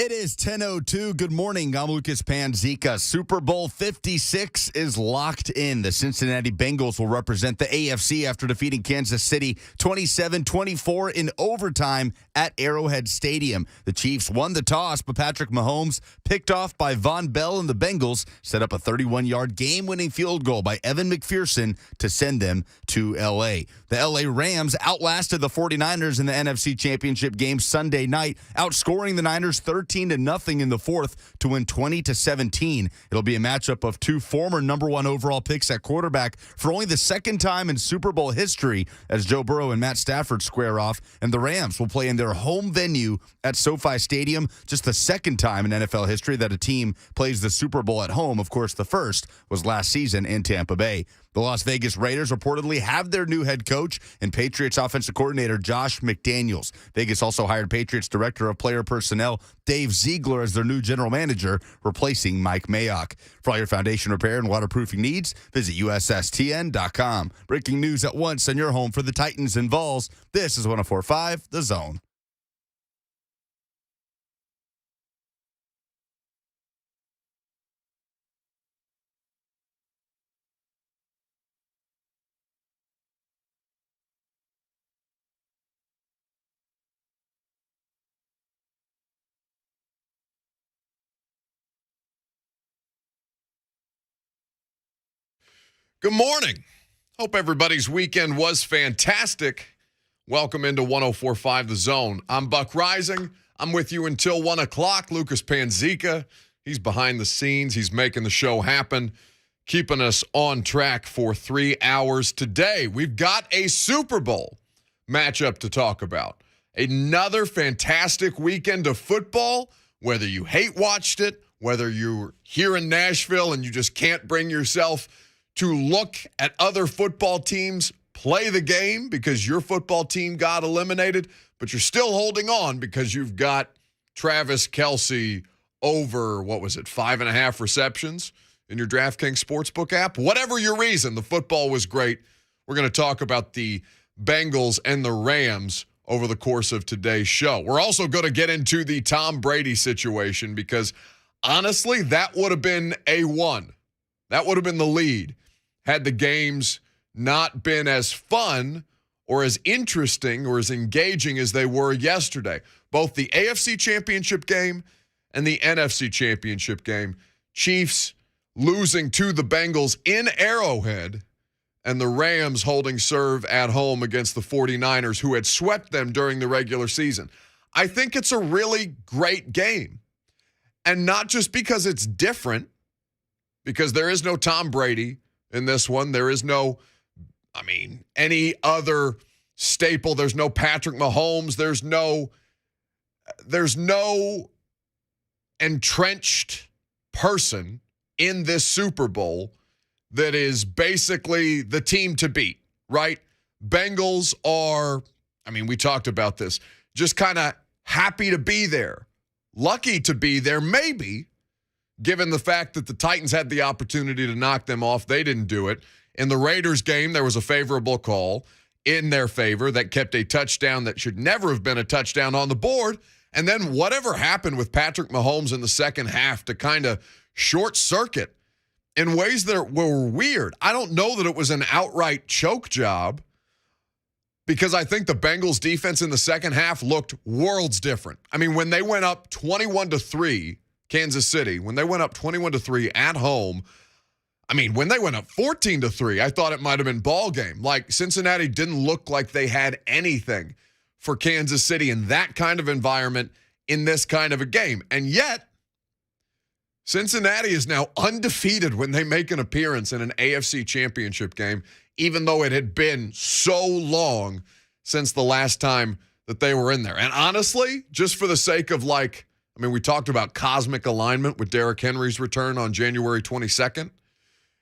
It is 10:02. Good morning. I'm Lucas Panzica. Super Bowl 56 is locked in. The Cincinnati Bengals will represent the AFC after defeating Kansas City 27-24 in overtime at Arrowhead Stadium. The Chiefs won the toss, but Patrick Mahomes, picked off by Von Bell, and the Bengals set up a 31-yard game-winning field goal by Evan McPherson to send them to L.A. The L.A. Rams outlasted the 49ers in the NFC Championship game Sunday night, outscoring the Niners 13-0 in the fourth to win 20-17. It'll be a matchup of two former number one overall picks at quarterback for only the second time in Super Bowl history, as Joe Burrow and Matt Stafford square off, and the Rams will play in their home venue at SoFi Stadium, just the second time in NFL history that a team plays the Super Bowl at home. Of course, the first was last season in Tampa Bay. The Las Vegas Raiders reportedly have their new head coach and Patriots offensive coordinator Josh McDaniels. Vegas also hired Patriots director of player personnel Dave Ziegler as their new general manager, replacing Mike Mayock. For all your foundation repair and waterproofing needs, visit USSTN.com. Breaking news at once on your home for the Titans and Vols. This is 104.5 The Zone. Good morning. Hope everybody's weekend was fantastic. Welcome into 104.5 The Zone. I'm Buck Reising. I'm with you until 1 o'clock. Lucas Panzica, he's behind the scenes. He's making the show happen, keeping us on track for 3 hours today. We've got a Super Bowl matchup to talk about. Another fantastic weekend of football, whether you watched it, whether you're here in Nashville and you just can't bring yourself to look at other football teams play the game because your football team got eliminated, but you're still holding on because you've got Travis Kelce over, 5.5 receptions in your DraftKings Sportsbook app. Whatever your reason, the football was great. We're going to talk about the Bengals and the Rams over the course of today's show. We're also going to get into the Tom Brady situation because, honestly, that would have been A1. That would have been the lead had the games not been as fun or as interesting or as engaging as they were yesterday. Both the AFC Championship game and the NFC Championship game. Chiefs losing to the Bengals in Arrowhead, and the Rams holding serve at home against the 49ers, who had swept them during the regular season. I think it's a really great game. And not just because it's different, because there is no Tom Brady in this one. There is no, any other staple. There's no Patrick Mahomes. There's no entrenched person in this Super Bowl that is basically the team to beat, right? Bengals are, we talked about this, just kind of happy to be there, lucky to be there, maybe, given the fact that the Titans had the opportunity to knock them off. They didn't do it. In the Raiders game, there was a favorable call in their favor that kept a touchdown that should never have been a touchdown on the board. And then whatever happened with Patrick Mahomes in the second half to kind of short circuit in ways that were weird. I don't know that it was an outright choke job, because I think the Bengals defense in the second half looked worlds different. When they went up 21-3, Kansas City, when they went up 21-3 at home, when they went up 14-3, I thought it might have been ball game. Like, Cincinnati didn't look like they had anything for Kansas City in that kind of environment in this kind of a game. And yet, Cincinnati is now undefeated when they make an appearance in an AFC Championship game, even though it had been so long since the last time that they were in there. And honestly, just for the sake of we talked about cosmic alignment with Derrick Henry's return on January 22nd.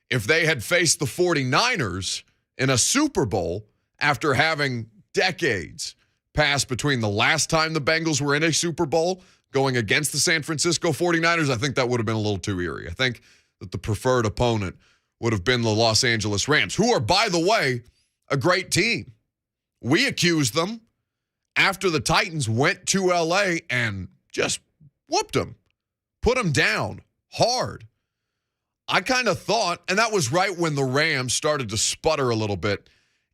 If they had faced the 49ers in a Super Bowl after having decades pass between the last time the Bengals were in a Super Bowl going against the San Francisco 49ers, I think that would have been a little too eerie. I think that the preferred opponent would have been the Los Angeles Rams, who are, by the way, a great team. We accused them after the Titans went to L.A. and just whooped them, put them down hard. I kind of thought, and that was right when the Rams started to sputter a little bit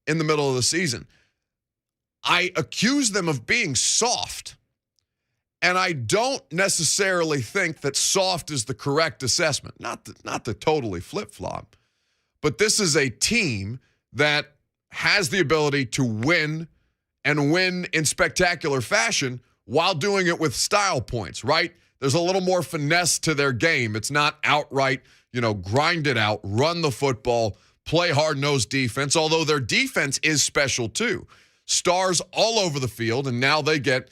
in the middle of the season. I accused them of being soft. And I don't necessarily think that soft is the correct assessment. Not the totally flip-flop. But this is a team that has the ability to win and win in spectacular fashion while doing it with style points, right? There's a little more finesse to their game. It's not outright, grind it out, run the football, play hard-nosed defense, although their defense is special too. Stars all over the field, and now they get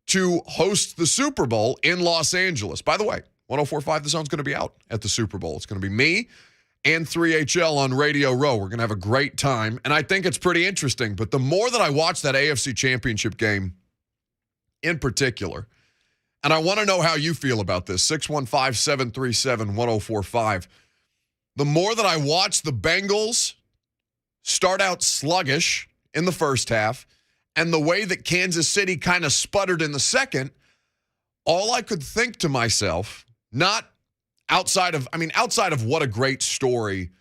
to host the Super Bowl in Los Angeles. By the way, 104.5 The Zone's going to be out at the Super Bowl. It's going to be me and 3HL on Radio Row. We're going to have a great time, and I think it's pretty interesting. But the more that I watch that AFC Championship game in particular, and I want to know how you feel about this, 615-737-1045. The more that I watch the Bengals start out sluggish in the first half, and the way that Kansas City kind of sputtered in the second, all I could think to myself, not outside of what a great story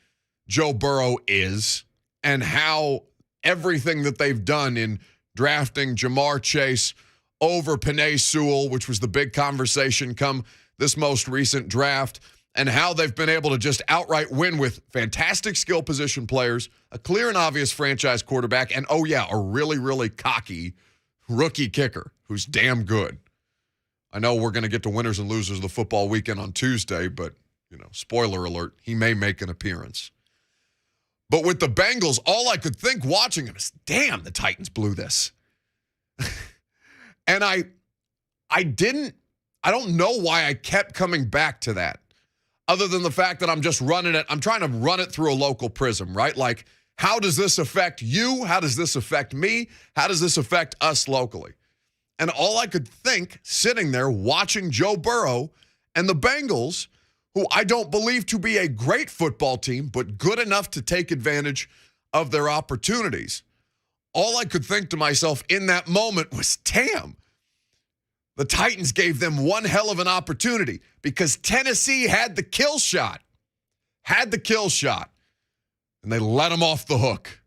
Joe Burrow is and how everything that they've done in drafting Jamar Chase over Penei Sewell, which was the big conversation come this most recent draft, and how they've been able to just outright win with fantastic skill position players, a clear and obvious franchise quarterback, and, a really, really cocky rookie kicker who's damn good. I know we're going to get to winners and losers of the football weekend on Tuesday, but, spoiler alert, he may make an appearance. But with the Bengals, all I could think watching him is, damn, the Titans blew this. And I don't know why I kept coming back to that. Other than the fact that I'm trying to run it through a local prism, right? Like, how does this affect you? How does this affect me? How does this affect us locally? And all I could think, sitting there watching Joe Burrow and the Bengals, who I don't believe to be a great football team, but good enough to take advantage of their opportunities. All I could think to myself in that moment was, damn, the Titans gave them one hell of an opportunity because Tennessee had the kill shot. And they let them off the hook.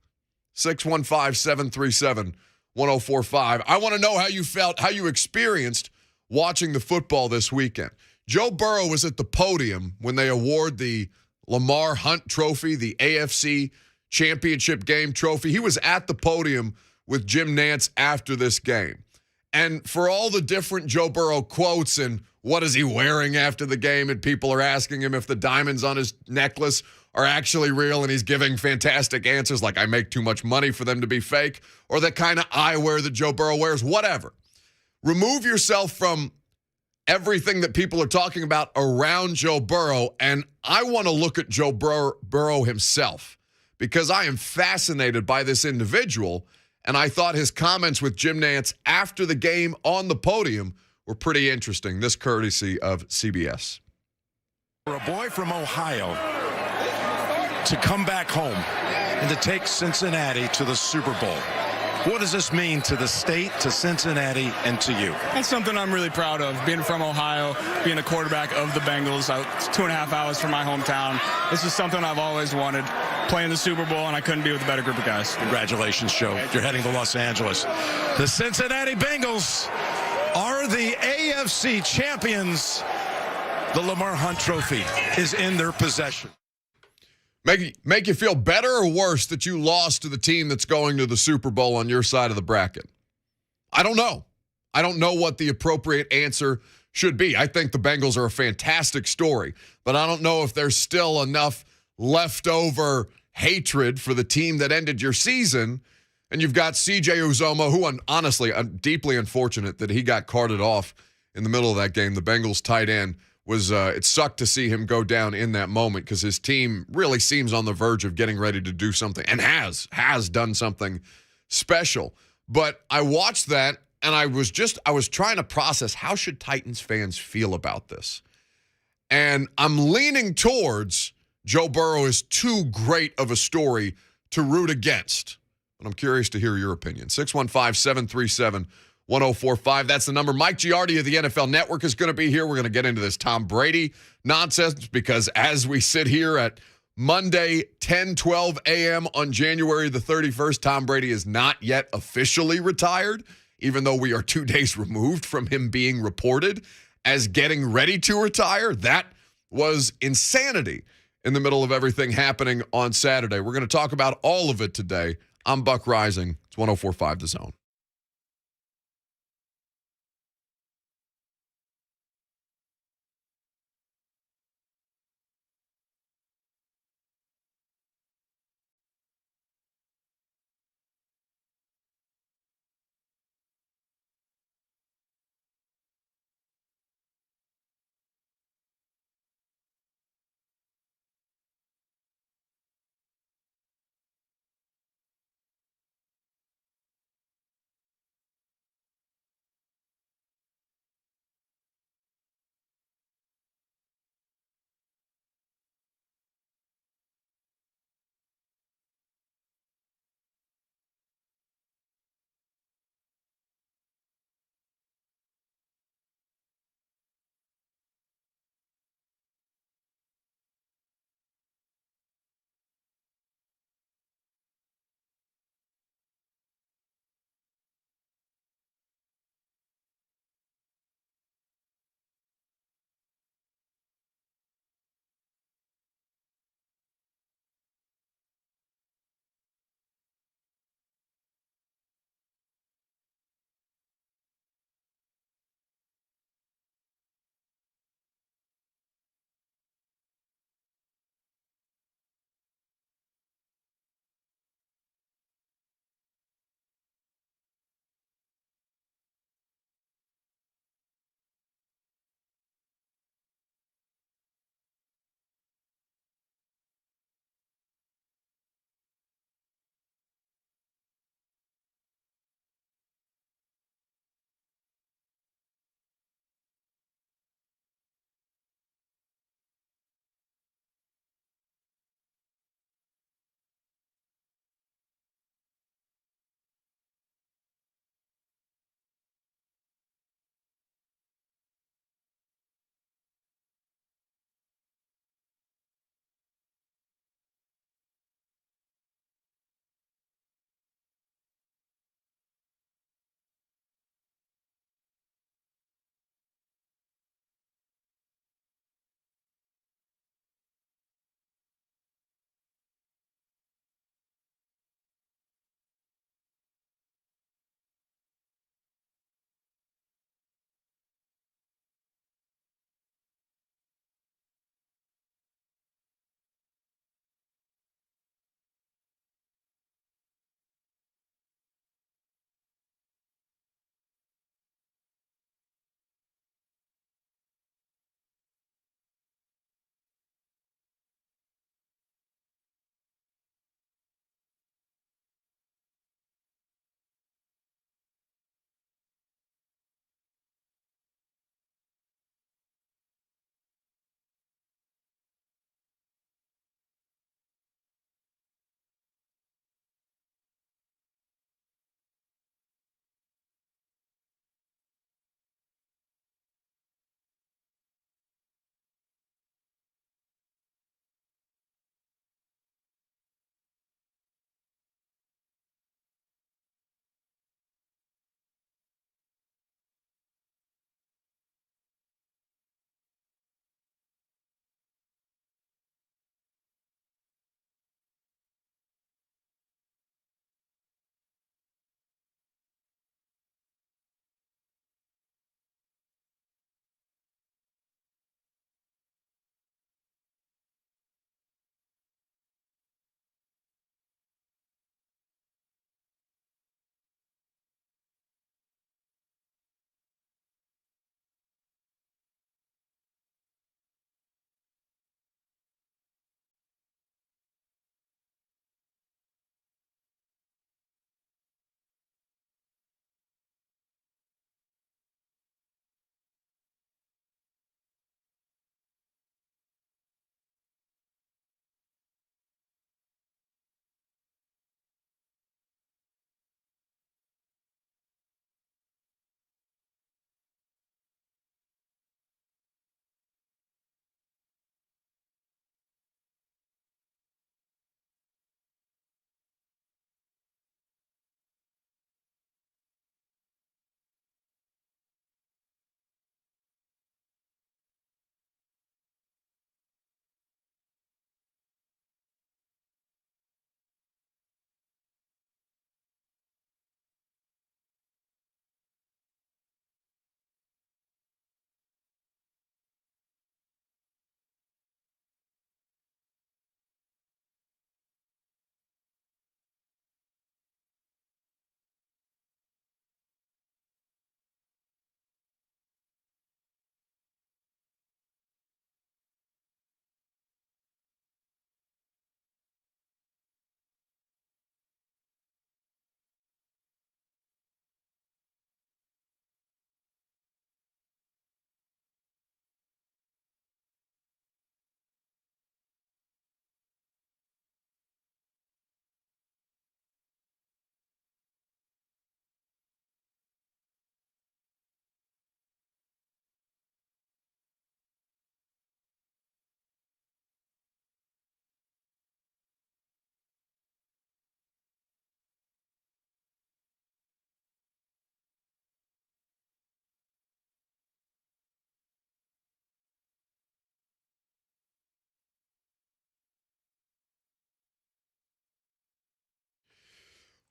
615-737-1045. I want to know how you felt, how you experienced watching the football this weekend. Joe Burrow was at the podium when they award the Lamar Hunt Trophy, the AFC Championship Game Trophy. He was at the podium with Jim Nantz after this game. And for all the different Joe Burrow quotes and what is he wearing after the game, and people are asking him if the diamonds on his necklace are actually real, and he's giving fantastic answers like, I make too much money for them to be fake, or the kind of eyewear that Joe Burrow wears, whatever. Remove yourself from everything that people are talking about around Joe Burrow, and I want to look at Joe Burrow himself because I am fascinated by this individual. And I thought his comments with Jim Nantz after the game on the podium were pretty interesting. This courtesy of CBS. For a boy from Ohio to come back home and to take Cincinnati to the Super Bowl, what does this mean to the state, to Cincinnati, and to you? That's something I'm really proud of. Being from Ohio, being a quarterback of the Bengals, it's 2.5 hours from my hometown. This is something I've always wanted. Playing the Super Bowl, and I couldn't be with a better group of guys. Congratulations, Joe. You're heading to Los Angeles. The Cincinnati Bengals are the AFC champions. The Lamar Hunt Trophy is in their possession. Make you feel better or worse that you lost to the team that's going to the Super Bowl on your side of the bracket? I don't know. I don't know what the appropriate answer should be. I think the Bengals are a fantastic story, but I don't know if there's still enough leftover hatred for the team that ended your season. And you've got C.J. Uzomah, who honestly, I'm deeply unfortunate that he got carted off in the middle of that game. The Bengals tight end was, it sucked to see him go down in that moment because his team really seems on the verge of getting ready to do something and has done something special. But I watched that and I was trying to process how should Titans fans feel about this? And I'm leaning towards Joe Burrow is too great of a story to root against. But I'm curious to hear your opinion. 615-737-1045. 1045. That's the number. Mike Giardi of the NFL Network is going to be here. We're going to get into this Tom Brady nonsense because as we sit here at Monday, 10:12 a.m. on January the 31st, Tom Brady is not yet officially retired, even though we are 2 days removed from him being reported as getting ready to retire. That was insanity in the middle of everything happening on Saturday. We're going to talk about all of it today. I'm Buck Reising. It's 1045 The Zone.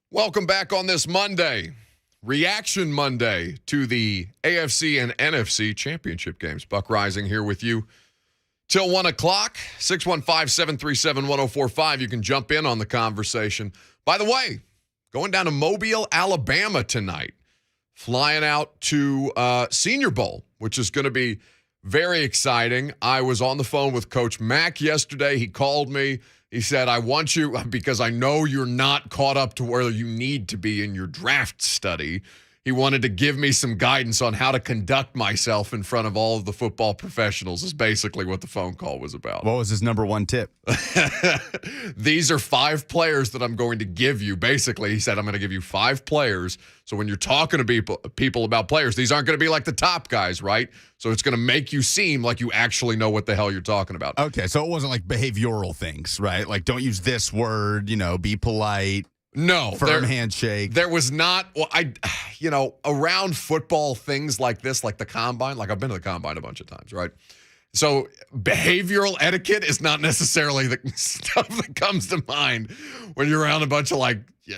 Welcome back on this Monday, Reaction Monday to the AFC and NFC championship games. Buck Reising here with you till 1 o'clock, 615-737-1045. You can jump in on the conversation. By the way, going down to Mobile, Alabama tonight, flying out to Senior Bowl, which is going to be very exciting. I was on the phone with Coach Mack yesterday. He called me. He said, I want you, because I know you're not caught up to where you need to be in your draft study. He wanted to give me some guidance on how to conduct myself in front of all of the football professionals, is basically what the phone call was about. What was his number one tip? These are 5 players that I'm going to give you. Basically, he said, I'm going to give you 5 players. So when you're talking to people about players, these aren't going to be like the top guys, right? So it's going to make you seem like you actually know what the hell you're talking about. Okay, so it wasn't like behavioral things, right? Like, don't use this word, be polite. No. Firm handshake. There was not, around football things like this, like the combine, like I've been to the combine a bunch of times, right? So behavioral etiquette is not necessarily the stuff that comes to mind when you're around a bunch of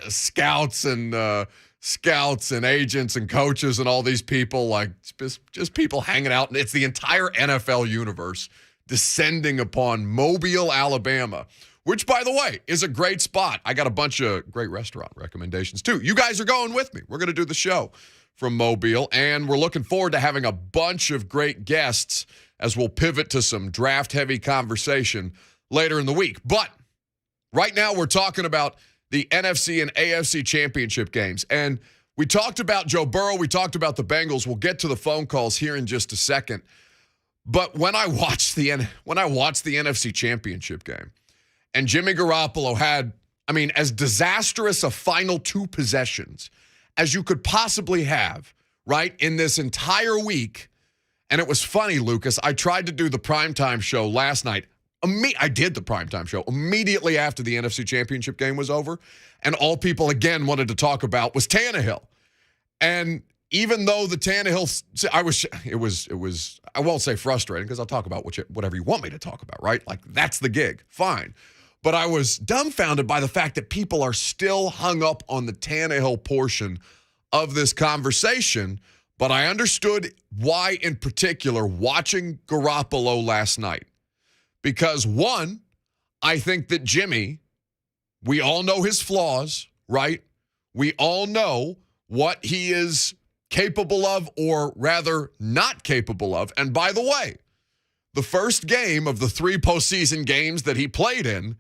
scouts and agents and coaches and all these people, like just people hanging out. And it's the entire NFL universe descending upon Mobile, Alabama, which, by the way, is a great spot. I got a bunch of great restaurant recommendations, too. You guys are going with me. We're going to do the show from Mobile, and we're looking forward to having a bunch of great guests as we'll pivot to some draft-heavy conversation later in the week. But right now we're talking about the NFC and AFC championship games. And we talked about Joe Burrow. We talked about the Bengals. We'll get to the phone calls here in just a second. But when I watched the NFC championship game, and Jimmy Garoppolo had, as disastrous a final 2 possessions as you could possibly have, right, in this entire week. And it was funny, Lucas. I tried to do the primetime show last night. I did the primetime show immediately after the NFC Championship game was over. And all people, again, wanted to talk about was Tannehill. And even though the Tannehill, I won't say frustrating because I'll talk about whatever you want me to talk about, right? Like, that's the gig. Fine. But I was dumbfounded by the fact that people are still hung up on the Tannehill portion of this conversation. But I understood why, in particular, watching Garoppolo last night. Because, one, I think that Jimmy, we all know his flaws, right? We all know what he is capable of, or rather not capable of. And by the way, the first game of the 3 postseason games that he played in,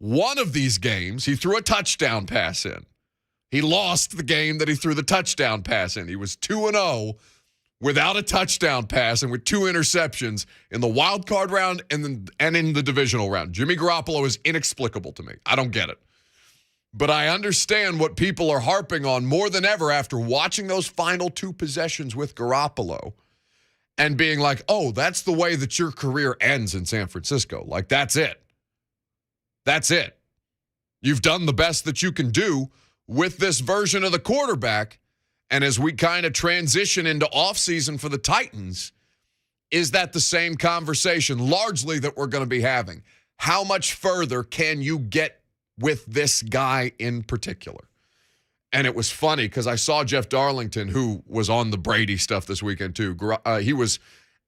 one of these games, he threw a touchdown pass in. He lost the game that he threw the touchdown pass in. He was 2-0 without a touchdown pass and with 2 interceptions in the wild card round and in the divisional round. Jimmy Garoppolo is inexplicable to me. I don't get it. But I understand what people are harping on more than ever after watching those final 2 possessions with Garoppolo and being like, oh, that's the way that your career ends in San Francisco. Like, that's it. That's it. You've done the best that you can do with this version of the quarterback. And as we kind of transition into offseason for the Titans, is that the same conversation largely that we're going to be having? How much further can you get with this guy in particular? And it was funny because I saw Jeff Darlington, who was on the Brady stuff this weekend too. He was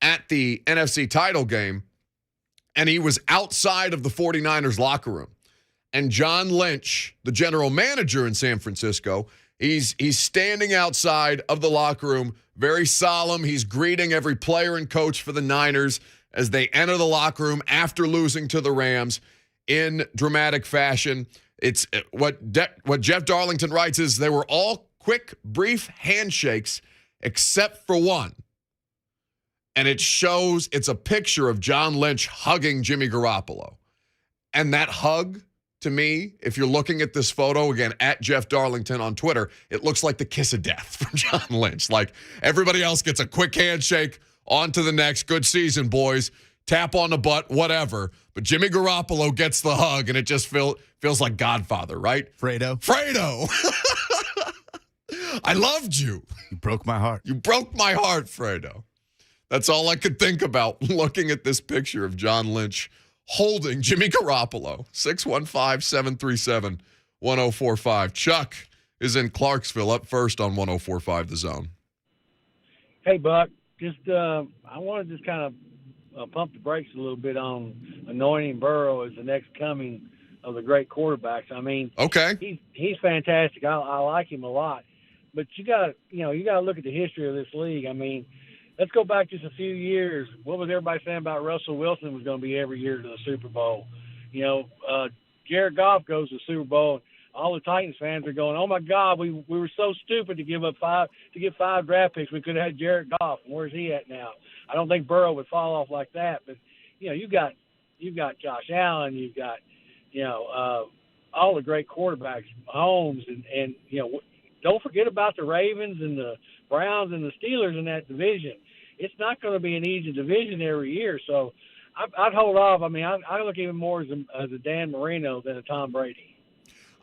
at the NFC title game, and he was outside of the 49ers locker room. And John Lynch, the general manager in San Francisco, he's standing outside of the locker room, very solemn. He's greeting every player and coach for the Niners as they enter the locker room after losing to the Rams in dramatic fashion. It's what Jeff Darlington writes is they were all quick, brief handshakes except for one. And it's a picture of John Lynch hugging Jimmy Garoppolo. And that hug, to me, if you're looking at this photo, again, at Jeff Darlington on Twitter, it looks like the kiss of death from John Lynch. Like, everybody else gets a quick handshake, on to the next, good season, boys, tap on the butt, whatever. But Jimmy Garoppolo gets the hug, and it just feels like Godfather, right? Fredo. I loved you. You broke my heart. You broke my heart, Fredo. That's all I could think about looking at this picture of John Lynch holding Jimmy Garoppolo. 615-737-1045. 1045. Chuck is in Clarksville, up first on 1045 The Zone. Hey, Buck. I want to just kind of pump the brakes a little bit on anointing Burrow as the next coming of the great quarterbacks. I mean, Okay. he's fantastic. I like him a lot. But you got to look at the history of this league. I mean, let's go back just a few years. What was everybody saying about Russell Wilson was going to be every year to the Super Bowl? Jared Goff goes to the Super Bowl. All the Titans fans are going, "Oh my God, we were so stupid to get 5 draft picks. We could have had Jared Goff. Where's he at now?" I don't think Burrow would fall off like that. But you've got Josh Allen, you've got all the great quarterbacks, Mahomes, and don't forget about the Ravens and the Browns and the Steelers in that division. It's not going to be an easy division every year, so I'd hold off. I mean, I look even more as a Dan Marino than a Tom Brady.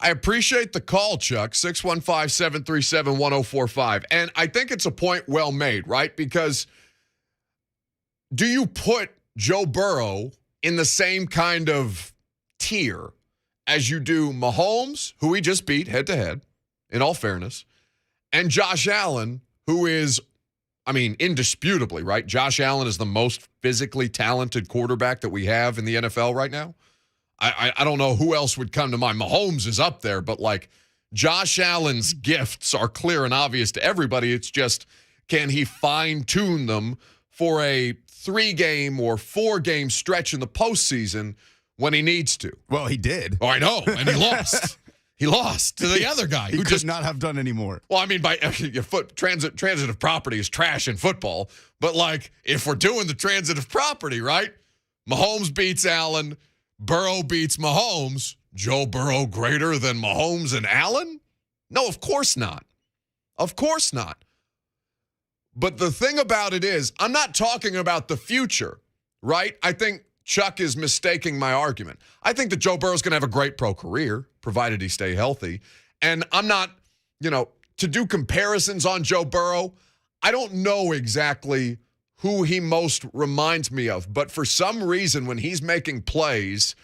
I appreciate the call, Chuck, 615-737-1045. And I think it's a point well made, right? Because do you put Joe Burrow in the same kind of tier as you do Mahomes, who he just beat head-to-head, in all fairness, and Josh Allen, who is, indisputably, right? Josh Allen is the most physically talented quarterback that we have in the NFL right now. I don't know who else would come to mind. Mahomes is up there, but Josh Allen's gifts are clear and obvious to everybody. It's just, can he fine-tune them for a 3-game or 4-game stretch in the postseason when he needs to? Well, he did. Oh, I know, and he lost. He lost to the other guy He could not have done any more. Well, transitive property is trash in football, but if we're doing the transitive property, right? Mahomes beats Allen. Burrow beats Mahomes. Joe Burrow greater than Mahomes and Allen? No, of course not. Of course not. But the thing about it is, I'm not talking about the future, right? I think Chuck is mistaking my argument. I think that Joe Burrow's going to have a great pro career, provided he stay healthy. And I'm not, to do comparisons on Joe Burrow, I don't know exactly who he most reminds me of. But for some reason, when he's making plays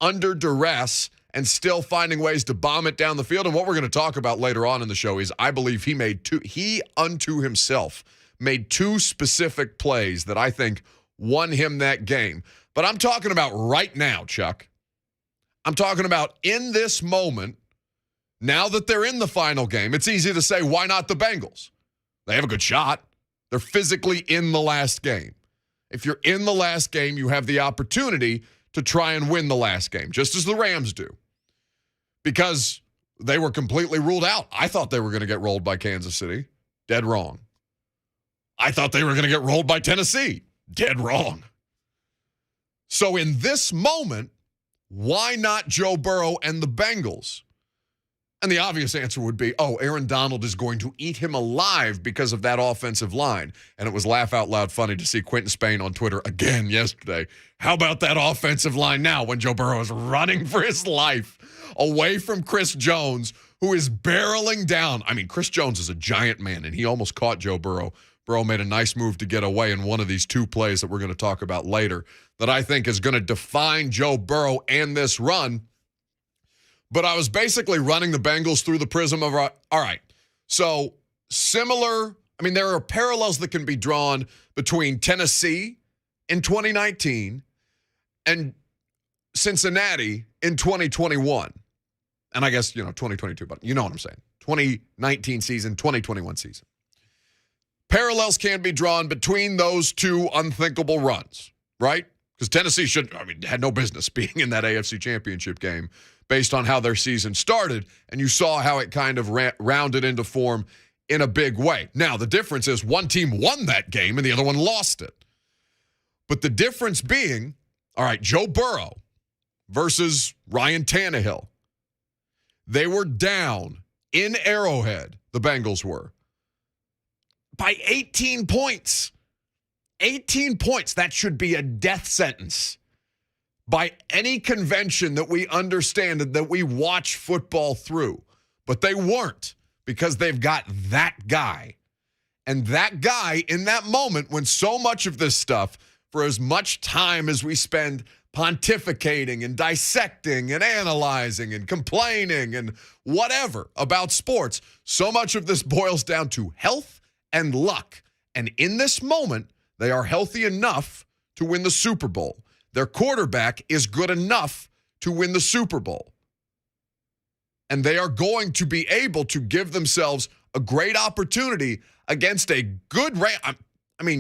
under duress and still finding ways to bomb it down the field, and what we're going to talk about later on in the show is I believe he unto himself made 2 specific plays that I think won him that game. But I'm talking about right now, Chuck. I'm talking about in this moment, now that they're in the final game, it's easy to say, why not the Bengals? They have a good shot. They're physically in the last game. If you're in the last game, you have the opportunity to try and win the last game, just as the Rams do. Because they were completely ruled out. I thought they were going to get rolled by Kansas City. Dead wrong. I thought they were going to get rolled by Tennessee. Dead wrong. So in this moment, why not Joe Burrow and the Bengals? And the obvious answer would be, Aaron Donald is going to eat him alive because of that offensive line. And it was laugh out loud funny to see Quentin Spain on Twitter again yesterday. How about that offensive line now when Joe Burrow is running for his life away from Chris Jones, who is barreling down? Chris Jones is a giant man, and he almost caught Joe Burrow. Burrow made a nice move to get away in one of these 2 plays that we're going to talk about later that I think is going to define Joe Burrow and this run. But I was basically running the Bengals through the prism of, all right, so similar, there are parallels that can be drawn between Tennessee in 2019 and Cincinnati in 2021. And I guess, 2022, but you know what I'm saying. 2019 season, 2021 season. Parallels can be drawn between those 2 unthinkable runs, right? Because Tennessee had no business being in that AFC Championship game based on how their season started, and you saw how it kind of rounded into form in a big way. Now, the difference is one team won that game and the other one lost it. But the difference being, all right, Joe Burrow versus Ryan Tannehill. They were down in Arrowhead, the Bengals were, by 18 points. 18 points. That should be a death sentence by any convention that we understand and that we watch football through. But they weren't, because they've got that guy. And that guy in that moment, when so much of this stuff, for as much time as we spend pontificating and dissecting and analyzing and complaining and whatever about sports. So much of this boils down to health and luck. And in this moment, they are healthy enough to win the Super Bowl. Their quarterback is good enough to win the Super Bowl. And they are going to be able to give themselves a great opportunity against a good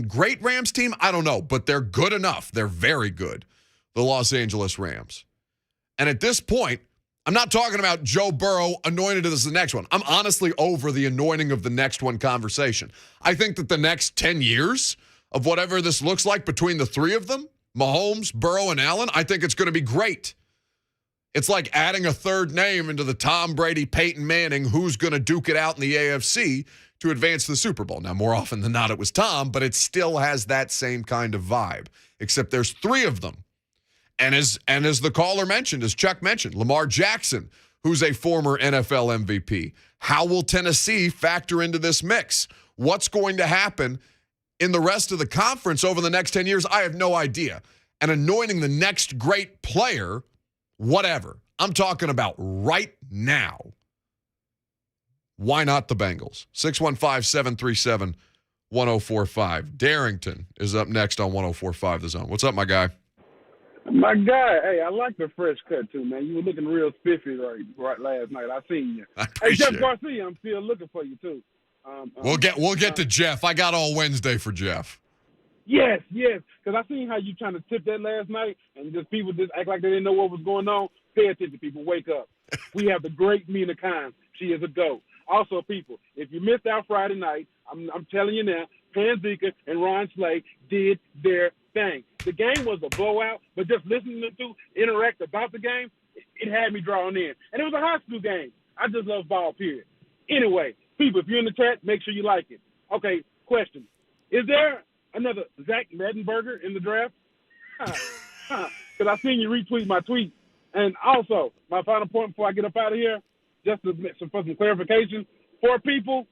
great Rams team, I don't know, but they're good enough. They're very good, the Los Angeles Rams. And at this point, I'm not talking about Joe Burrow anointed as the next one. I'm honestly over the anointing of the next one conversation. I think that the next 10 years of whatever this looks like between the three of them, Mahomes, Burrow, and Allen, I think it's going to be great. It's like adding a third name into the Tom Brady, Peyton Manning, who's going to duke it out in the AFC to advance to the Super Bowl. Now, more often than not, it was Tom, but it still has that same kind of vibe, except there's three of them. And as the caller mentioned, as Chuck mentioned, Lamar Jackson, who's a former NFL MVP. How will Tennessee factor into this mix? What's going to happen in the rest of the conference over the next 10 years? I have no idea. And anointing the next great player, whatever. I'm talking about right now. Why not the Bengals? 615-737-1045. Darrington is up next on 1045 The Zone. What's up, my guy? My guy, hey, I like the fresh cut too, man. You were looking real spiffy right last night. I seen you. I appreciate Hey, Jeff Garcia, I'm still looking for you too. We'll get to Jeff. I got all Wednesday for Jeff. Yes, because I seen how you trying to tip that last night, and just people just act like they didn't know what was going on. Pay attention, people. Wake up. We have the great Mina Khan. She is a GOAT. Also, people, if you missed out Friday night, I'm telling you now, Panzika and Ron Slay did their thing. The game was a blowout, but just listening to them interact about the game, it had me drawn in. And it was a high school game. I just love ball, period. Anyway, people, if you're in the chat, make sure you like it. Okay, question. Is there another Zach Mettenberger in the draft? Because I seen you retweet my tweet. And also, my final point before I get up out of here, just for some clarification, for people,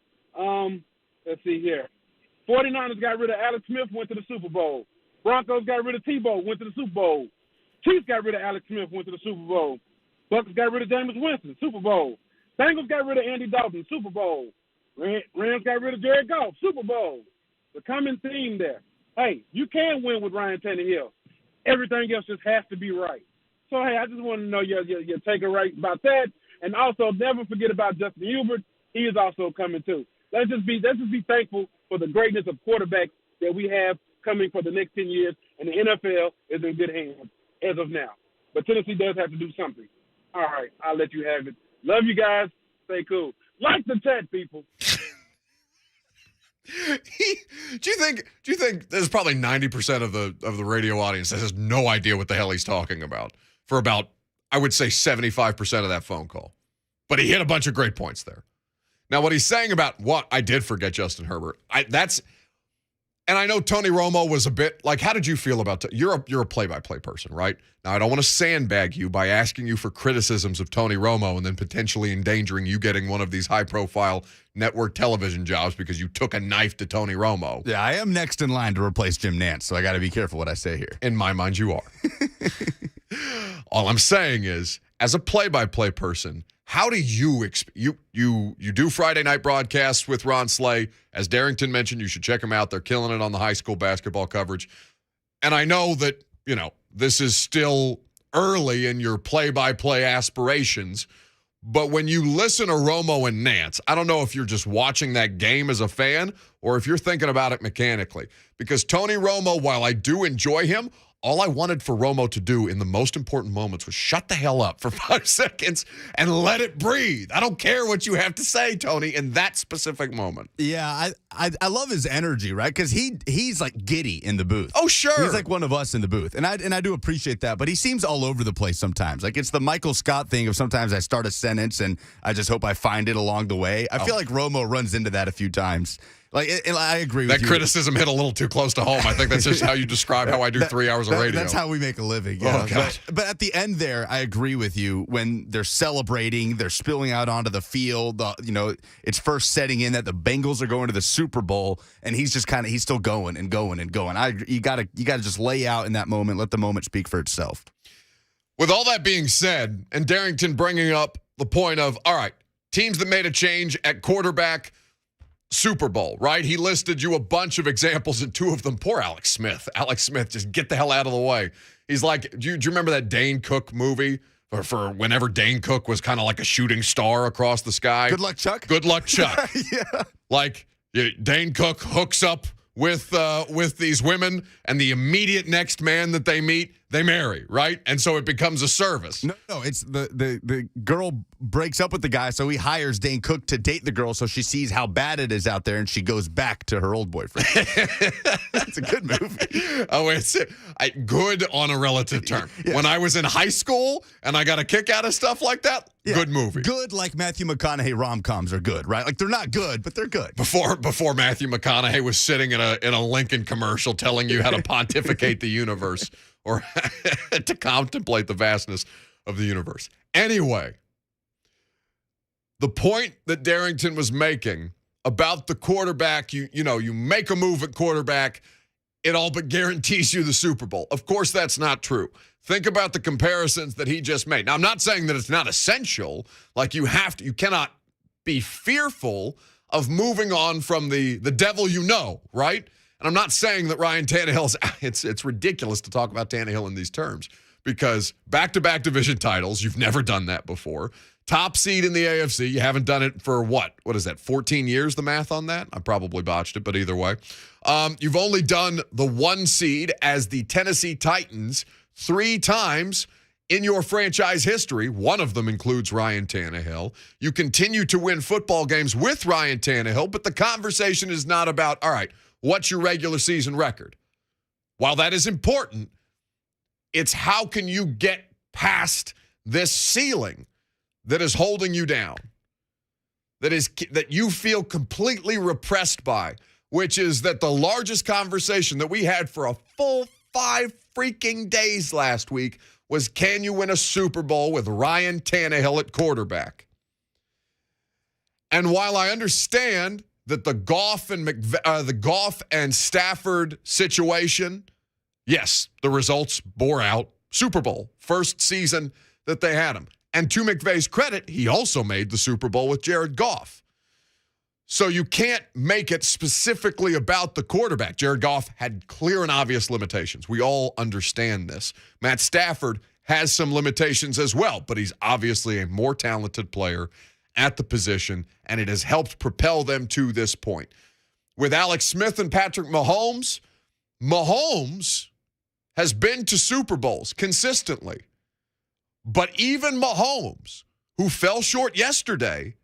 let's see here. 49ers got rid of Alex Smith, went to the Super Bowl. Broncos got rid of Tebow, went to the Super Bowl. Chiefs got rid of Alex Smith, went to the Super Bowl. Bucks got rid of Jameis Winston, Super Bowl. Bengals got rid of Andy Dalton, Super Bowl. Rams got rid of Jared Goff, Super Bowl. The common theme there. Hey, you can win with Ryan Tannehill. Everything else just has to be right. So, hey, I just want to know your take right about that. And also, never forget about Justin Hubert. He is also coming too. Let's just be thankful for the greatness of quarterbacks that we have coming for the next 10 years, and the NFL is in good hands as of now. But Tennessee does have to do something. All right, I'll let you have it. Love you guys. Stay cool. Like the chat, people. Do you think there's probably 90% of the radio audience that has no idea what the hell he's talking about for about, I would say, 75% of that phone call? But he hit a bunch of great points there. Now, what he's saying about what I did forget Justin Herbert. And I know Tony Romo was a bit like, how did you feel about you're a play-by-play person, right? Now, I don't want to sandbag you by asking you for criticisms of Tony Romo and then potentially endangering you getting one of these high-profile network television jobs because you took a knife to Tony Romo. Yeah, I am next in line to replace Jim Nantz, so I got to be careful what I say here. In my mind, you are. All I'm saying is, as a play-by-play person, how do you do Friday night broadcasts with Ron Slay? As Darrington mentioned, you should check them out. They're killing it on the high school basketball coverage. And I know that, this is still early in your play-by-play aspirations, but when you listen to Romo and Nantz, I don't know if you're just watching that game as a fan or if you're thinking about it mechanically. Because Tony Romo, while I do enjoy him, all I wanted for Romo to do in the most important moments was shut the hell up for 5 seconds and let it breathe. I don't care what you have to say, Tony, in that specific moment. Yeah, I love his energy, right? Because he's like giddy in the booth. Oh, sure. He's like one of us in the booth. And I do appreciate that, but he seems all over the place sometimes. Like it's the Michael Scott thing of sometimes I start a sentence and I just hope I find it along the way. I feel like Romo runs into that a few times And I agree with that you. criticism hit a little too close to home. I think that's just how you describe how I do 3 hours of radio. That's how we make a living. Yeah. Oh, God. But at the end there, I agree with you. When they're celebrating, they're spilling out onto the field. It's first setting in that the Bengals are going to the Super Bowl, and he's just he's still going and going and going. You gotta just lay out in that moment, let the moment speak for itself. With all that being said, and Darrington bringing up the point of, all right, teams that made a change at quarterback, Super Bowl, right? He listed you a bunch of examples, and two of them, poor Alex Smith. Alex Smith, just get the hell out of the way. He's like, do you remember that Dane Cook movie? For whenever Dane Cook was kind of like a shooting star across the sky. Good luck, Chuck. Good luck, Chuck. Yeah. Like, Dane Cook hooks up with these women, and the immediate next man that they meet, they marry, right? And so it becomes a service. No, it's the girl breaks up with the guy, so he hires Dane Cook to date the girl, so she sees how bad it is out there, and she goes back to her old boyfriend. It's a good movie. Oh, it's good on a relative term. Yeah. When I was in high school and I got a kick out of stuff like that, good movie. Good, like Matthew McConaughey rom-coms are good, right? Like, they're not good, but they're good. Before Matthew McConaughey was sitting in a Lincoln commercial telling you how to pontificate the universe or to contemplate the vastness of the universe. Anyway, the point that Darrington was making about the quarterback, you make a move at quarterback, it all but guarantees you the Super Bowl. Of course, that's not true. Think about the comparisons that he just made. Now, I'm not saying that it's not essential. Like, you cannot be fearful of moving on from the devil right? And I'm not saying that Ryan Tannehill's it's ridiculous to talk about Tannehill in these terms, because back-to-back division titles, you've never done that before. Top seed in the AFC, you haven't done it for what is that, 14 years, the math on that? I probably botched it, but either way. You've only done the 1 seed as the Tennessee Titans 3 times in your franchise history. One of them includes Ryan Tannehill. You continue to win football games with Ryan Tannehill, but the conversation is not about, all right, what's your regular season record? While that is important, it's how can you get past this ceiling that is holding you down, that you feel completely repressed by, which is that the largest conversation that we had for a full 5 freaking days last week was, can you win a Super Bowl with Ryan Tannehill at quarterback? And while I understand that the Goff and Stafford situation, yes, the results bore out. Super Bowl, first season that they had him. And to McVay's credit, he also made the Super Bowl with Jared Goff. So you can't make it specifically about the quarterback. Jared Goff had clear and obvious limitations. We all understand this. Matt Stafford has some limitations as well, but he's obviously a more talented player at the position, and it has helped propel them to this point. With Alex Smith and Patrick Mahomes, Mahomes has been to Super Bowls consistently. But even Mahomes, who fell short yesterday,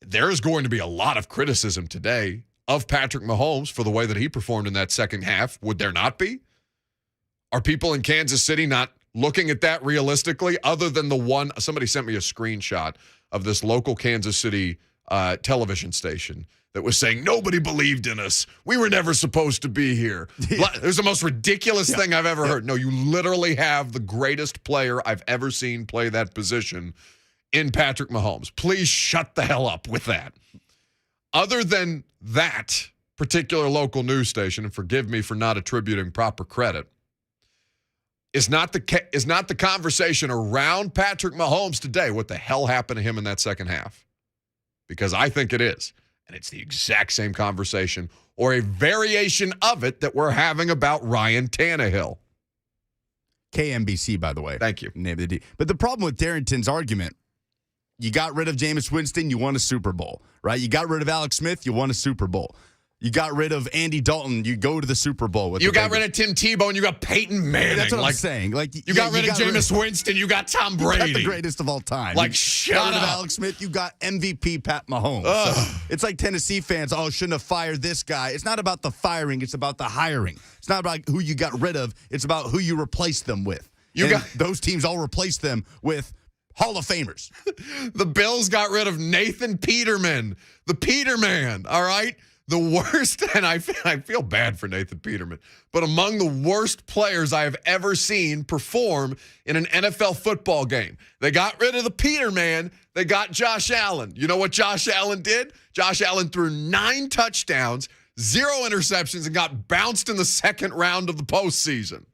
there is going to be a lot of criticism today of Patrick Mahomes for the way that he performed in that second half. Would there not be? Are people in Kansas City not looking at that realistically, other than the one? Somebody sent me a screenshot of this local Kansas City television station that was saying, nobody believed in us. We were never supposed to be here. It was the most ridiculous thing I've ever heard. No, you literally have the greatest player I've ever seen play that position in Patrick Mahomes. Please shut the hell up with that. Other than that particular local news station, and forgive me for not attributing proper credit, is not the conversation around Patrick Mahomes today what the hell happened to him in that second half. Because I think it is. And it's the exact same conversation or a variation of it that we're having about Ryan Tannehill. KMBC, by the way. Thank you. Name of the D. But the problem with Darrington's argument, you got rid of Jameis Winston, you won a Super Bowl, right? You got rid of Alex Smith, you won a Super Bowl. You got rid of Andy Dalton, you go to the Super Bowl with. You got rid of Tim Tebow, and you got Peyton Manning. That's what I'm saying. Like, you got rid of Jameis Winston, you got Tom Brady. You got the greatest of all time. Like, you got rid of Alex Smith, you got MVP Pat Mahomes. So it's like Tennessee fans, shouldn't have fired this guy. It's not about the firing, it's about the hiring. It's not about who you got rid of, it's about who you replaced them with. Those teams all replaced them with Hall of Famers. The Bills got rid of Nathan Peterman, the Peterman, all right? The worst, and I feel bad for Nathan Peterman, but among the worst players I have ever seen perform in an NFL football game. They got rid of the Peterman. They got Josh Allen. You know what Josh Allen did? Josh Allen threw 9 touchdowns, 0 interceptions, and got bounced in the second round of the postseason.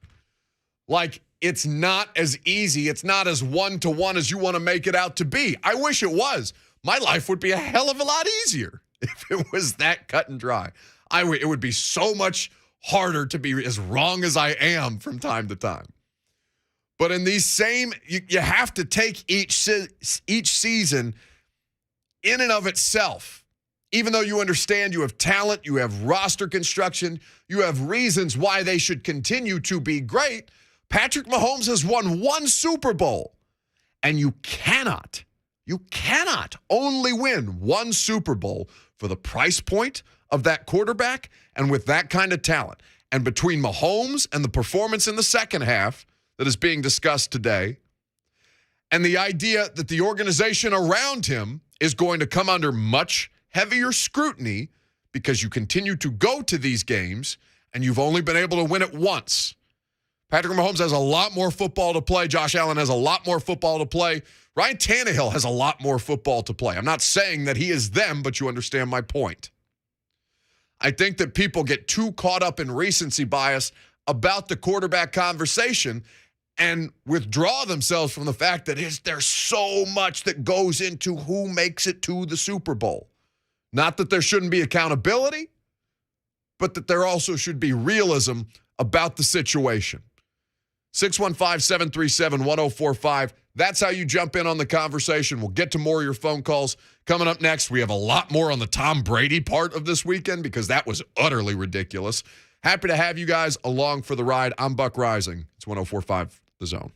Like, it's not as easy. It's not as one-to-one as you want to make it out to be. I wish it was. My life would be a hell of a lot easier if it was that cut and dry. It would be so much harder to be as wrong as I am from time to time. But in these you have to take each season in and of itself. Even though you understand you have talent, you have roster construction, you have reasons why they should continue to be great, Patrick Mahomes has won 1 Super Bowl. And you cannot only win 1 Super Bowl for the price point of that quarterback and with that kind of talent. And between Mahomes and the performance in the second half that is being discussed today, and the idea that the organization around him is going to come under much heavier scrutiny because you continue to go to these games and you've only been able to win it once. Patrick Mahomes has a lot more football to play. Josh Allen has a lot more football to play. Ryan Tannehill has a lot more football to play. I'm not saying that he is them, but you understand my point. I think that people get too caught up in recency bias about the quarterback conversation and withdraw themselves from the fact that there's so much that goes into who makes it to the Super Bowl. Not that there shouldn't be accountability, but that there also should be realism about the situation. 615-737-1045. That's how you jump in on the conversation. We'll get to more of your phone calls. Coming up next, we have a lot more on the Tom Brady part of this weekend because that was utterly ridiculous. Happy to have you guys along for the ride. I'm Buck Reising. It's 1045 The Zone.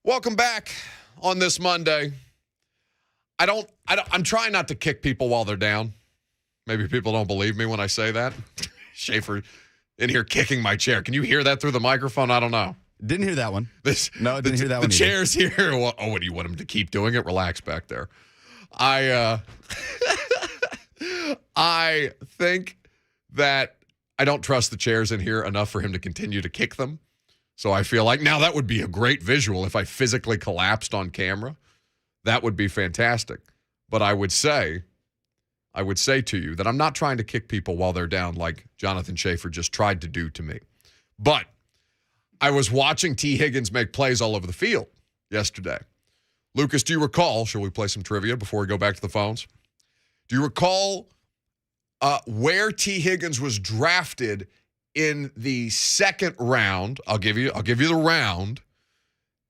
Welcome back on this Monday. I'm trying not to kick people while they're down. Maybe people don't believe me when I say that. Schaefer in here kicking my chair. Can you hear that through the microphone? I don't know. Didn't hear that one. No, I didn't hear that one. The chair's here. Well, what do you want him to keep doing it? Relax back there. I think that I don't trust the chairs in here enough for him to continue to kick them. So I feel like now that would be a great visual if I physically collapsed on camera. That would be fantastic. But I would say to you that I'm not trying to kick people while they're down like Jonathan Schaefer just tried to do to me. But I was watching T. Higgins make plays all over the field yesterday. Lucas, do you recall, shall we play some trivia before we go back to the phones? Do you recall where T. Higgins was drafted in the second round? I'll give you the round.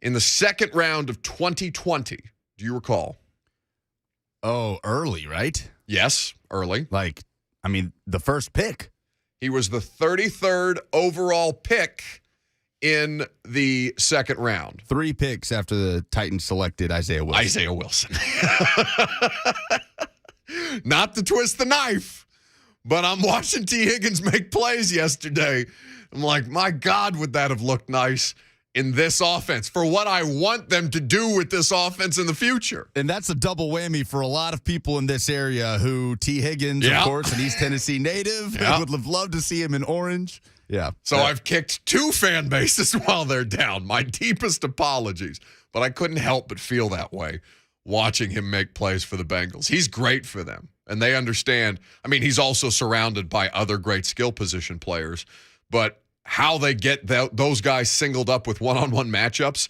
In the second round of 2020. Do you recall? Oh, early, right? Yes, early. The first pick. He was the 33rd overall pick in the second round. 3 picks after the Titans selected Isaiah Wilson. Not to twist the knife, but I'm watching T. Higgins make plays yesterday. I'm like, my God, would that have looked nice in this offense for what I want them to do with this offense in the future. And that's a double whammy for a lot of people in this area who T. Higgins, of course, an East Tennessee native, would have loved to see him in orange. Yeah. So I've kicked 2 fan bases while they're down. My deepest apologies. But I couldn't help but feel that way watching him make plays for the Bengals. He's great for them. And they understand. I mean, he's also surrounded by other great skill position players. But how they get those guys singled up with one-on-one matchups,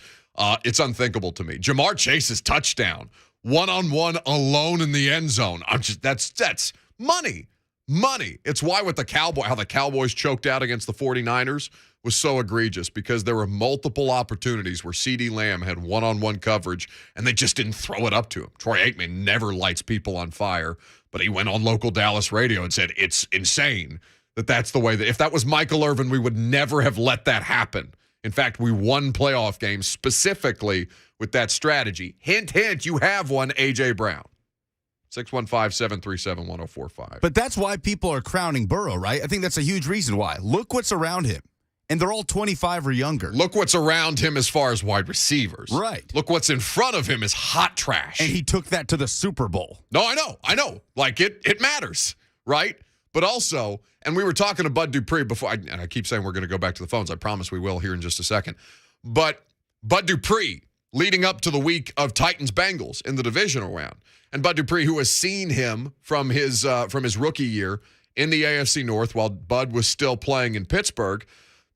it's unthinkable to me. Jamar Chase's touchdown, one-on-one alone in the end zone. That's money. Money. It's why with how the Cowboys choked out against the 49ers was so egregious, because there were multiple opportunities where CeeDee Lamb had one-on-one coverage and they just didn't throw it up to him. Troy Aikman never lights people on fire, but he went on local Dallas radio and said it's insane that's the way that if that was Michael Irvin, we would never have let that happen. In fact, we won playoff games specifically with that strategy. Hint, hint, you have one, A.J. Brown. 615-737-1045. But that's why people are crowning Burrow, right? I think that's a huge reason why. Look what's around him. And they're all 25 or younger. Look what's around him as far as wide receivers. Right. Look what's in front of him is hot trash. And he took that to the Super Bowl. No, I know. Like, it matters, right? But also, and we were talking to Bud Dupree before, and I keep saying we're going to go back to the phones. I promise we will here in just a second. But Bud Dupree, leading up to the week of Titans-Bengals in the divisional round, and Bud Dupree, who has seen him from his rookie year in the AFC North while Bud was still playing in Pittsburgh,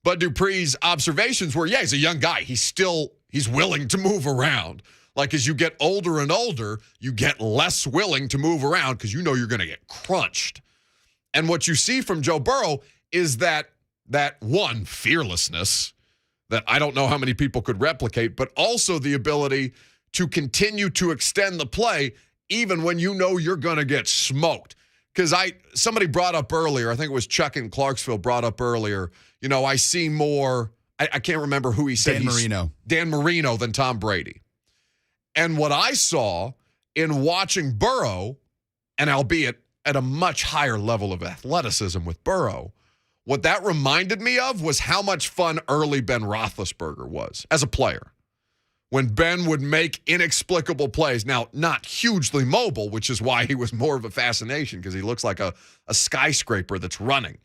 Bud Dupree's observations were, he's a young guy. He's willing to move around. Like, as you get older and older, you get less willing to move around because you know you're going to get crunched. And what you see from Joe Burrow is that one, fearlessness that I don't know how many people could replicate, but also the ability to continue to extend the play even when you know you're going to get smoked. Because somebody brought up earlier, I think it was Chuck in Clarksville brought up earlier, I see more, I can't remember who he said. Dan Marino than Tom Brady. And what I saw in watching Burrow, and albeit at a much higher level of athleticism with Burrow, what that reminded me of was how much fun early Ben Roethlisberger was as a player. When Ben would make inexplicable plays, now not hugely mobile, which is why he was more of a fascination because he looks like a skyscraper that's running.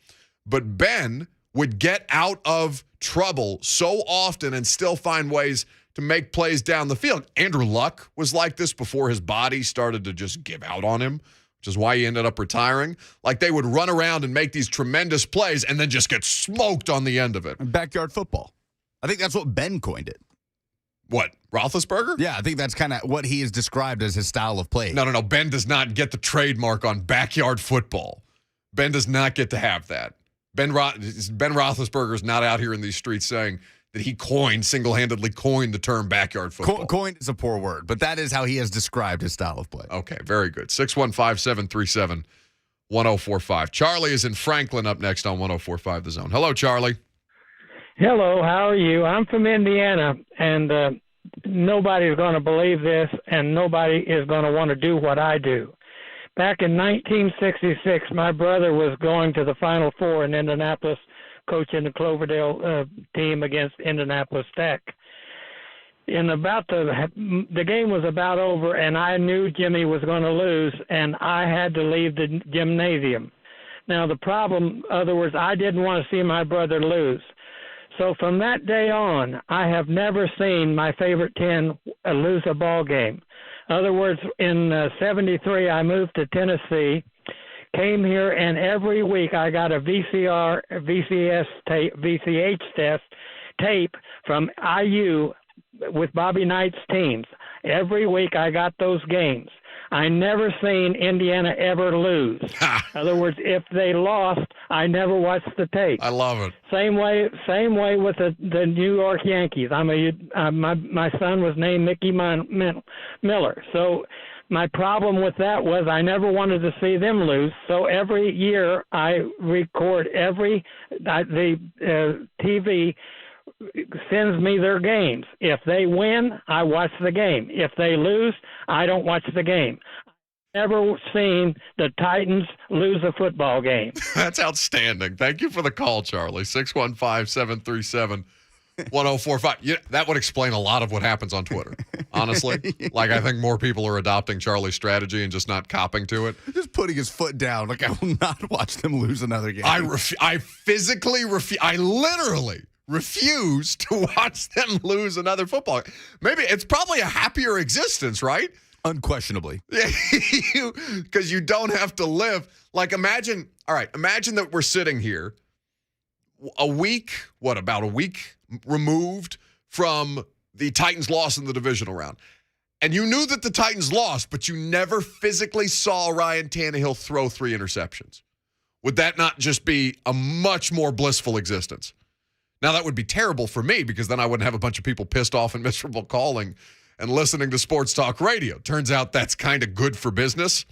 But Ben would get out of trouble so often and still find ways to make plays down the field. Andrew Luck was like this before his body started to just give out on him, which is why he ended up retiring. Like, they would run around and make these tremendous plays and then just get smoked on the end of it. Backyard football. I think that's what Ben coined it. What, Roethlisberger? Yeah, I think that's kind of what he has described as his style of play. No. Ben does not get the trademark on backyard football. Ben does not get to have that. Ben Roethlisberger is not out here in these streets saying that he single-handedly coined the term backyard football. Coined is a poor word, but that is how he has described his style of play. Okay, very good. 615-737-1045. Charlie is in Franklin up next on 1045 The Zone. Hello, Charlie. Hello, how are you? I'm from Indiana, and nobody's going to believe this, and nobody is going to want to do what I do. Back in 1966, my brother was going to the Final Four in Indianapolis, coaching the Cloverdale team against Indianapolis Tech. And about the game was about over, and I knew Jimmy was going to lose, and I had to leave the gymnasium. Now, the problem, in other words, I didn't want to see my brother lose. So from that day on, I have never seen my favorite 10 lose a ball game. In other words, in 73, I moved to Tennessee, came here, and every week I got a VCH tape from IU with Bobby Knight's teams. Every week I got those games. I never seen Indiana ever lose. In other words, if they lost, I never watched the tape. I love it. Same way with the New York Yankees. My son was named Mickey Miller. So my problem with that was I never wanted to see them lose. So every year I record the TV sends me their games. If they win, I watch the game. If they lose, I don't watch the game. I've never seen the Titans lose a football game. That's outstanding. Thank you for the call, Charlie. 615-737-1045. Yeah, that would explain a lot of what happens on Twitter, honestly. Like, I think more people are adopting Charlie's strategy and just not copping to it. Just putting his foot down. Like, I will not watch them lose another game. I physically refuse. I literally refuse to watch them lose another football. Maybe it's probably a happier existence, right? Unquestionably. Because you don't have to live. Like, imagine that we're sitting here about a week removed from the Titans' loss in the divisional round. And you knew that the Titans lost, but you never physically saw Ryan Tannehill throw 3 interceptions. Would that not just be a much more blissful existence? Now, that would be terrible for me because then I wouldn't have a bunch of people pissed off and miserable calling and listening to sports talk radio. Turns out that's kind of good for business.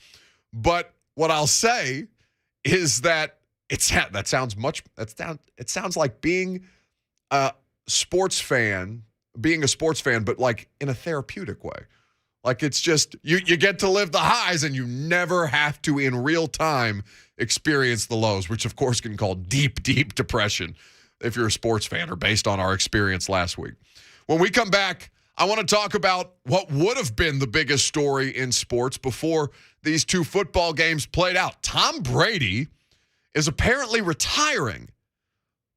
But what I'll say is that it sounds like being a sports fan, but like in a therapeutic way. Like, it's just you get to live the highs and you never have to in real time experience the lows, which of course can call deep, deep depression if you're a sports fan or based on our experience last week. When we come back, I want to talk about what would have been the biggest story in sports before these 2 football games played out. Tom Brady is apparently retiring,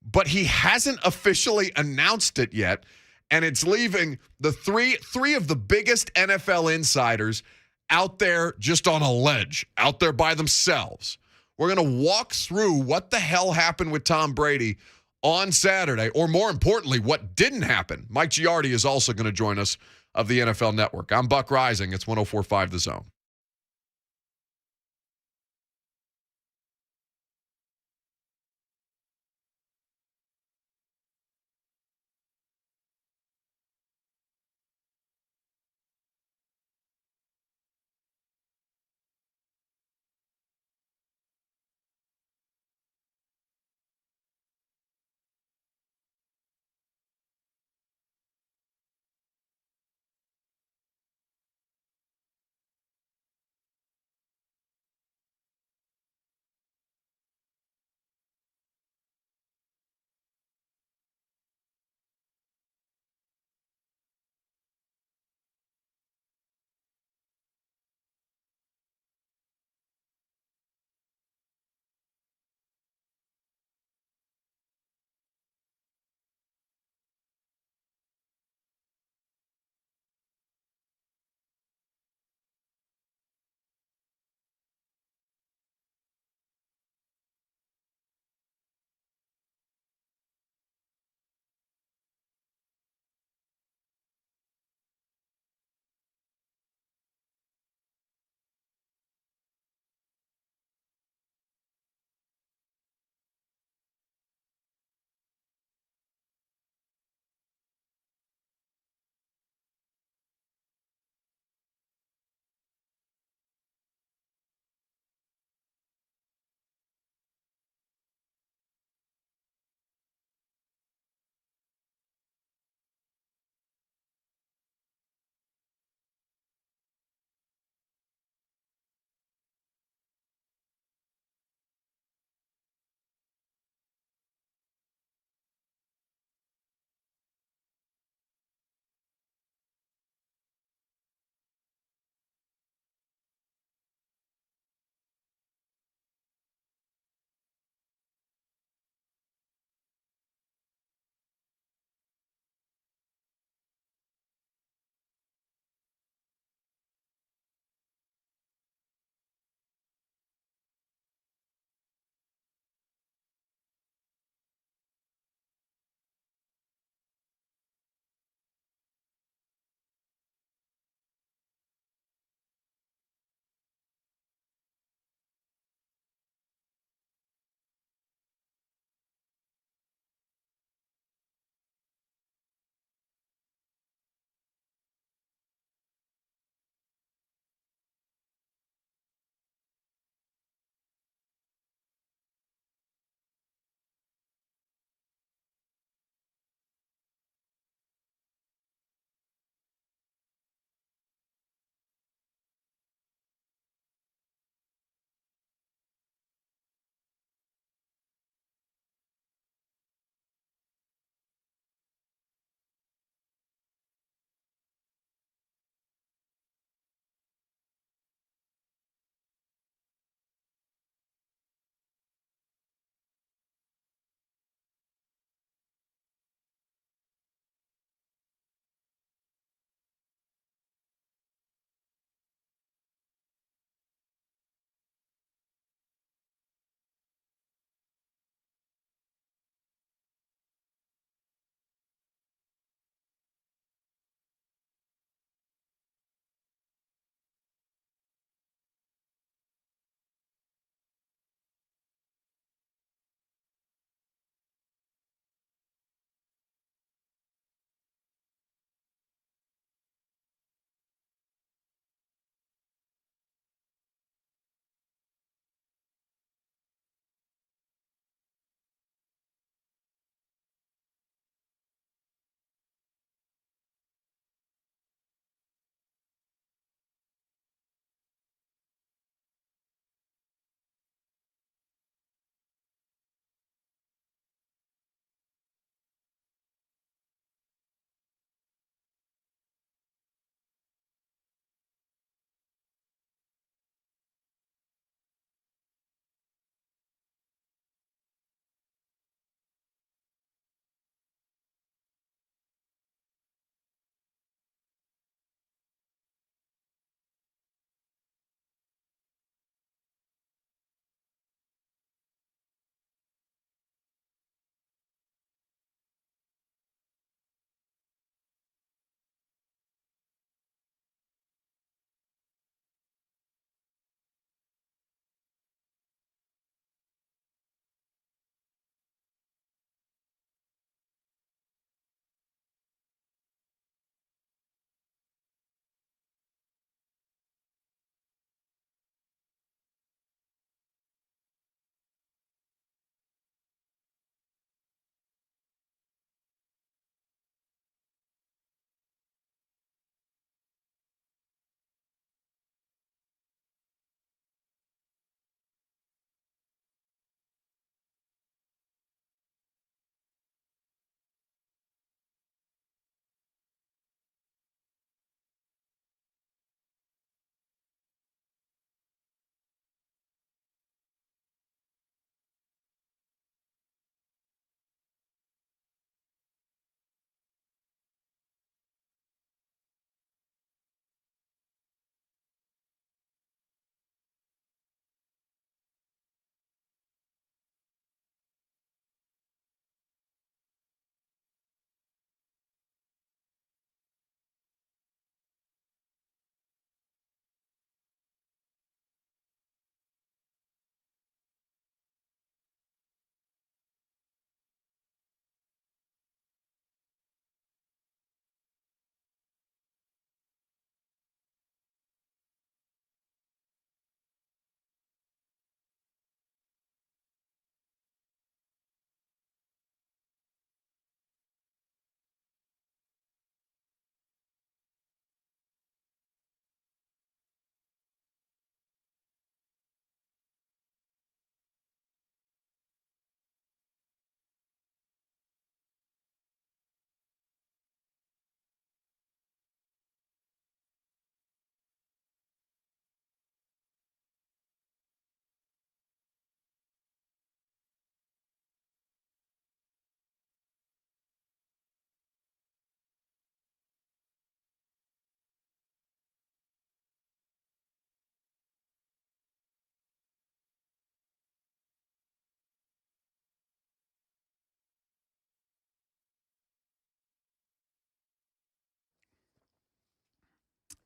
but he hasn't officially announced it yet, and it's leaving the three of the biggest NFL insiders out there just on a ledge, out there by themselves. We're going to walk through what the hell happened with Tom Brady on Saturday, or more importantly, what didn't happen. Mike Giardi is also going to join us of the NFL Network. I'm Buck Reising. It's 104.5 The Zone.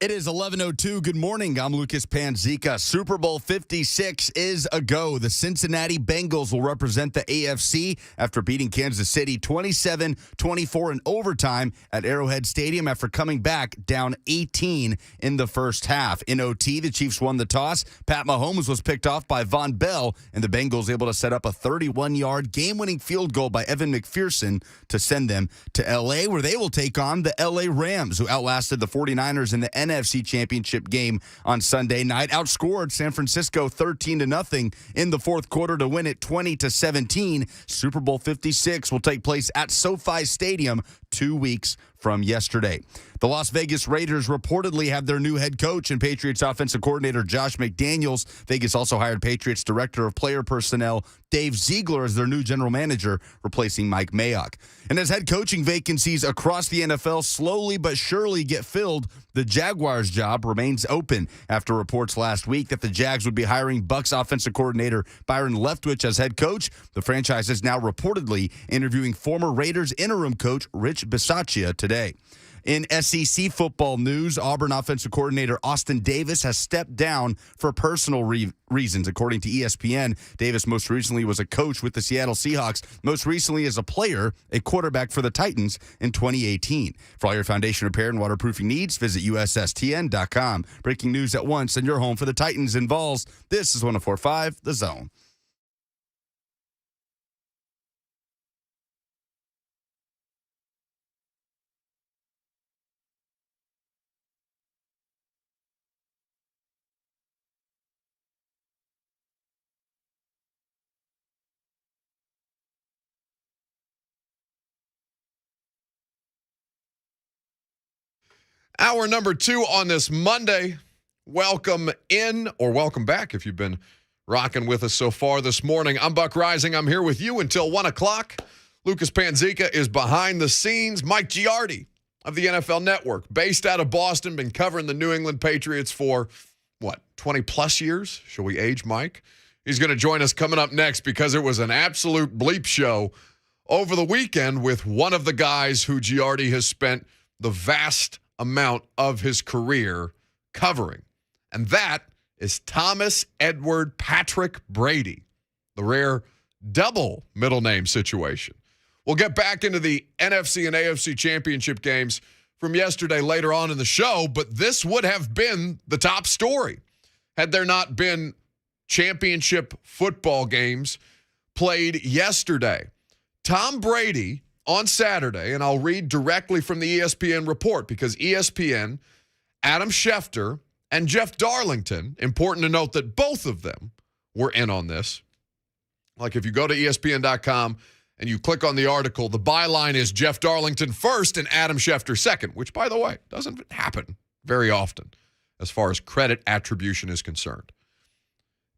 It is 11:02. Good morning. I'm Lucas Panzica. Super Bowl 56 is a go. The Cincinnati Bengals will represent the AFC after beating Kansas City 27-24 in overtime at Arrowhead Stadium after coming back down 18 in the first half. In OT, the Chiefs won the toss. Pat Mahomes was picked off by Von Bell, and the Bengals able to set up a 31-yard game-winning field goal by Evan McPherson to send them to L.A., where they will take on the L.A. Rams, who outlasted the 49ers in the NFC Championship game on Sunday night, outscored San Francisco 13-0 in the fourth quarter to win it 20-17. Super Bowl 56 will take place at SoFi Stadium 2 weeks from yesterday. The Las Vegas Raiders reportedly have their new head coach and Patriots offensive coordinator Josh McDaniels. Vegas also hired Patriots director of player personnel Dave Ziegler as their new general manager, replacing Mike Mayock. And as head coaching vacancies across the NFL slowly but surely get filled, the Jaguars' job remains open after reports last week that the Jags would be hiring Bucks offensive coordinator Byron Leftwich as head coach. The franchise is now reportedly interviewing former Raiders interim coach Rich Bisaccia today. In SEC football news, Auburn offensive coordinator Austin Davis has stepped down for personal reasons, according to ESPN. Davis most recently was a coach with the Seattle Seahawks, most recently as a player, a quarterback for the Titans in 2018. For all your foundation repair and waterproofing needs, visit USSTN.com. Breaking news at once, and your home for the Titans and Vols. This is 104.5 The Zone. Hour number 2 on this Monday. Welcome in, or welcome back if you've been rocking with us so far this morning. I'm Buck Reising. I'm here with you until 1 o'clock. Lucas Panzica is behind the scenes. Mike Giardi of the NFL Network, based out of Boston, been covering the New England Patriots for, 20-plus years? Shall we age Mike? He's going to join us coming up next because it was an absolute bleep show over the weekend with one of the guys who Giardi has spent the vast amount of his career covering. And that is Thomas Edward Patrick Brady, the rare double middle name situation. We'll get back into the NFC and AFC championship games from yesterday later on in the show, but this would have been the top story had there not been championship football games played yesterday. Tom Brady on Saturday, and I'll read directly from the ESPN report because ESPN, Adam Schefter, and Jeff Darlington, important to note that both of them were in on this. Like if you go to ESPN.com and you click on the article, the byline is Jeff Darlington first and Adam Schefter second, which, by the way, doesn't happen very often as far as credit attribution is concerned.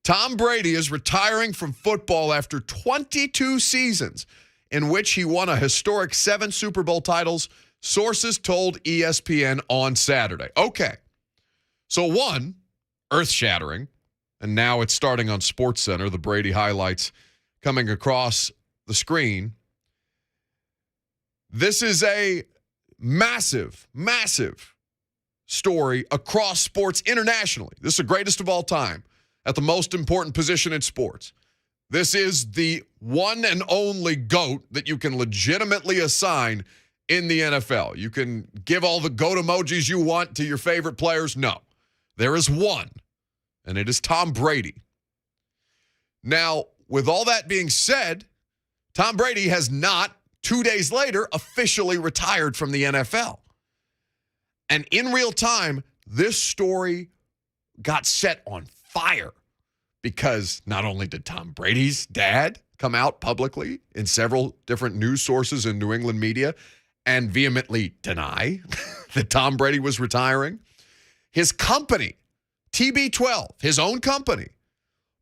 Tom Brady is retiring from football after 22 seasons in which he won a historic 7 Super Bowl titles, sources told ESPN on Saturday. Okay, so one, earth-shattering, and now it's starting on SportsCenter, the Brady highlights coming across the screen. This is a massive, massive story across sports internationally. This is the greatest of all time at the most important position in sports. This is the one and only GOAT that you can legitimately assign in the NFL. You can give all the GOAT emojis you want to your favorite players. No, there is one, and it is Tom Brady. Now, with all that being said, Tom Brady has not, 2 days later, officially retired from the NFL. And in real time, this story got set on fire. Because not only did Tom Brady's dad come out publicly in several different news sources in New England media and vehemently deny that Tom Brady was retiring, his company, TB12, his own company,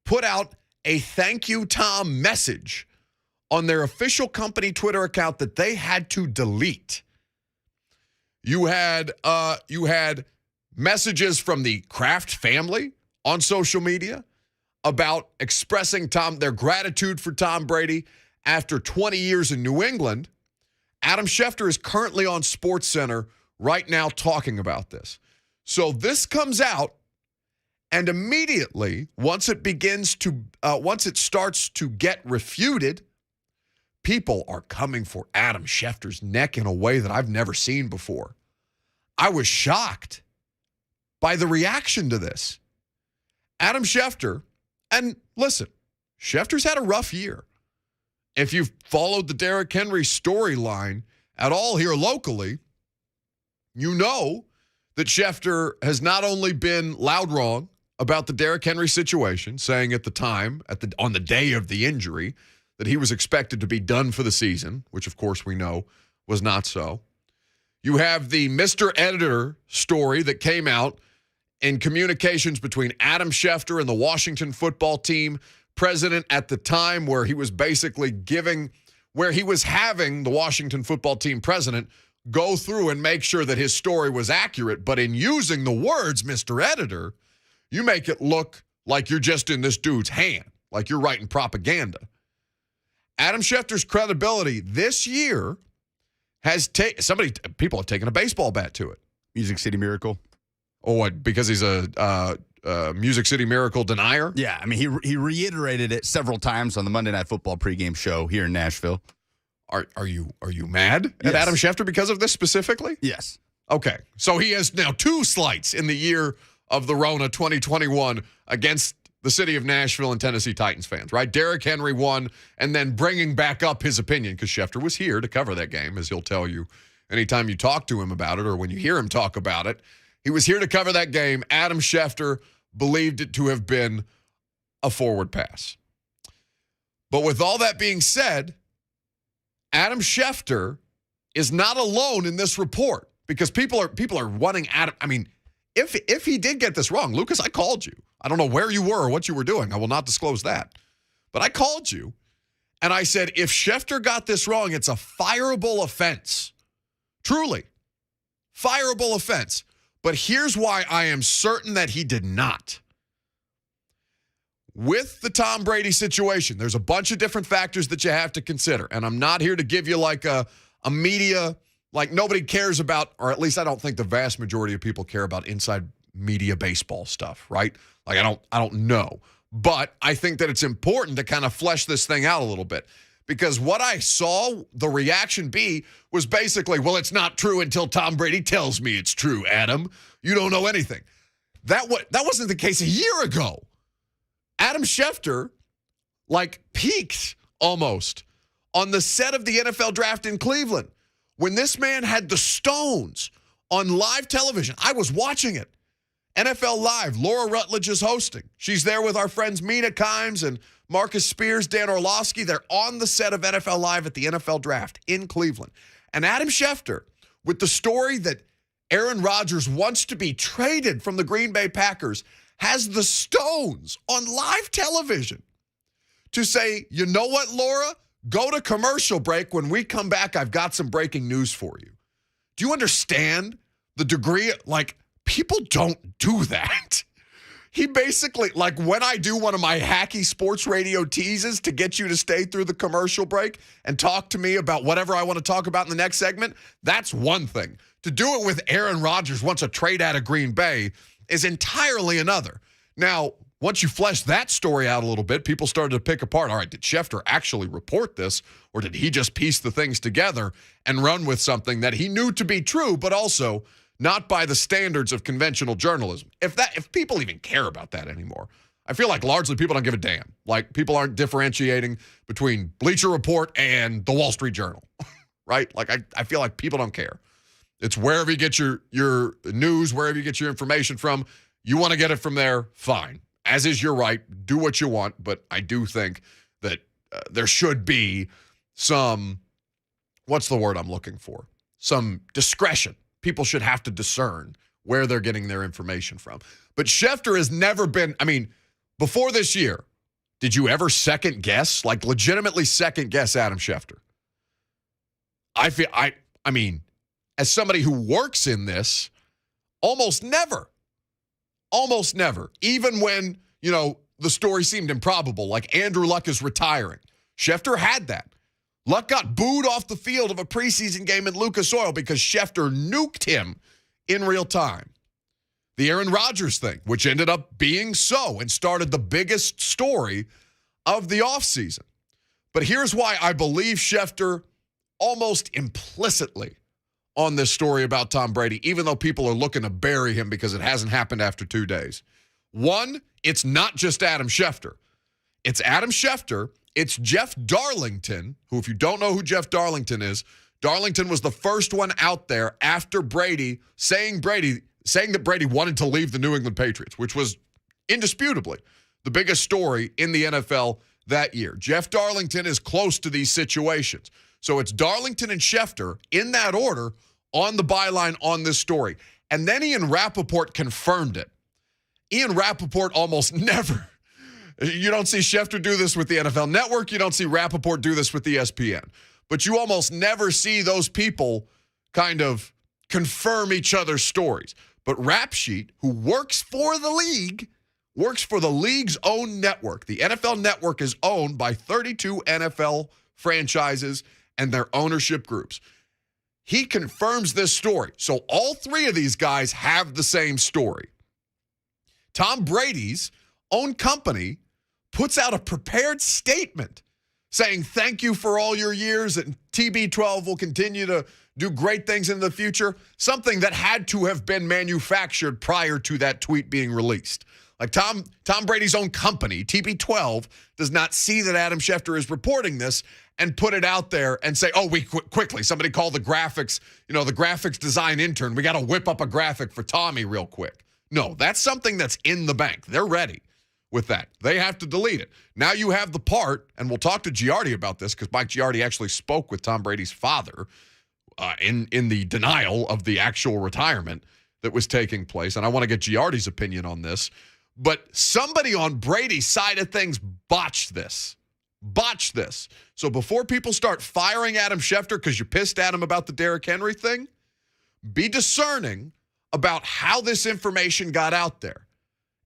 put out a thank you, Tom message on their official company Twitter account that they had to delete. You had messages from the Kraft family on social media about expressing their gratitude for Tom Brady after 20 years in New England. Adam Schefter is currently on SportsCenter right now talking about this. So this comes out, and immediately, once it starts to get refuted, people are coming for Adam Schefter's neck in a way that I've never seen before. I was shocked by the reaction to this. Adam Schefter, and listen, Schefter's had a rough year. If you've followed the Derrick Henry storyline at all here locally, you know that Schefter has not only been loud wrong about the Derrick Henry situation, saying at the time, on the day of the injury, that he was expected to be done for the season, which of course we know was not so. You have the Mr. Editor story that came out in communications between Adam Schefter and the Washington football team president at the time, where he was basically having the Washington football team president go through and make sure that his story was accurate. But in using the words Mr. Editor, you make it look like you're just in this dude's hand, like you're writing propaganda. Adam Schefter's credibility this year has people have taken a baseball bat to it. Music City Miracle. Oh, what? Because he's a Music City Miracle denier? Yeah, I mean, he reiterated it several times on the Monday Night Football pregame show here in Nashville. Are you mad at Adam Schefter because of this specifically? Yes. Okay, so he has now 2 slights in the year of the Rona 2021 against the city of Nashville and Tennessee Titans fans, right? Derrick Henry won, and then bringing back up his opinion, because Schefter was here to cover that game, as he'll tell you anytime you talk to him about it or when you hear him talk about it. He was here to cover that game. Adam Schefter believed it to have been a forward pass. But with all that being said, Adam Schefter is not alone in this report, because people are wanting Adam. I mean, if he did get this wrong, Lucas, I called you. I don't know where you were or what you were doing. I will not disclose that. But I called you, and I said, if Schefter got this wrong, it's a fireable offense. Truly. Fireable offense. But here's why I am certain that he did not. With the Tom Brady situation, there's a bunch of different factors that you have to consider. And I'm not here to give you like a media, like nobody cares about, or at least I don't think the vast majority of people care about inside media baseball stuff, right? Like I don't know. But I think that it's important to kind of flesh this thing out a little bit. Because what I saw the reaction be was basically, well, it's not true until Tom Brady tells me it's true, Adam. You don't know anything. That wasn't the case a year ago. Adam Schefter, peaked almost on the set of the NFL draft in Cleveland. When this man had the Stones on live television, I was watching it. NFL Live, Laura Rutledge is hosting. She's there with our friends Mina Kimes and Marcus Spears, Dan Orlovsky. They're on the set of NFL Live at the NFL Draft in Cleveland. And Adam Schefter, with the story that Aaron Rodgers wants to be traded from the Green Bay Packers, has the Stones on live television to say, you know what, Laura? Go to commercial break. When we come back, I've got some breaking news for you. Do you understand the degree? People don't do that. He basically, when I do one of my hacky sports radio teases to get you to stay through the commercial break and talk to me about whatever I want to talk about in the next segment, that's one thing. To do it with Aaron Rodgers wants a trade out of Green Bay is entirely another. Now, once you flesh that story out a little bit, people started to pick apart, all right, did Schefter actually report this, or did he just piece the things together and run with something that he knew to be true, but also not by the standards of conventional journalism? If people even care about that anymore, I feel like largely people don't give a damn. People aren't differentiating between Bleacher Report and the Wall Street Journal, right? I feel like people don't care. It's wherever you get your news, wherever you get your information from. You want to get it from there, fine. As is your right. Do what you want. But I do think that there should be some, what's the word I'm looking for? Some discretion. People should have to discern where they're getting their information from. But Schefter has never been, before this year, did you ever second guess, legitimately second guess Adam Schefter? As somebody who works in this, almost never. Almost never. Even when, the story seemed improbable, like Andrew Luck is retiring. Schefter had that. Luck got booed off the field of a preseason game in Lucas Oil because Schefter nuked him in real time. The Aaron Rodgers thing, which ended up being so and started the biggest story of the offseason. But here's why I believe Schefter almost implicitly on this story about Tom Brady, even though people are looking to bury him because it hasn't happened after 2 days. One, it's not just Adam Schefter. It's Adam Schefter. It's Jeff Darlington, who, if you don't know who Jeff Darlington is, Darlington was the first one out there after Brady saying that Brady wanted to leave the New England Patriots, which was indisputably the biggest story in the NFL that year. Jeff Darlington is close to these situations. So it's Darlington and Schefter in that order on the byline on this story. And then Ian Rappaport confirmed it. Ian Rappaport almost never. You don't see Schefter do this with the NFL Network. You don't see Rappaport do this with the ESPN. But you almost never see those people kind of confirm each other's stories. But Rap Sheet, who works for the league's own network. The NFL Network is owned by 32 NFL franchises and their ownership groups. He confirms this story. So all three of these guys have the same story. Tom Brady's own company puts out a prepared statement saying thank you for all your years and TB12 will continue to do great things in the future, something that had to have been manufactured prior to that tweet being released. Like Tom Brady's own company, TB12, does not see that Adam Schefter is reporting this and put it out there and say, oh, quickly, somebody call the graphics, the graphics design intern. We got to whip up a graphic for Tommy real quick. No, that's something that's in the bank. They're ready with that. They have to delete it. Now you have the part, and we'll talk to Giardi about this because Mike Giardi actually spoke with Tom Brady's father in the denial of the actual retirement that was taking place. And I want to get Giardi's opinion on this. But somebody on Brady's side of things botched this. So before people start firing Adam Schefter because you're pissed at him about the Derrick Henry thing, be discerning about how this information got out there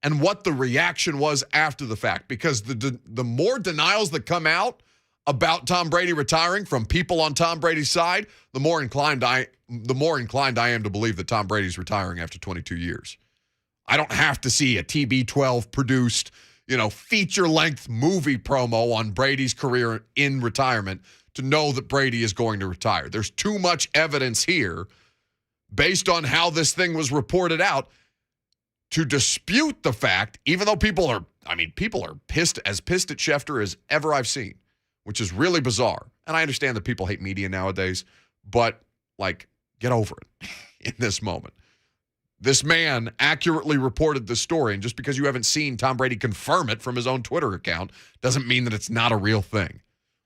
and what the reaction was after the fact. Because the more denials that come out about Tom Brady retiring from people on Tom Brady's side, the more inclined I am to believe that Tom Brady's retiring after 22 years. I don't have to see a TB12 produced, feature-length movie promo on Brady's career in retirement to know that Brady is going to retire. There's too much evidence here based on how this thing was reported out to dispute the fact, even though people are pissed at Schefter as ever I've seen, which is really bizarre. And I understand that people hate media nowadays, but get over it in this moment. This man accurately reported this story, and just because you haven't seen Tom Brady confirm it from his own Twitter account doesn't mean that it's not a real thing.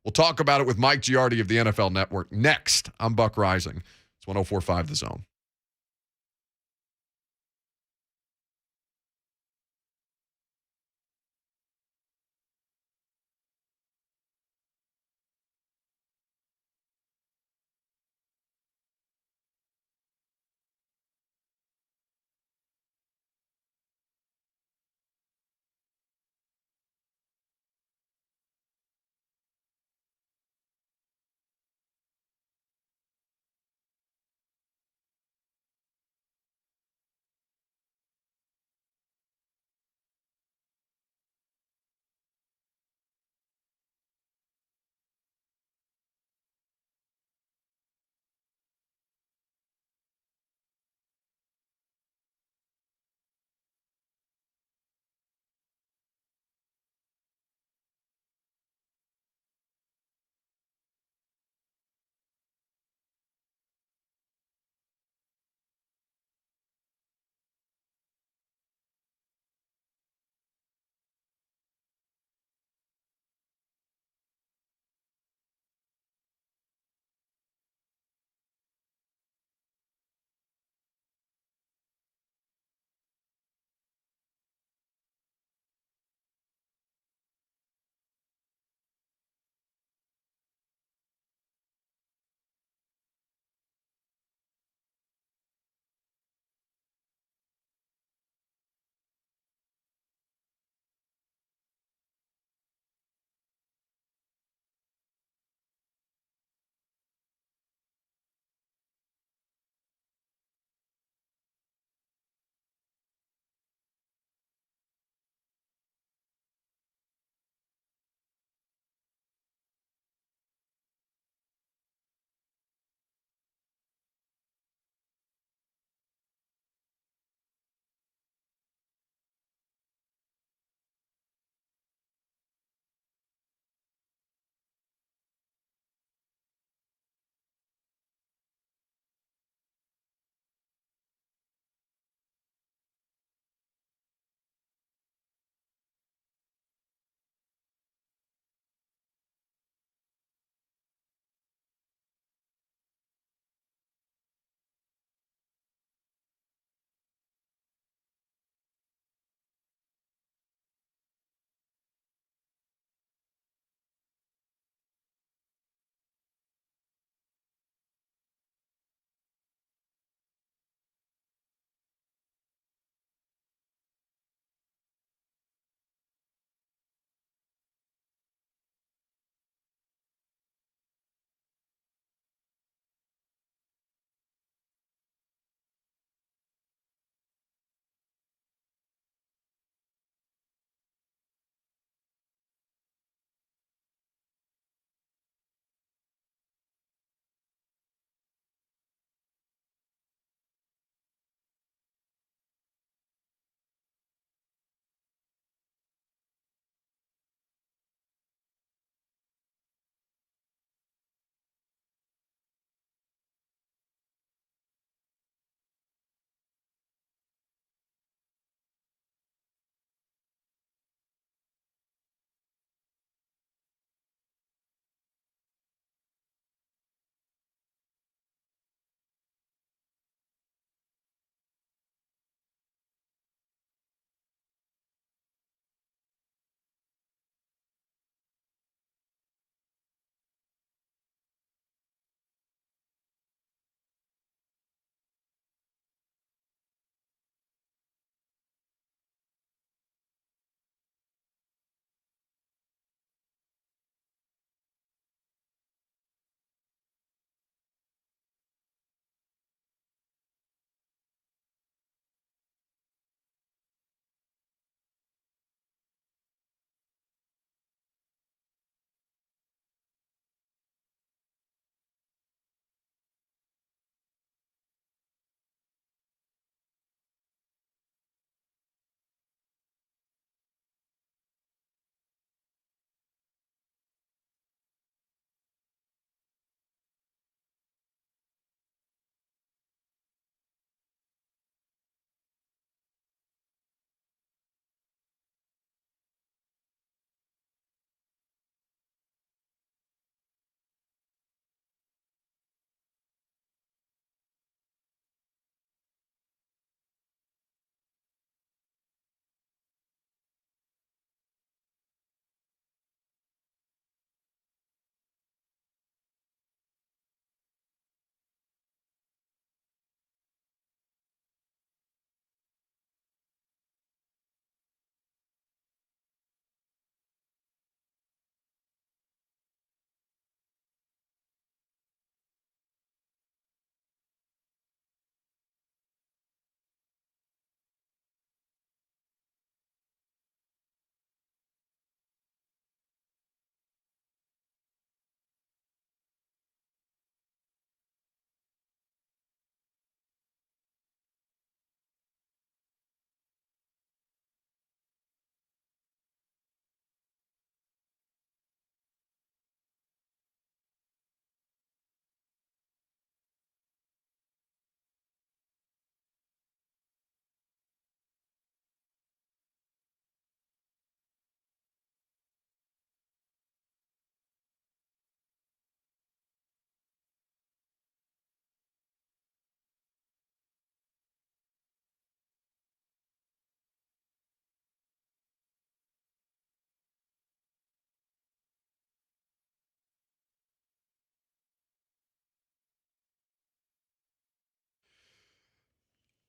We'll talk about it with Mike Giardi of the NFL Network next. I'm Buck Reising. It's 104.5 The Zone.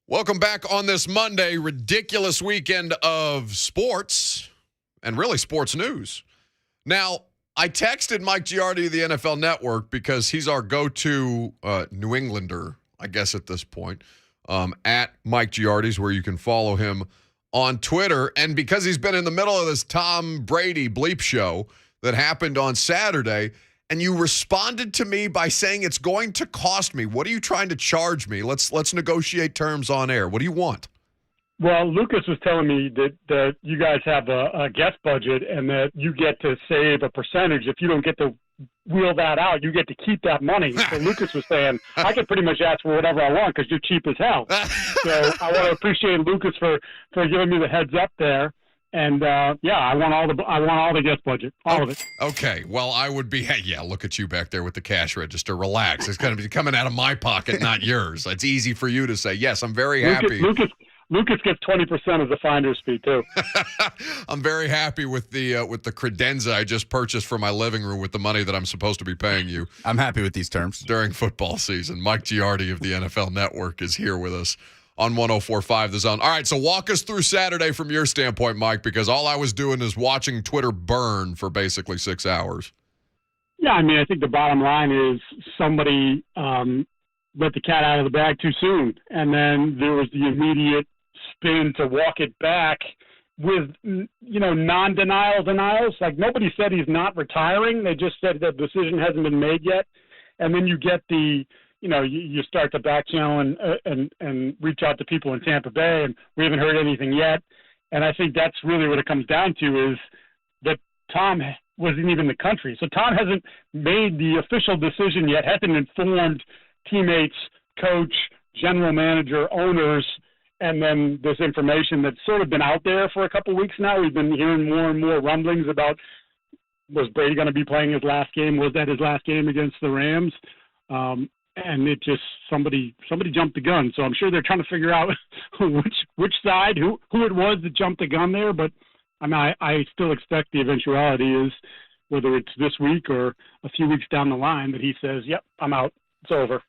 Welcome back on this Monday. Ridiculous weekend of sports and really sports news. Now, I texted Mike Giardi of the NFL Network because he's our go-to New Englander, I guess at this point, at Mike Giardi's, where you can follow him on Twitter. And because he's been in the middle of this Tom Brady bleep show that happened on Saturday, and you responded to me by saying it's going to cost me. What are you trying to charge me? Let's negotiate terms on air. What do you want? Well, Lucas was telling me that you guys have a guest budget and that you get to save a percentage. If you don't get to wheel that out, you get to keep that money. So Lucas was saying, I can pretty much ask for whatever I want because you're cheap as hell. So I want to appreciate Lucas for giving me the heads up there. And yeah, I want all the guest budget, all of it. Okay, well, I would be. Hey, yeah, look at you back there with the cash register. Relax. It's going to be coming out of my pocket, not yours. It's easy for you to say. Yes, I'm very happy. Lucas gets 20% of the finder's fee too. I'm very happy with the credenza I just purchased for my living room with the money that I'm supposed to be paying you. I'm happy with these terms during football season. Mike Giardi of the NFL Network is here with us on 104.5 The Zone. All right, so walk us through Saturday from your standpoint, Mike, because all I was doing is watching Twitter burn for basically 6 hours. Yeah, I mean, I think the bottom line is somebody let the cat out of the bag too soon, and then there was the immediate spin to walk it back with, non-denial denials. Like, nobody said he's not retiring. They just said the decision hasn't been made yet. And then you get you start to back channel and reach out to people in Tampa Bay, and we haven't heard anything yet. And I think that's really what it comes down to is that Tom wasn't even in the country. So Tom hasn't made the official decision yet, hasn't informed teammates, coach, general manager, owners, and then this information that's sort of been out there for a couple of weeks now. We've been hearing more and more rumblings about, was Brady going to be playing his last game? Was that his last game against the Rams? And it just somebody jumped the gun. So I'm sure they're trying to figure out which side, who it was that jumped the gun there. But I mean, I still expect the eventuality is, whether it's this week or a few weeks down the line, that he says, "Yep, I'm out. It's over."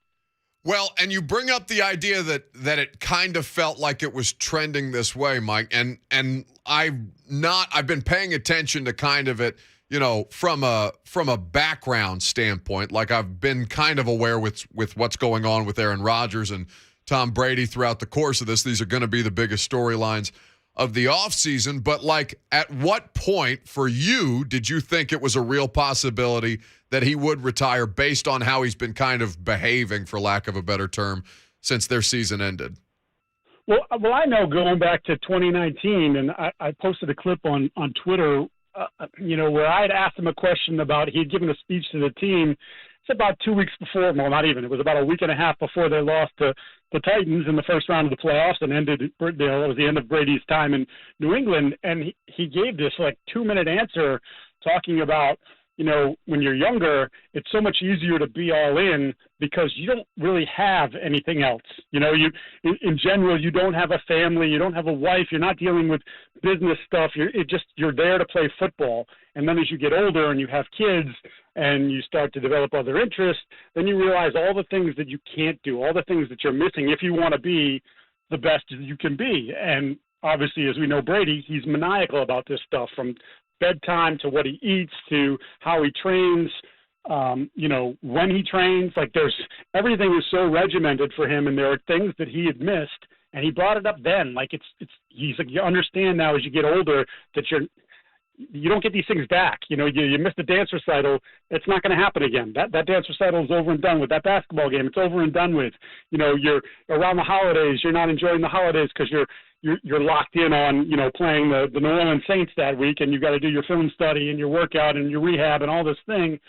Well, and you bring up the idea that it kind of felt like it was trending this way, Mike, and I've been paying attention to kind of it, from a background standpoint. Like, I've been kind of aware with what's going on with Aaron Rodgers and Tom Brady throughout the course of this. These are going to be the biggest storylines of the offseason. But, like, at what point for you did you think it was a real possibility that he would retire based on how he's been kind of behaving, for lack of a better term, since their season ended? Well, I know going back to 2019, and I posted a clip on Twitter, where I had asked him a question about, he had given a speech to the team. It's about 2 weeks before, well, not even, it was about a week and a half before they lost to the Titans in the first round of the playoffs and it was the end of Brady's time in New England. And he gave this 2-minute answer talking about, when you're younger, it's so much easier to be all in because you don't really have anything else. In general, you don't have a family, you don't have a wife, you're not dealing with business stuff. You're there to play football. And then as you get older and you have kids and you start to develop other interests, then you realize all the things that you can't do, all the things that you're missing if you want to be the best you can be. And obviously, as we know, Brady, he's maniacal about this stuff, from bedtime to what he eats to how he trains, when he trains. Like, everything is so regimented for him, and there are things that he had missed, and he brought it up then. Like, he's like, you understand now as you get older that you don't get these things back. You missed the dance recital. It's not going to happen again. That dance recital is over and done with. That basketball game, it's over and done with. You're around the holidays. You're not enjoying the holidays because you're locked in on, playing the New Orleans Saints that week, and you've got to do your film study and your workout and your rehab and all this thing.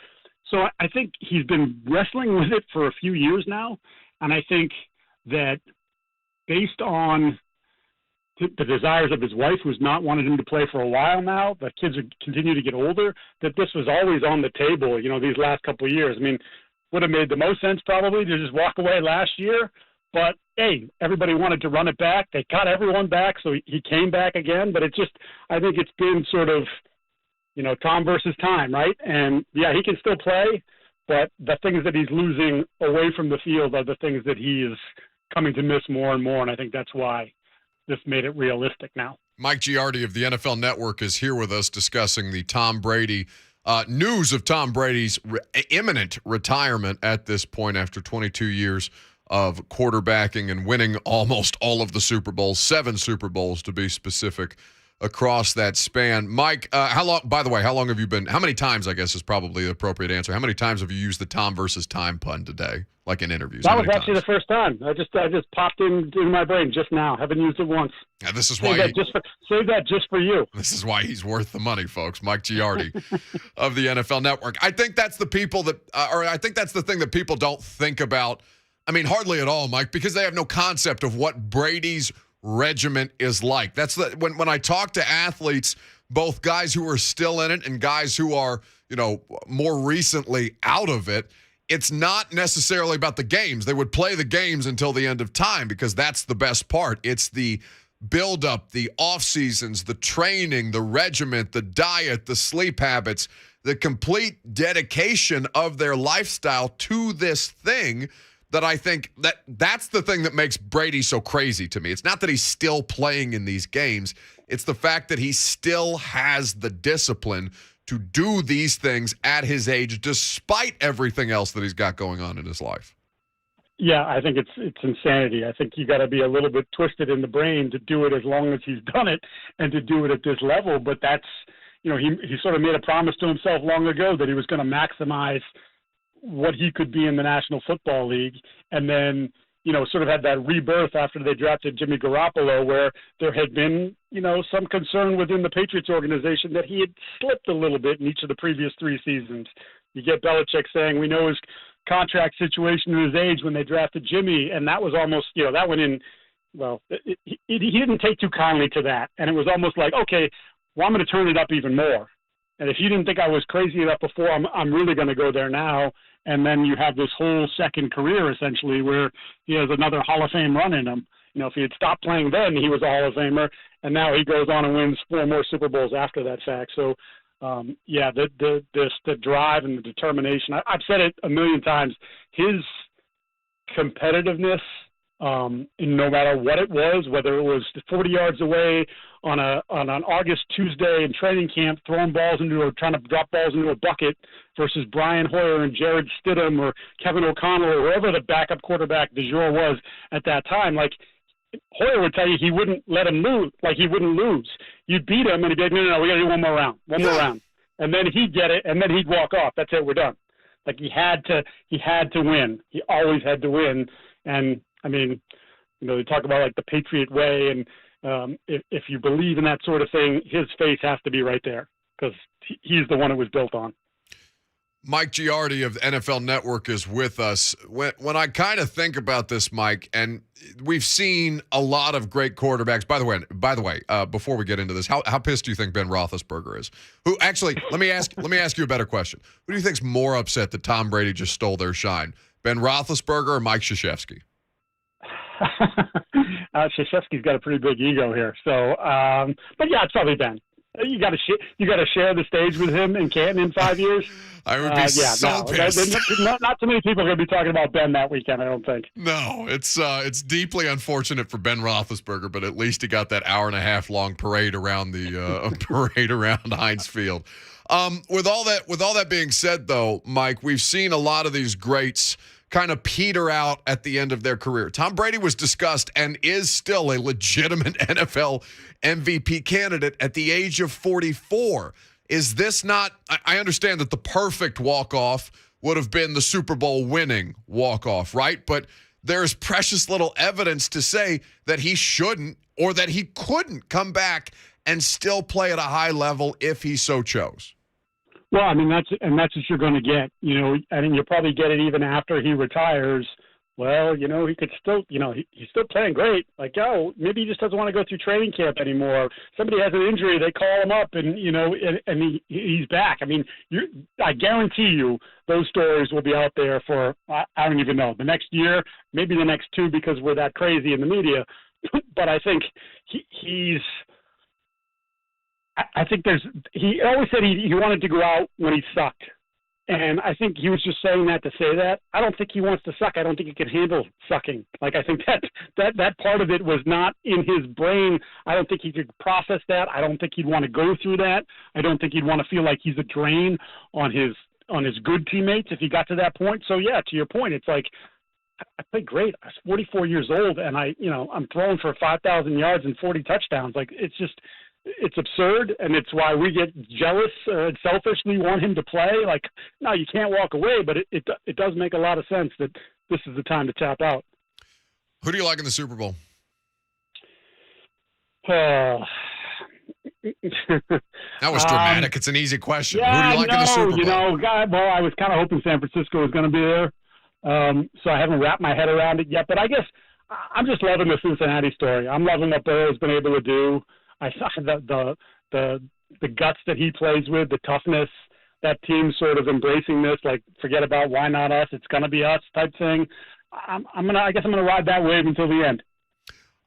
So I think he's been wrestling with it for a few years now, and I think that based on the desires of his wife, who's not wanted him to play for a while now, the kids continue to get older, that this was always on the table, these last couple of years. I mean, would have made the most sense probably to just walk away last year. But, hey, everybody wanted to run it back. They got everyone back, so he came back again. But I think it's been sort of, Tom versus time, right? And, yeah, he can still play, but the things that he's losing away from the field are the things that he is coming to miss more and more, and I think that's why this made it realistic now. Mike Giardi of the NFL Network is here with us discussing the Tom Brady news of Tom Brady's imminent retirement at this point after 22 years of quarterbacking and winning almost all of the Super Bowls, 7 Super Bowls to be specific, across that span. Mike, how long have you been, how many times, I guess is probably the appropriate answer, how many times have you used the Tom versus time pun today, like in interviews? That was actually the first time. I just popped into my brain just now. Haven't used it once. Yeah, this is save that just for you. This is why he's worth the money, folks. Mike Giardi of the NFL Network. I think that's the people that, or I think that's the thing that people don't think about. I mean, hardly at all, Mike, because they have no concept of what Brady's regiment is like. That's when I talk to athletes, both guys who are still in it and guys who are, more recently out of it, it's not necessarily about the games. They would play the games until the end of time because that's the best part. It's the build-up, the off-seasons, the training, the regiment, the diet, the sleep habits, the complete dedication of their lifestyle to this thing that I think that's the thing that makes Brady so crazy to me. It's not that he's still playing in these games. It's the fact that he still has the discipline to do these things at his age, despite everything else that he's got going on in his life. Yeah, I think it's insanity. I think you got to be a little bit twisted in the brain to do it as long as he's done it and to do it at this level. But that's, he sort of made a promise to himself long ago that he was going to maximize what he could be in the National Football League, and then, sort of had that rebirth after they drafted Jimmy Garoppolo, where there had been, some concern within the Patriots organization that he had slipped a little bit in each of the previous 3 seasons. You get Belichick saying, we know his contract situation and his age when they drafted Jimmy, and that was almost, that went in, well, he didn't take too kindly to that, and it was almost like, okay, well, I'm going to turn it up even more. And if you didn't think I was crazy enough before, I'm really going to go there now. And then you have this whole second career, essentially, where he has another Hall of Fame run in him. If he had stopped playing then, he was a Hall of Famer. And now he goes on and wins 4 more Super Bowls after that fact. So, the drive and the determination, I've said it a million times, his competitiveness, no matter what it was, whether it was 40 yards away on an August Tuesday in training camp, trying to drop balls into a bucket versus Brian Hoyer and Jared Stidham or Kevin O'Connell or whoever the backup quarterback du jour was at that time. Like, Hoyer would tell you he wouldn't let him lose, like he wouldn't lose. You'd beat him and he'd be like, no, we got to do one more round. And then he'd get it and then he'd walk off. That's it, we're done. Like, he had to win. He always had to win. And I mean, they talk about like the Patriot way, and if you believe in that sort of thing, his face has to be right there because he's the one it was built on. Mike Giardi of the NFL Network is with us. When I kind of think about this, Mike, and we've seen a lot of great quarterbacks. By the way, before we get into this, how pissed do you think Ben Roethlisberger is? Who actually? Let me ask you a better question. Who do you think's more upset that Tom Brady just stole their shine? Ben Roethlisberger or Mike Krzyzewski? Krzyzewski's got a pretty big ego here, so but yeah, it's probably Ben. You got to share the stage with him in Canton in 5 years. I would be pissed. Not too many people are going to be talking about Ben that weekend, I don't think. No, it's deeply unfortunate for Ben Roethlisberger, but at least he got that hour-and-a-half long parade around Heinz Field. With all that being said, though, Mike, we've seen a lot of these greats kind of peter out at the end of their career. Tom Brady was discussed and is still a legitimate NFL MVP candidate at the age of 44. Is this not – I understand that the perfect walk-off would have been the Super Bowl winning walk-off, right? But there's precious little evidence to say that he shouldn't or that he couldn't come back and still play at a high level if he so chose. Well, I mean, that's what you're going to get, I think you'll probably get it even after he retires. Well, he could still, he's still playing great. Like, maybe he just doesn't want to go through training camp anymore. Somebody has an injury, they call him up and, and he's back. I mean, I guarantee you those stories will be out there for, I don't even know, the next year, maybe the next 2 because we're that crazy in the media. But I think I think he always said he wanted to go out when he sucked. And I think he was just saying that to say that. I don't think he wants to suck. I don't think he can handle sucking. Like, I think that part of it was not in his brain. I don't think he could process that. I don't think he'd want to go through that. I don't think he'd want to feel like he's a drain on his good teammates if he got to that point. So yeah, to your point, it's like, I played great. I was 44 years old, and I'm throwing for 5,000 yards and 40 touchdowns. Like, it's absurd, and it's why we get jealous and selfishly want him to play. Like, no, you can't walk away, but it does make a lot of sense that this is the time to tap out. Who do you like in the Super Bowl? Uh, That was dramatic. It's an easy question. Yeah, Who do you like in the Super Bowl? I was kind of hoping San Francisco was going to be there, so I haven't wrapped my head around it yet. But I guess I'm just loving the Cincinnati story. I'm loving what Burrow's been able to do. I saw the guts that he plays with, the toughness, that team sort of embracing this, like, forget about why not us, it's going to be us type thing. I guess I'm gonna ride that wave until the end.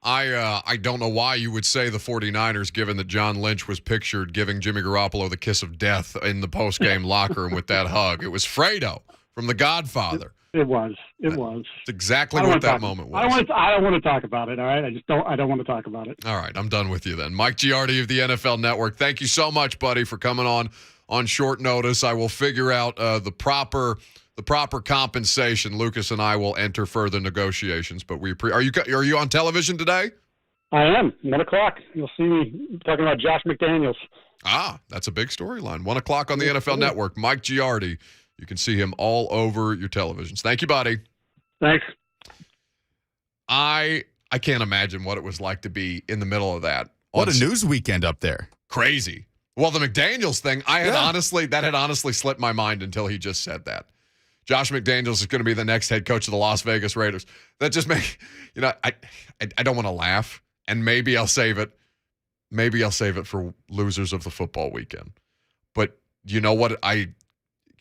I don't know why you would say the 49ers, given that John Lynch was pictured giving Jimmy Garoppolo the kiss of death in the post-game locker room with that hug. It was Fredo from The Godfather. It was. It's exactly what that moment was. I don't want to talk about it, all right? I don't want to talk about it. All right, I'm done with you then. Mike Giardi of the NFL Network, thank you so much, buddy, for coming on short notice. I will figure out the proper compensation. Lucas and I will enter further negotiations, but are you on television today? I am. 1 o'clock. You'll see me talking about Josh McDaniels. That's a big storyline. 1 o'clock on the NFL Network. Mike Giardi. You can see him all over your televisions. Thank you, buddy. Thanks. I can't imagine what it was like to be in the middle of that. What a news weekend up there. Crazy. Well, the McDaniels thing, that had honestly slipped my mind until he just said that. Josh McDaniels is going to be the next head coach of the Las Vegas Raiders. That just I don't want to laugh, and maybe I'll save it. Maybe I'll save it for losers of the football weekend. But you know what?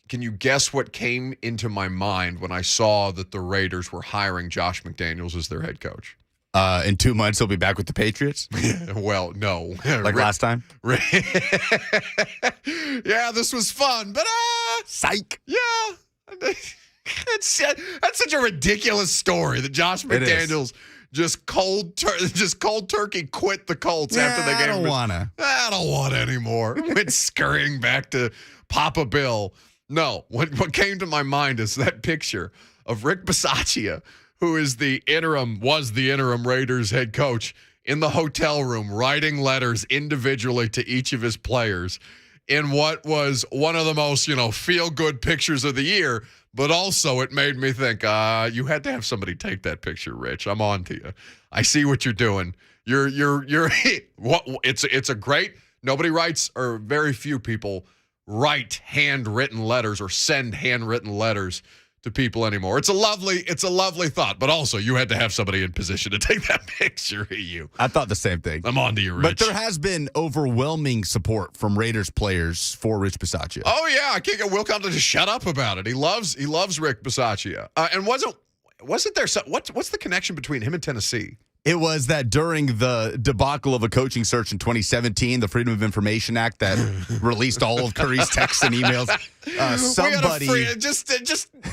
Can you guess what came into my mind when I saw that the Raiders were hiring Josh McDaniels as their head coach? In 2 months, he'll be back with the Patriots? Well, no. Like last time? Yeah, this was fun, but psych. Yeah. That's such a ridiculous story that Josh McDaniels just cold turkey quit the Colts after the game. I don't want anymore. Went scurrying back to Papa Bill. No, what came to my mind is that picture of Rick Bisaccia, who was the interim Raiders head coach, in the hotel room writing letters individually to each of his players in what was one of the most, feel-good pictures of the year. But also it made me think, you had to have somebody take that picture, Rich. I'm on to you. I see what you're doing. It's a great, nobody writes, or very few people write handwritten letters or send handwritten letters to people anymore. It's a lovely thought, but also you had to have somebody in position to take that picture of you. I thought the same thing. I'm on to you, Rich. But there has been overwhelming support from Raiders players for Rich Bisaccia. Oh yeah, I can't get Will Compton to shut up about it. He loves Rick Bisaccia. And wasn't there what's the connection between him and Tennessee? It was that during the debacle of a coaching search in 2017, the Freedom of Information Act that released all of Curry's texts and emails, somebody... just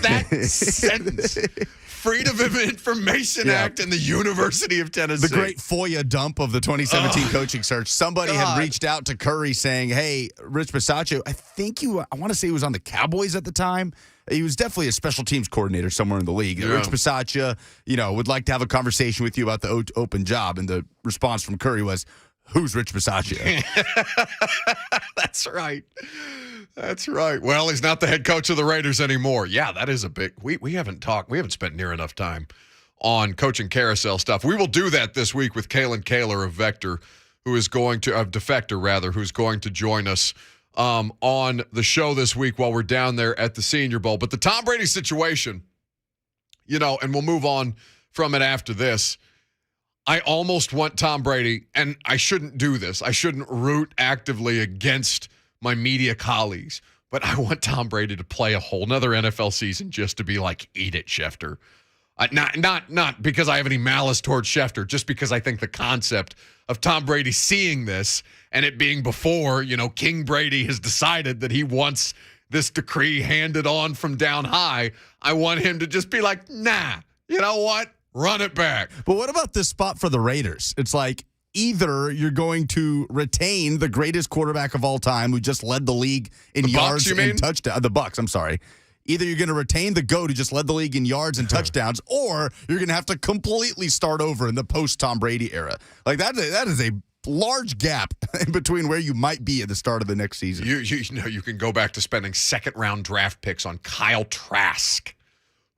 that sentence. Freedom of Information Act and the University of Tennessee. The great FOIA dump of the 2017 coaching search. Somebody had reached out to Curry saying, hey, Rich Bisaccia, I want to say he was on the Cowboys at the time. He was definitely a special teams coordinator somewhere in the league. Yeah. Rich Bisaccia, would like to have a conversation with you about the open job. And the response from Curry was, who's Rich Bisaccia? That's right. That's right. Well, he's not the head coach of the Raiders anymore. Yeah, that is a big... We haven't spent near enough time on coaching carousel stuff. We will do that this week with Kalen Kaler of Defector, who's going to join us on the show this week while we're down there at the Senior Bowl. But the Tom Brady situation, and we'll move on from it after this. I almost want Tom Brady, and I shouldn't do this. I shouldn't root actively against my media colleagues, but I want Tom Brady to play a whole nother NFL season just to be like, eat it, Schefter. Not because I have any malice towards Schefter, just because I think the concept of Tom Brady seeing this and it being before, King Brady has decided that he wants this decree handed on from down high. I want him to just be like, nah, you know what? Run it back. But what about this spot for the Raiders? It's like either you're going to retain the greatest quarterback of all time who just led the league in The yards Bucs, you mean? and touchdowns. The Bucks, I'm sorry. Either you're going to retain the GOAT who just led the league in yards and touchdowns, or you're going to have to completely start over in the post-Tom Brady era. Like, that is a large gap in between where you might be at the start of the next season. You know, you can go back to spending second-round draft picks on Kyle Trask.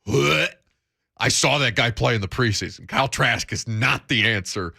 I saw that guy play in the preseason. Kyle Trask is not the answer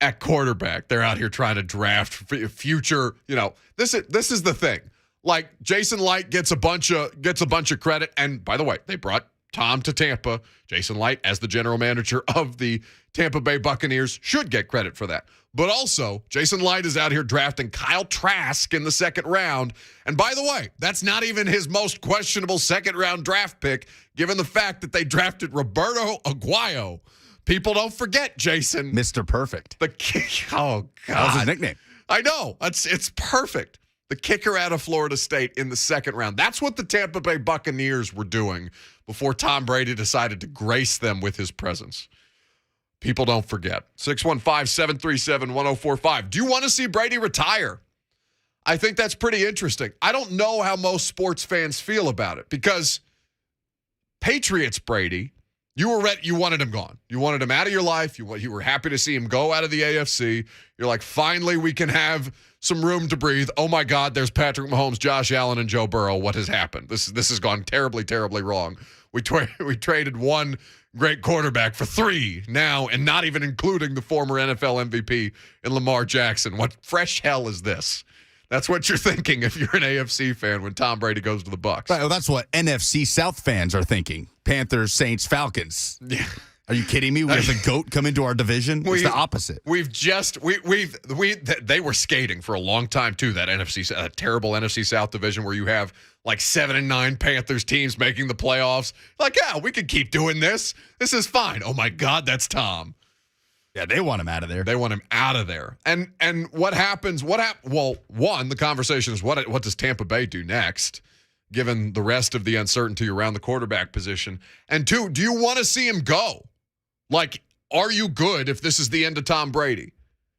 at quarterback. They're out here trying to draft future, you know. This is the thing. Like, Jason Light gets a bunch of credit, and by the way, they brought Tom to Tampa. Jason Light, as the general manager of the Tampa Bay Buccaneers, should get credit for that. But also, Jason Light is out here drafting Kyle Trask in the second round. And by the way, that's not even his most questionable second-round draft pick, given the fact that they drafted Roberto Aguayo. People don't forget, Jason. Mr. Perfect. Oh, God. That was his nickname. I know. It's perfect. The kicker out of Florida State in the second round. That's what the Tampa Bay Buccaneers were doing before Tom Brady decided to grace them with his presence. People don't forget. 615-737-1045. Do you want to see Brady retire? I think that's pretty interesting. I don't know how most sports fans feel about it because Patriots Brady, you wanted him gone. You wanted him out of your life. You were happy to see him go out of the AFC. You're like, finally, we can have some room to breathe. Oh, my God, there's Patrick Mahomes, Josh Allen, and Joe Burrow. What has happened? This has gone terribly, terribly wrong. We traded one great quarterback for three now, and not even including the former NFL MVP in Lamar Jackson. What fresh hell is this? That's what you're thinking if you're an AFC fan when Tom Brady goes to the Bucs. Right, well, that's what NFC South fans are thinking. Panthers, Saints, Falcons. Yeah. Are you kidding me? We have the GOAT come into our division? It's the opposite. They were skating for a long time, too, that terrible NFC South division where you have like 7 and 9 Panthers teams making the playoffs. Like, yeah, we could keep doing this. This is fine. Oh, my God, that's Tom. Yeah, they want him out of there. They want him out of there. And what happens? Well, one, the conversation is what does Tampa Bay do next, given the rest of the uncertainty around the quarterback position? And two, do you want to see him go? Like, are you good if this is the end of Tom Brady?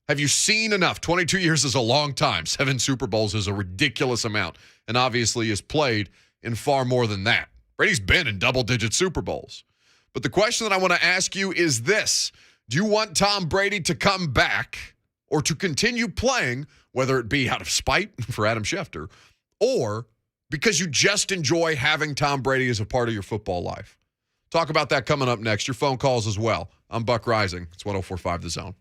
Have you seen enough? 22 years is a long time. 7 Super Bowls is a ridiculous amount, and obviously has played in far more than that. Brady's been in double-digit Super Bowls. But the question that I want to ask you is this. Do you want Tom Brady to come back or to continue playing, whether it be out of spite for Adam Schefter or because you just enjoy having Tom Brady as a part of your football life? Talk about that coming up next. Your phone calls as well. I'm Buck Reising. It's 104.5 The Zone.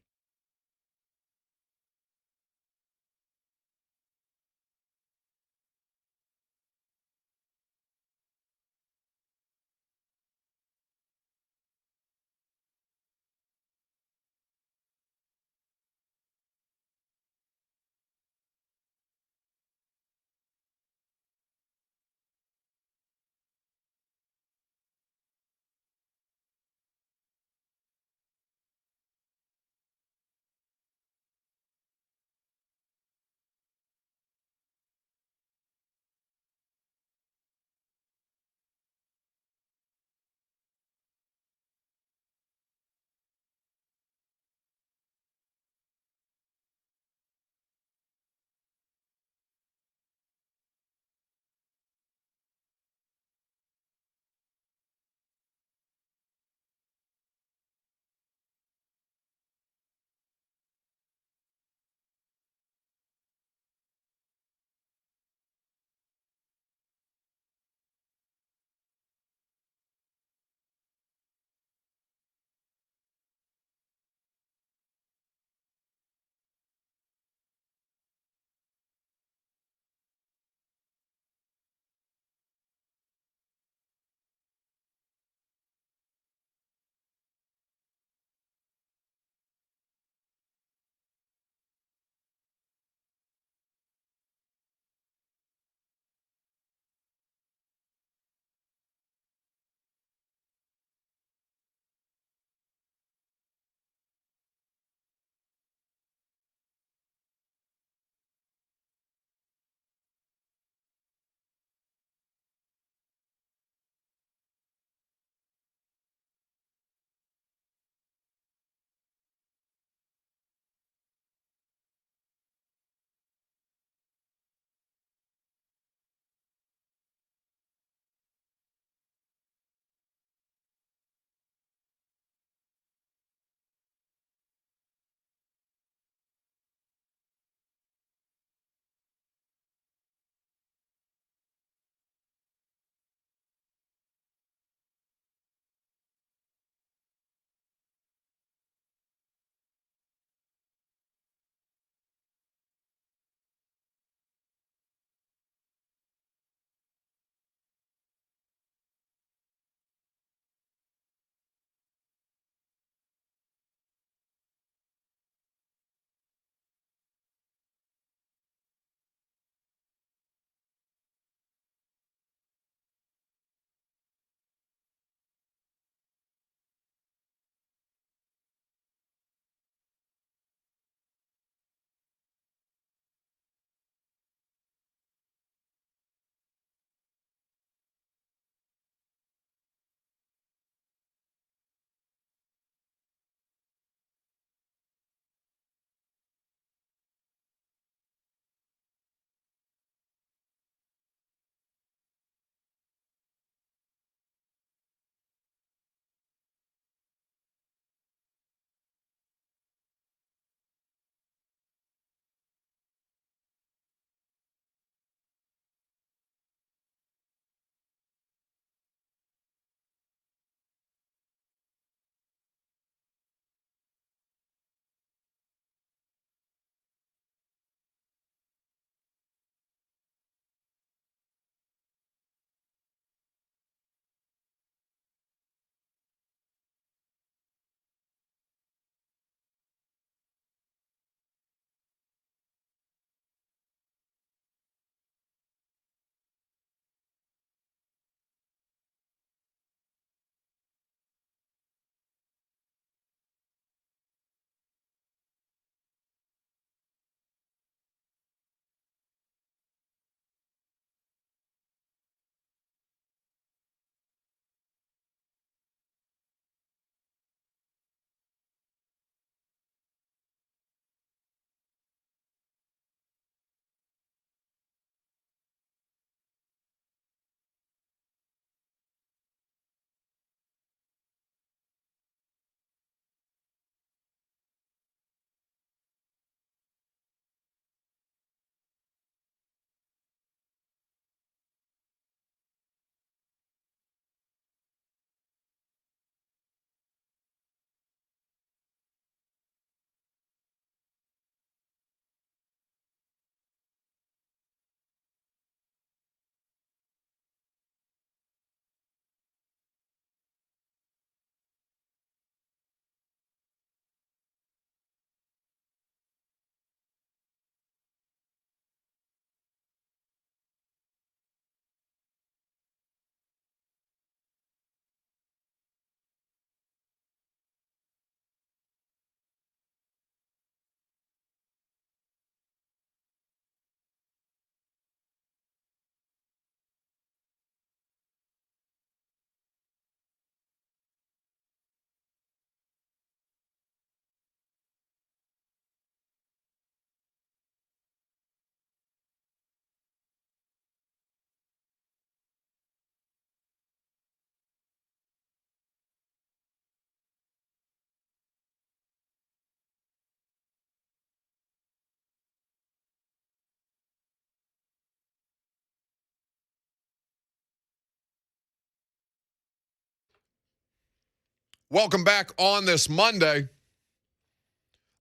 Welcome back on this Monday.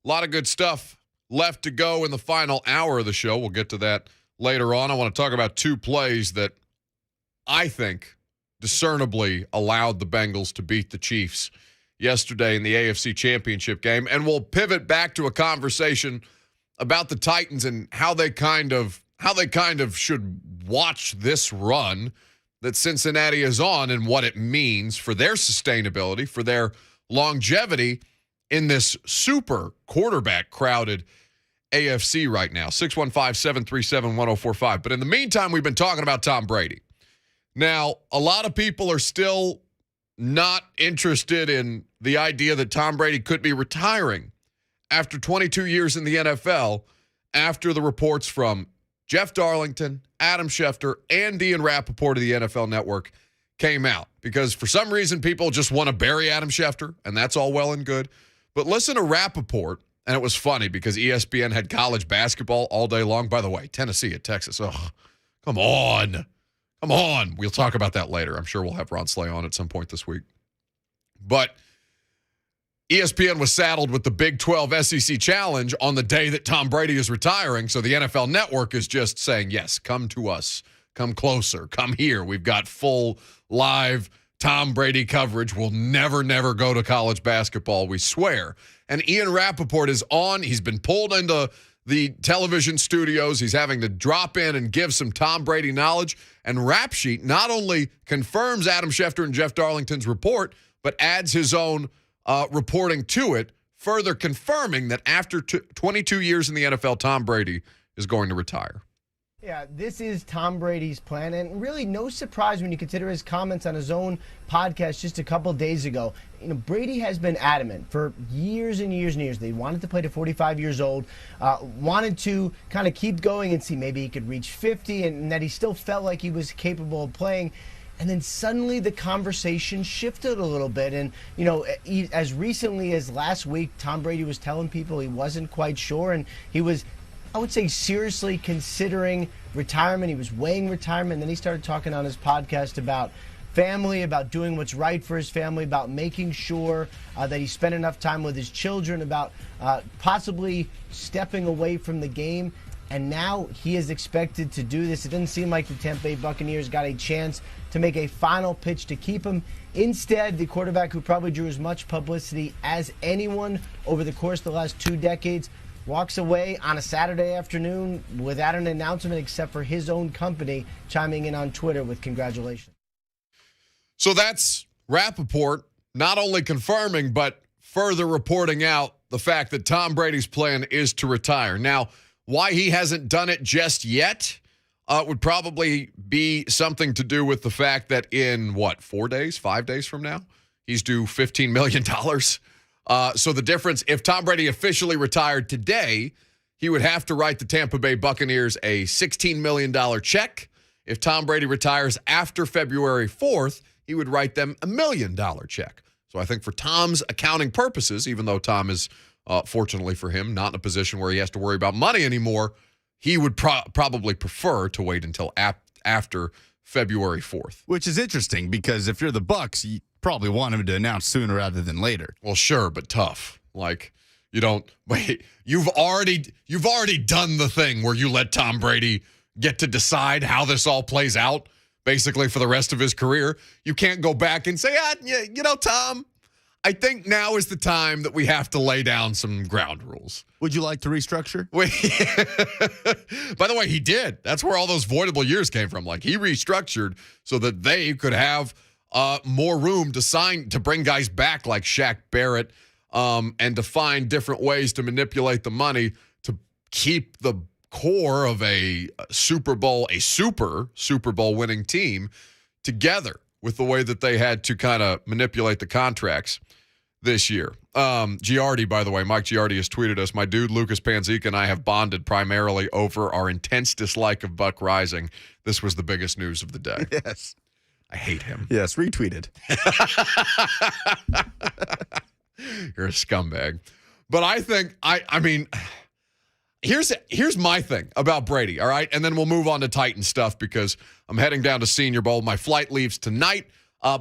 A lot of good stuff left to go in the final hour of the show. We'll get to that later on. I want to talk about two plays that I think discernibly allowed the Bengals to beat the Chiefs yesterday in the AFC Championship game. And we'll pivot back to a conversation about the Titans and how they kind of should watch this run that Cincinnati is on and what it means for their sustainability, for their longevity in this super quarterback crowded AFC right now. 615-737-1045. But in the meantime, we've been talking about Tom Brady. Now, a lot of people are still not interested in the idea that Tom Brady could be retiring after 22 years in the NFL, after the reports from Jeff Darlington, Adam Schefter, and Ian Rappaport of the NFL Network came out. Because for some reason, people just want to bury Adam Schefter, and that's all well and good. But listen to Rappaport, and it was funny because ESPN had college basketball all day long. By the way, Tennessee at Texas. Oh, come on. Come on. We'll talk about that later. I'm sure we'll have Ron Slay on at some point this week. But ESPN was saddled with the Big 12 SEC Challenge on the day that Tom Brady is retiring. So the NFL Network is just saying, yes, come to us. Come closer. Come here. We've got full live Tom Brady coverage. We'll never go to college basketball, we swear. And Ian Rappaport is on. He's been pulled into the television studios. He's having to drop in and give some Tom Brady knowledge. And Rap Sheet not only confirms Adam Schefter and Jeff Darlington's report, but adds his own reporting to it, further confirming that after 22 years in the NFL, Tom Brady is going to retire. Yeah, this is Tom Brady's plan, and really no surprise when you consider his comments on his own podcast just a couple days ago. You know, Brady has been adamant for years and years and years that he wanted to play to 45 years old, wanted to kind of keep going and see maybe he could reach 50, and that he still felt like he was capable of playing. And then suddenly the conversation shifted a little bit. And, you know, as recently as last week, Tom Brady was telling people he wasn't quite sure. And he was, I would say, seriously considering retirement. He was weighing retirement. And then he started talking on his podcast about family, about doing what's right for his family, about making sure that he spent enough time with his children, about possibly stepping away from the game. And now he is expected to do this. It doesn't seem like the Tampa Bay Buccaneers got a chance to make a final pitch to keep him. Instead, the quarterback who probably drew as much publicity as anyone over the course of the last 2 decades walks away on a Saturday afternoon without an announcement except for his own company chiming in on Twitter with congratulations. So that's Rappaport not only confirming but further reporting out the fact that Tom Brady's plan is to retire. Now, why he hasn't done it just yet would probably be something to do with the fact that in, 5 days from now, he's due $15 million. So the difference, if Tom Brady officially retired today, he would have to write the Tampa Bay Buccaneers a $16 million check. If Tom Brady retires after February 4th, he would write them a $1 million check. So I think for Tom's accounting purposes, even though Tom is fortunately for him, not in a position where he has to worry about money anymore, he would probably prefer to wait until after February 4th. Which is interesting because if you're the Bucs, you probably want him to announce sooner rather than later. Well, sure, but tough. Like, you don't wait. You've already done the thing where you let Tom Brady get to decide how this all plays out, basically for the rest of his career. You can't go back and say, Tom, I think now is the time that we have to lay down some ground rules. Would you like to restructure? By the way, he did. That's where all those voidable years came from. Like, he restructured so that they could have more room to bring guys back like Shaq Barrett and to find different ways to manipulate the money to keep the core of a Super Bowl winning team together with the way that they had to kind of manipulate the contracts this year. Giardi, by the way, Mike Giardi has tweeted us, my dude Lucas Panzica and I have bonded primarily over our intense dislike of Buck Reising. This was the biggest news of the day. Yes. I hate him. Yes, retweeted. You're a scumbag. But I think, I mean, here's my thing about Brady, all right? And then we'll move on to Titan stuff because I'm heading down to Senior Bowl. My flight leaves tonight.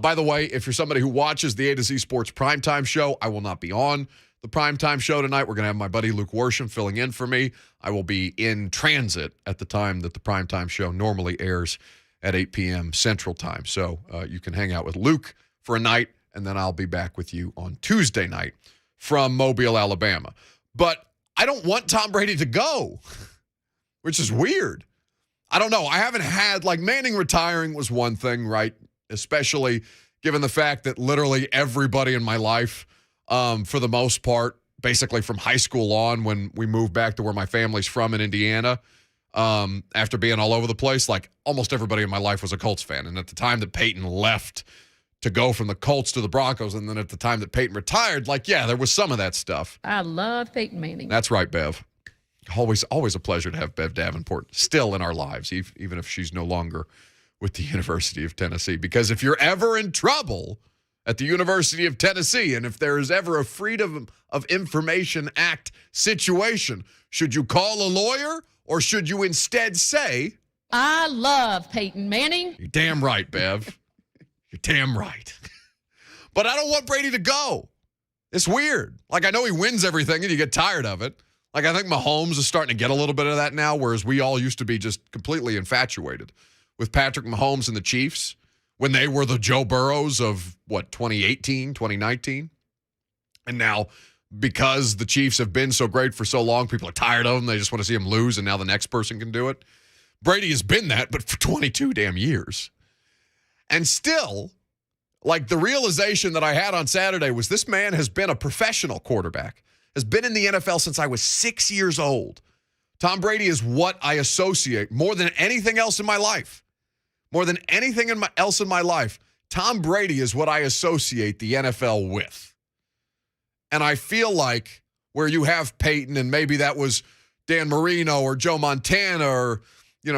By the way, if you're somebody who watches the A to Z Sports Primetime Show, I will not be on the Primetime Show tonight. We're going to have my buddy Luke Worsham filling in for me. I will be in transit at the time that the Primetime Show normally airs at 8 p.m. Central Time. So you can hang out with Luke for a night, and then I'll be back with you on Tuesday night from Mobile, Alabama. But I don't want Tom Brady to go, which is weird. I don't know. I haven't had, like, Manning retiring was one thing, right? Especially given the fact that literally everybody in my life, for the most part, basically from high school on when we moved back to where my family's from in Indiana, after being all over the place, like almost everybody in my life was a Colts fan. And at the time that Peyton left to go from the Colts to the Broncos, and then at the time that Peyton retired, like, yeah, there was some of that stuff. I love Peyton Manning. That's right, Bev. Always a pleasure to have Bev Davenport still in our lives, even if she's no longer with the University of Tennessee. Because if you're ever in trouble at the University of Tennessee, and if there is ever a Freedom of Information Act situation, should you call a lawyer or should you instead say, I love Peyton Manning? You're damn right, Bev. You're damn right. But I don't want Brady to go. It's weird. Like, I know he wins everything and you get tired of it. Like, I think Mahomes is starting to get a little bit of that now, whereas we all used to be just completely infatuated with Patrick Mahomes and the Chiefs when they were the Joe Burrows of, 2018, 2019? And now, because the Chiefs have been so great for so long, people are tired of them. They just want to see them lose, and now the next person can do it. Brady has been that, but for 22 damn years. And still, like, the realization that I had on Saturday was this man has been a professional quarterback, has been in the NFL since I was 6 years old. Tom Brady is what I associate more than anything else in my life. More than anything else in my life, Tom Brady is what I associate the NFL with. And I feel like where you have Peyton, and maybe that was Dan Marino or Joe Montana or,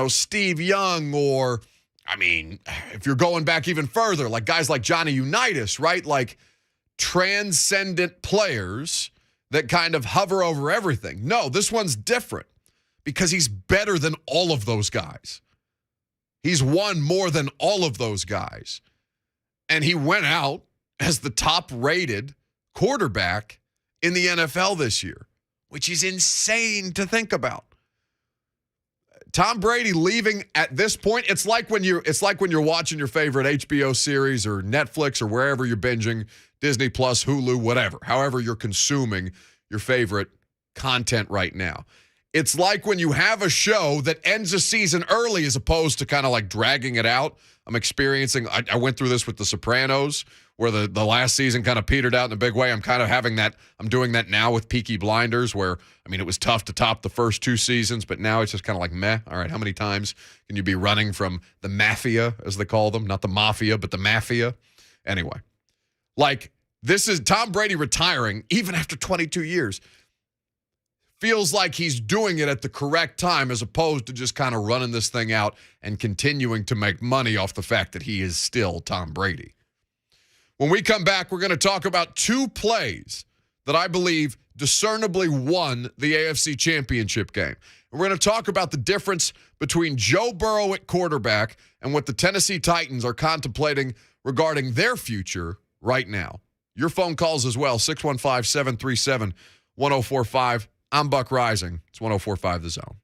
Steve Young, or, I mean, if you're going back even further, like guys like Johnny Unitas, right? Like transcendent players that kind of hover over everything. No, this one's different because he's better than all of those guys. He's won more than all of those guys. And he went out as the top-rated quarterback in the NFL this year, which is insane to think about. Tom Brady leaving at this point, it's like when you're watching your favorite HBO series or Netflix or wherever you're binging, Disney Plus, Hulu, whatever, however you're consuming your favorite content right now. It's like when you have a show that ends a season early as opposed to kind of like dragging it out. I went through this with The Sopranos, where the last season kind of petered out in a big way. I'm kind of I'm doing that now with Peaky Blinders, where, it was tough to top the first two seasons, but now it's just kind of like, meh. All right, how many times can you be running from the mafia, as they call them? Not the mafia, but the mafia. Anyway, like, this is Tom Brady retiring, even after 22 years. Feels like he's doing it at the correct time as opposed to just kind of running this thing out and continuing to make money off the fact that he is still Tom Brady. When we come back, we're going to talk about two plays that I believe discernibly won the AFC Championship game. And we're going to talk about the difference between Joe Burrow at quarterback and what the Tennessee Titans are contemplating regarding their future right now. Your phone calls as well, 615-737-1045. I'm Buck Reising. It's 104.5 The Zone.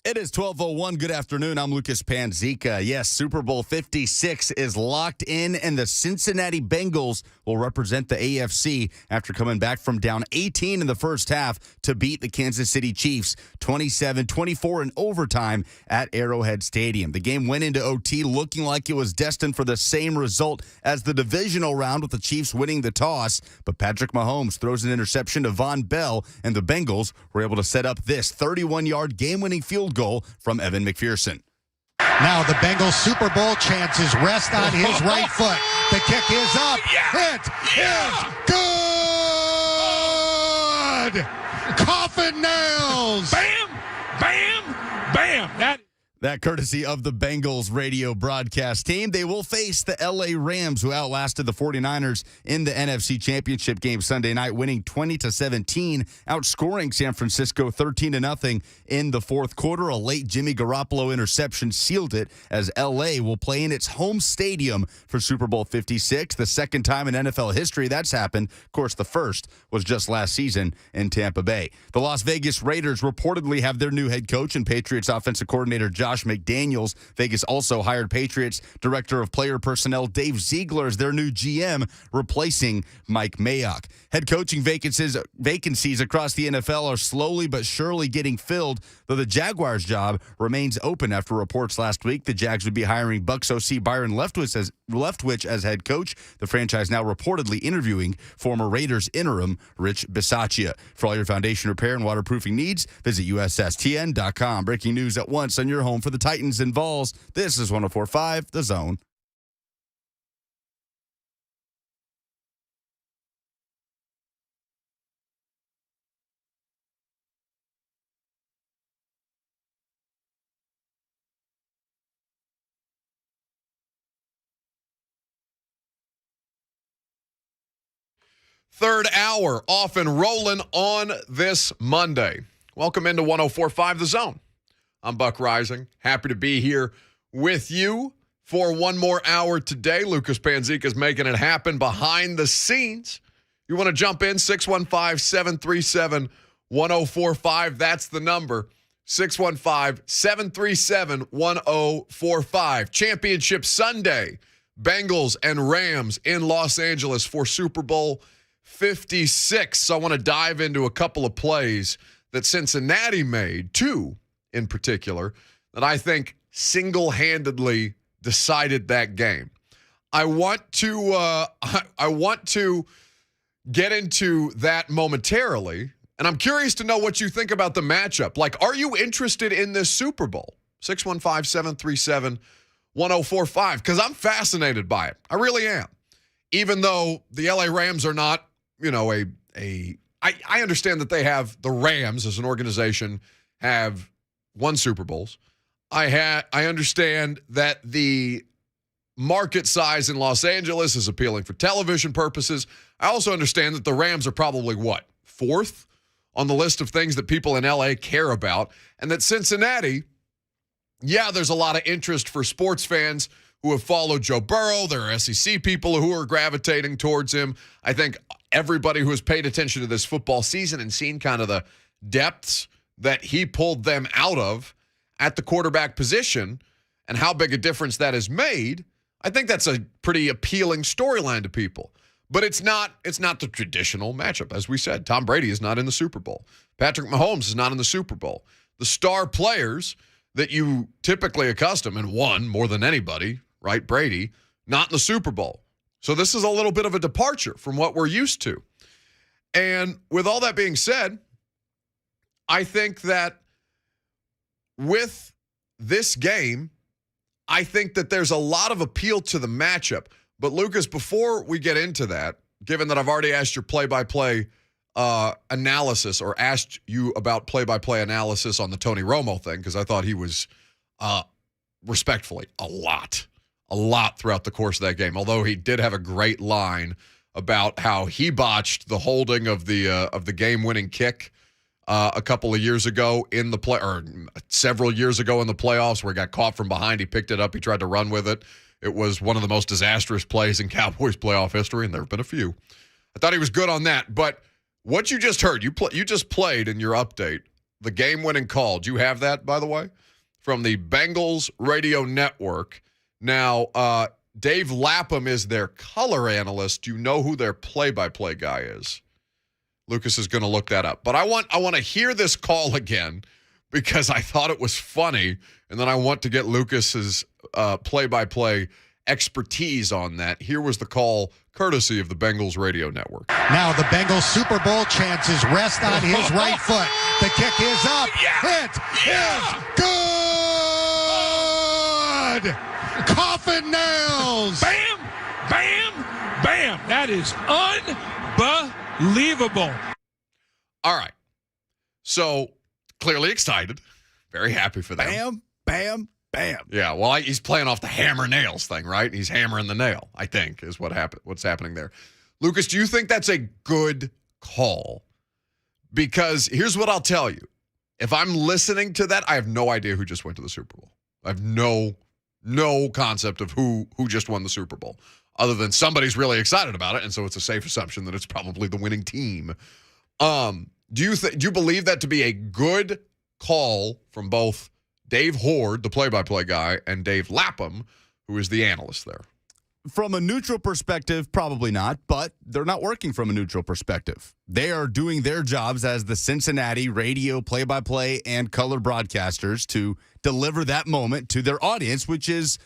It is 12:01. Good afternoon. I'm Lucas Panzica. Yes, Super Bowl 56 is locked in, and the Cincinnati Bengals will represent the AFC after coming back from down 18 in the first half to beat the Kansas City Chiefs 27-24 in overtime at Arrowhead Stadium. The game went into OT looking like it was destined for the same result as the divisional round, with the Chiefs winning the toss, but Patrick Mahomes throws an interception to Von Bell, and the Bengals were able to set up this 31-yard game-winning field goal from Evan McPherson. Now the Bengals Super Bowl chances rest on his right foot. The kick is up. It is good. Coffin nails. Bam, bam, bam. That courtesy of the Bengals radio broadcast team. They will face the LA Rams, who outlasted the 49ers in the NFC Championship game Sunday night, winning 20-17, outscoring San Francisco 13-0 in the fourth quarter. A late Jimmy Garoppolo interception sealed it, as LA will play in its home stadium for Super Bowl 56, the second time in NFL history that's happened. Of course, the first was just last season in Tampa Bay. The Las Vegas Raiders reportedly have their new head coach and Patriots offensive coordinator Josh McDaniels. Vegas also hired Patriots Director of Player Personnel Dave Ziegler as their new GM, replacing Mike Mayock. Head coaching vacancies across the NFL are slowly but surely getting filled, though the Jaguars' job remains open after reports last week the Jags would be hiring Bucs OC Byron Leftwich as head coach. The franchise now reportedly interviewing former Raiders interim Rich Bisaccia. For all your foundation repair and waterproofing needs, visit USSTN.com. Breaking news at once on your home for the Titans and Vols. This is 104.5 The Zone. Third hour off and rolling on this Monday. Welcome into 104.5 The Zone. I'm Buck Reising. Happy to be here with you for one more hour today. Lucas Panzica is making it happen behind the scenes. You want to jump in? 615-737-1045. That's the number. 615-737-1045. Championship Sunday. Bengals and Rams in Los Angeles for Super Bowl 56. So I want to dive into a couple of plays that Cincinnati made, two in particular, that I think single-handedly decided that game. I want to get into that momentarily, and I'm curious to know what you think about the matchup. Like, are you interested in this Super Bowl? 615-737-1045, because I'm fascinated by it. I really am. Even though the LA Rams are not, I understand that they have, the Rams as an organization have won Super Bowls. I understand that the market size in Los Angeles is appealing for television purposes. I also understand that the Rams are probably, fourth on the list of things that people in LA care about, and that Cincinnati, there's a lot of interest for sports fans who have followed Joe Burrow. There are SEC people who are gravitating towards him. I think everybody who has paid attention to this football season and seen kind of the depths that he pulled them out of at the quarterback position and how big a difference that has made, I think that's a pretty appealing storyline to people. But it's not the traditional matchup. As we said, Tom Brady is not in the Super Bowl. Patrick Mahomes is not in the Super Bowl. The star players that you typically accustom and won more than anybody, right? Brady, not in the Super Bowl. So this is a little bit of a departure from what we're used to. And with all that being said, I think that with this game, I think that there's a lot of appeal to the matchup. But Lucas, before we get into that, given that I've already asked your play-by-play analysis, or asked you about play-by-play analysis on the Tony Romo thing, because I thought he was, respectfully, a lot throughout the course of that game. Although he did have a great line about how he botched the holding of the game-winning kick a couple of years ago in the play, or several years ago in the playoffs, where he got caught from behind. He picked it up. He tried to run with it. It was one of the most disastrous plays in Cowboys playoff history, and there have been a few. I thought he was good on that. But what you just heard, you just played in your update the game-winning call. Do you have that, by the way? From the Bengals radio network. Now, Dave Lapham is their color analyst. Do you know who their play-by-play guy is? Lucas is going to look that up. But I want to hear this call again because I thought it was funny, and then I want to get Lucas's play-by-play expertise on that. Here was the call, courtesy of the Bengals radio network. Now the Bengals Super Bowl chances rest on his right foot. The kick is up. It is good. Coffin nails. Bam, bam, bam. That is unbelievable. All right. So clearly excited. Very happy for them. Bam, bam, bam. Yeah, well, he's playing off the hammer nails thing, right? He's hammering the nail, I think, is what's happening there. Lucas, do you think that's a good call? Because here's what I'll tell you. If I'm listening to that, I have no idea who just went to the Super Bowl. I have no concept of who just won the Super Bowl, other than somebody's really excited about it, and so it's a safe assumption that it's probably the winning team. Do you believe that to be a good call from both Dave Horde, the play-by-play guy, and Dave Lapham, who is the analyst there? From a neutral perspective, probably not, but they're not working from a neutral perspective. They are doing their jobs as the Cincinnati radio play-by-play and color broadcasters to deliver that moment to their audience, which is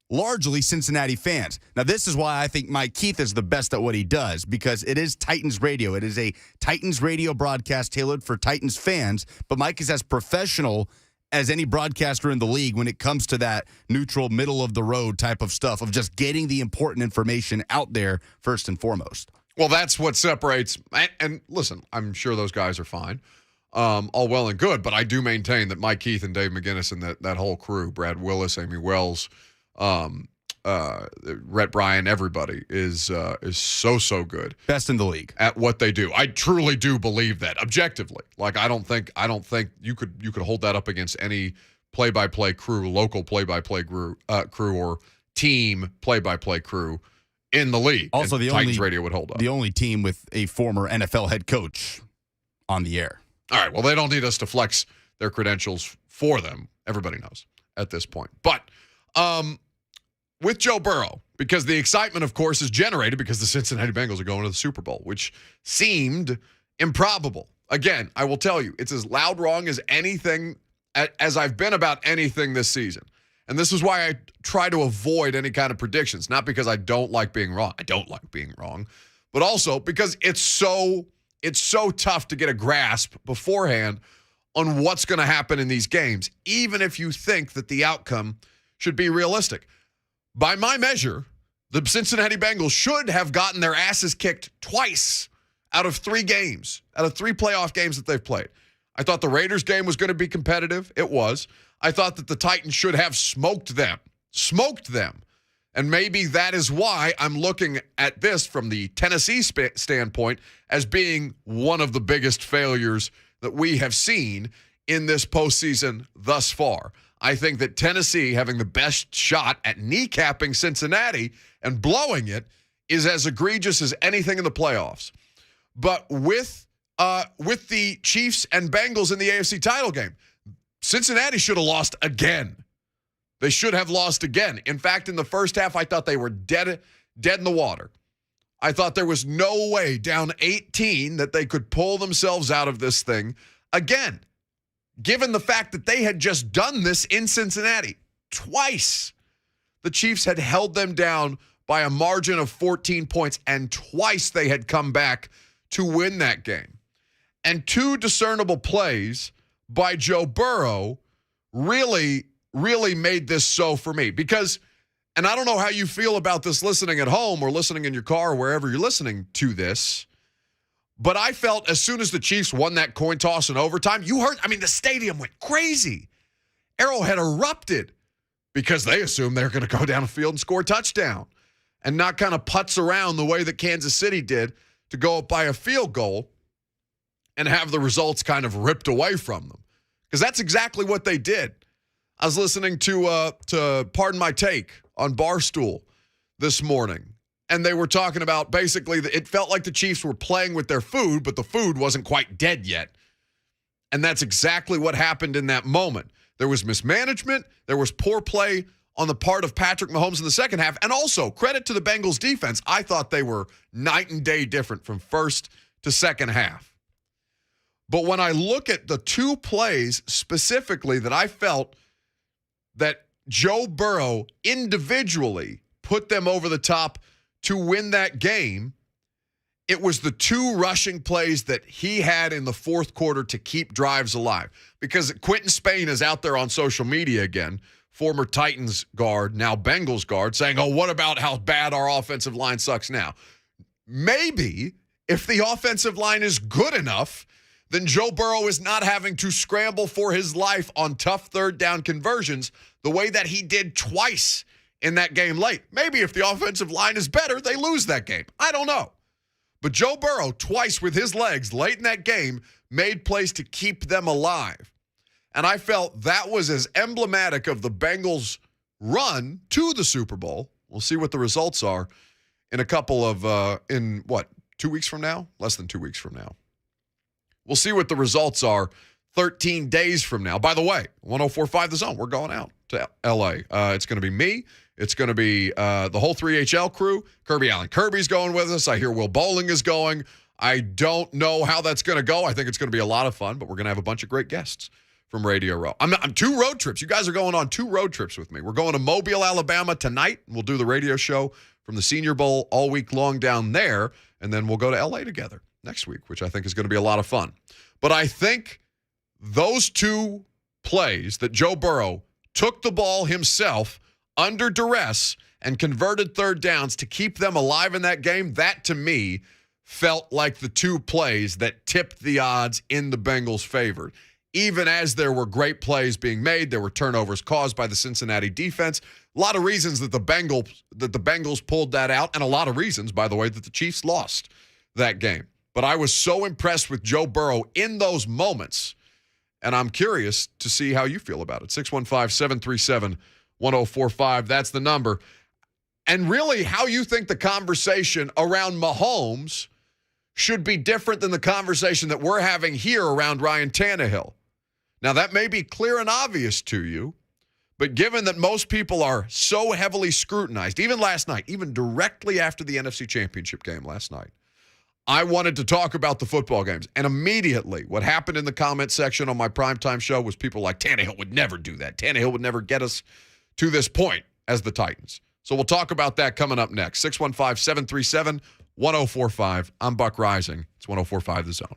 largely Cincinnati fans. Now, this is why I think Mike Keith is the best at what he does, because it is Titans radio. It is a Titans radio broadcast tailored for Titans fans, but Mike is as professional as any broadcaster in the league when it comes to that neutral, middle-of-the-road type of stuff, of just getting the important information out there first and foremost. Well, that's what separates. And listen, I'm sure those guys are fine. All well and good, but I do maintain that Mike Keith and Dave McGinnis and that whole crew, Brad Willis, Amy Wells, Rhett Bryan, everybody is so good. Best in the league at what they do. I truly do believe that objectively. Like I don't think you could hold that up against any play-by-play crew, local play-by-play crew or team play-by-play crew in the league. Also, the Titans radio would hold up. The only team with a former NFL head coach on the air. All right. Well, they don't need us to flex their credentials for them. Everybody knows at this point. But with Joe Burrow, because the excitement, of course, is generated because the Cincinnati Bengals are going to the Super Bowl, which seemed improbable. Again, I will tell you, it's as loud wrong as anything, as I've been about anything this season. And this is why I try to avoid any kind of predictions, not because I don't like being wrong. I don't like being wrong, but also because it's so tough to get a grasp beforehand on what's going to happen in these games, even if you think that the outcome should be realistic. By my measure, the Cincinnati Bengals should have gotten their asses kicked twice out of 3 games, out of 3 playoff games that they've played. I thought the Raiders game was going to be competitive. It was. I thought that the Titans should have smoked them. And maybe that is why I'm looking at this from the Tennessee standpoint as being one of the biggest failures that we have seen in this postseason thus far. I think that Tennessee having the best shot at kneecapping Cincinnati and blowing it is as egregious as anything in the playoffs. But with the Chiefs and Bengals in the AFC title game, Cincinnati should have lost again. They should have lost again. In fact, in the first half, I thought they were dead in the water. I thought there was no way down 18 that they could pull themselves out of this thing again, given the fact that they had just done this in Cincinnati twice. The Chiefs had held them down by a margin of 14 points, and twice they had come back to win that game. And 2 discernible plays by Joe Burrow really made this so for me. Because, and I don't know how you feel about this listening at home or listening in your car or wherever you're listening to this, but I felt as soon as the Chiefs won that coin toss in overtime, you heard, the stadium went crazy. Arrowhead erupted because they assumed they're going to go down the field and score a touchdown and not kind of putz around the way that Kansas City did to go up by a field goal and have the results kind of ripped away from them. Because that's exactly what they did. I was listening to Pardon My Take on Barstool this morning, and they were talking about basically it felt like the Chiefs were playing with their food, but the food wasn't quite dead yet. And that's exactly what happened in that moment. There was mismanagement. There was poor play on the part of Patrick Mahomes in the second half. And also, credit to the Bengals defense. I thought they were night and day different from first to second half. But when I look at the two plays specifically that I felt that Joe Burrow individually put them over the top to win that game, it was the two rushing plays that he had in the fourth quarter to keep drives alive. Because Quentin Spain is out there on social media again, former Titans guard, now Bengals guard, saying, oh, what about how bad our offensive line sucks now? Maybe if the offensive line is good enough, then Joe Burrow is not having to scramble for his life on tough third down conversions the way that he did twice in that game late. Maybe if the offensive line is better, they lose that game. I don't know. But Joe Burrow, twice with his legs late in that game, made plays to keep them alive. And I felt that was as emblematic of the Bengals' run to the Super Bowl. We'll see what the results are in a couple of, 2 weeks from now? Less than 2 weeks from now. We'll see what the results are 13 days from now. By the way, 104.5 The Zone, we're going out to L.A. It's going to be me. It's going to be the whole 3HL crew. Kirby Allen Kirby's going with us. I hear Will Bowling is going. I don't know how that's going to go. I think it's going to be a lot of fun, but we're going to have a bunch of great guests from Radio Row. I'm 2 road trips. You guys are going on 2 road trips with me. We're going to Mobile, Alabama tonight. We'll do the radio show from the Senior Bowl all week long down there, and then we'll go to L.A. together next week, which I think is going to be a lot of fun. But I think those 2 plays that Joe Burrow took the ball himself under duress and converted third downs to keep them alive in that game, that to me felt like the 2 plays that tipped the odds in the Bengals' favor. Even as there were great plays being made, there were turnovers caused by the Cincinnati defense. A lot of reasons that the Bengals pulled that out, and a lot of reasons, by the way, that the Chiefs lost that game. But I was so impressed with Joe Burrow in those moments, and I'm curious to see how you feel about it. 615-737-1045, that's the number. And really how you think the conversation around Mahomes should be different than the conversation that we're having here around Ryan Tannehill. Now, that may be clear and obvious to you, but given that most people are so heavily scrutinized, even last night, even directly after the NFC Championship game last night, I wanted to talk about the football games. And immediately, what happened in the comment section on my primetime show was people like, Tannehill would never do that. Tannehill would never get us to this point as the Titans. So we'll talk about that coming up next. 615-737-1045. I'm Buck Reising. It's 104.5 The Zone.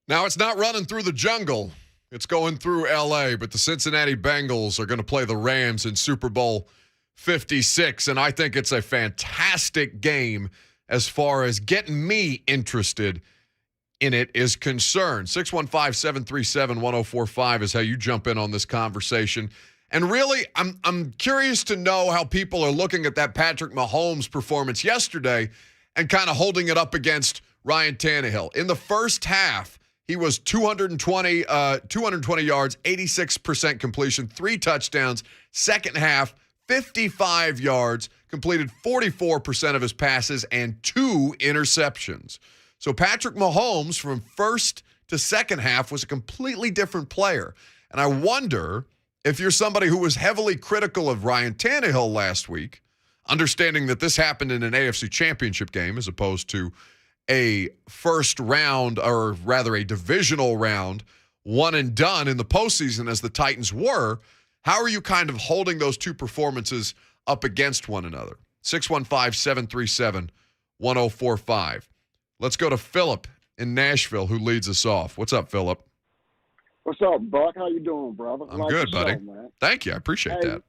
Now, it's not running through the jungle. It's going through L.A., but the Cincinnati Bengals are going to play the Rams in Super Bowl 56, and I think it's a fantastic game as far as getting me interested in it is concerned. 615-737-1045 is how you jump in on this conversation. And really, I'm curious to know how people are looking at that Patrick Mahomes performance yesterday and kind of holding it up against Ryan Tannehill. In the first half, he was 220 yards, 86% completion, 3 touchdowns. Second half, 55 yards, completed 44% of his passes, and 2 interceptions. So Patrick Mahomes, from first to second half, was a completely different player. And I wonder if you're somebody who was heavily critical of Ryan Tannehill last week, understanding that this happened in an AFC championship game as opposed to a first round, or rather a divisional round, one and done in the postseason as the Titans were. How are you kind of holding those two performances up against one another? 615-737-1045. Let's go to Philip in Nashville, who leads us off. What's up, Philip? What's up, Buck? How you doing, brother? I'm good, buddy. Man. Thank you. I appreciate that.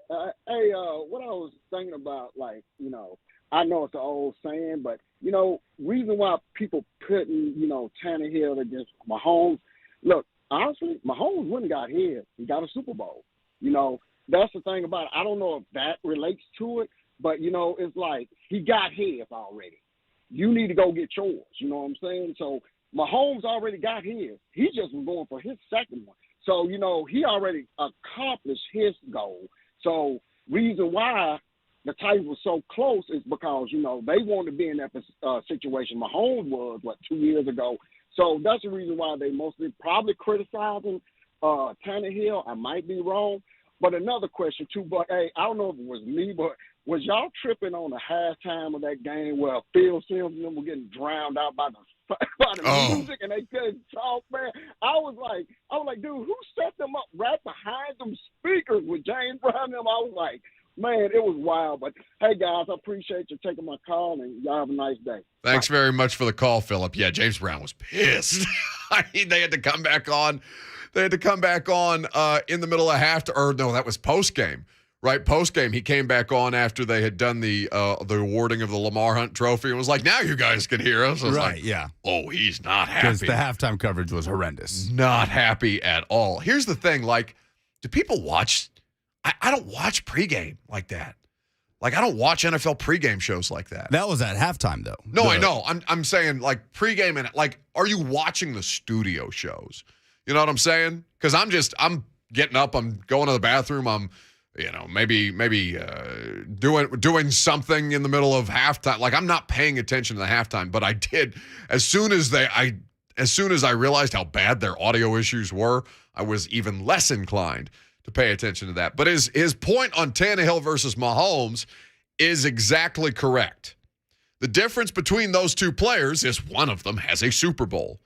What I was thinking about, I know it's an old saying, but, reason why people putting, Tannehill against Mahomes, look, honestly, Mahomes wouldn't got his. He got a Super Bowl. That's the thing about it. I don't know if that relates to it, but, it's like he got his already. You need to go get yours. You know what I'm saying? So Mahomes already got his. He just was going for his second one. So, he already accomplished his goal. So reason why the Titans were so close is because, they wanted to be in that situation Mahomes was, 2 years ago. So that's the reason why they mostly probably criticizing Tannehill. I might be wrong. But another question, too, but, hey, I don't know if it was me, but was y'all tripping on the halftime of that game where Phil Simms and them were getting drowned out by the music and they couldn't talk, man? I was like, dude, who set them up right behind them speakers with James Brown and them? I was like, man, it was wild. But, hey, guys, I appreciate you taking my call, and y'all have a nice day. Thanks very much for the call, Philip. Yeah, James Brown was pissed. They had to come back on. They had to come back on in the middle of halftime. Or, no, that was postgame. Right, postgame, he came back on after they had done the awarding of the Lamar Hunt Trophy and was like, now you guys can hear us. Yeah. Oh, he's not happy. Because the halftime coverage was horrendous. Not happy at all. Here's the thing, do people watch? I don't watch pregame like that. I don't watch NFL pregame shows like that. That was at halftime, though. No, I know. I'm saying, pregame and, are you watching the studio shows? You know what I'm saying? Because I'm getting up, I'm going to the bathroom, I'm maybe doing something in the middle of halftime. I'm not paying attention to the halftime, but I did as soon as I realized how bad their audio issues were, I was even less inclined to pay attention to that. But his point on Tannehill versus Mahomes is exactly correct. The difference between those two players is one of them has a Super Bowl.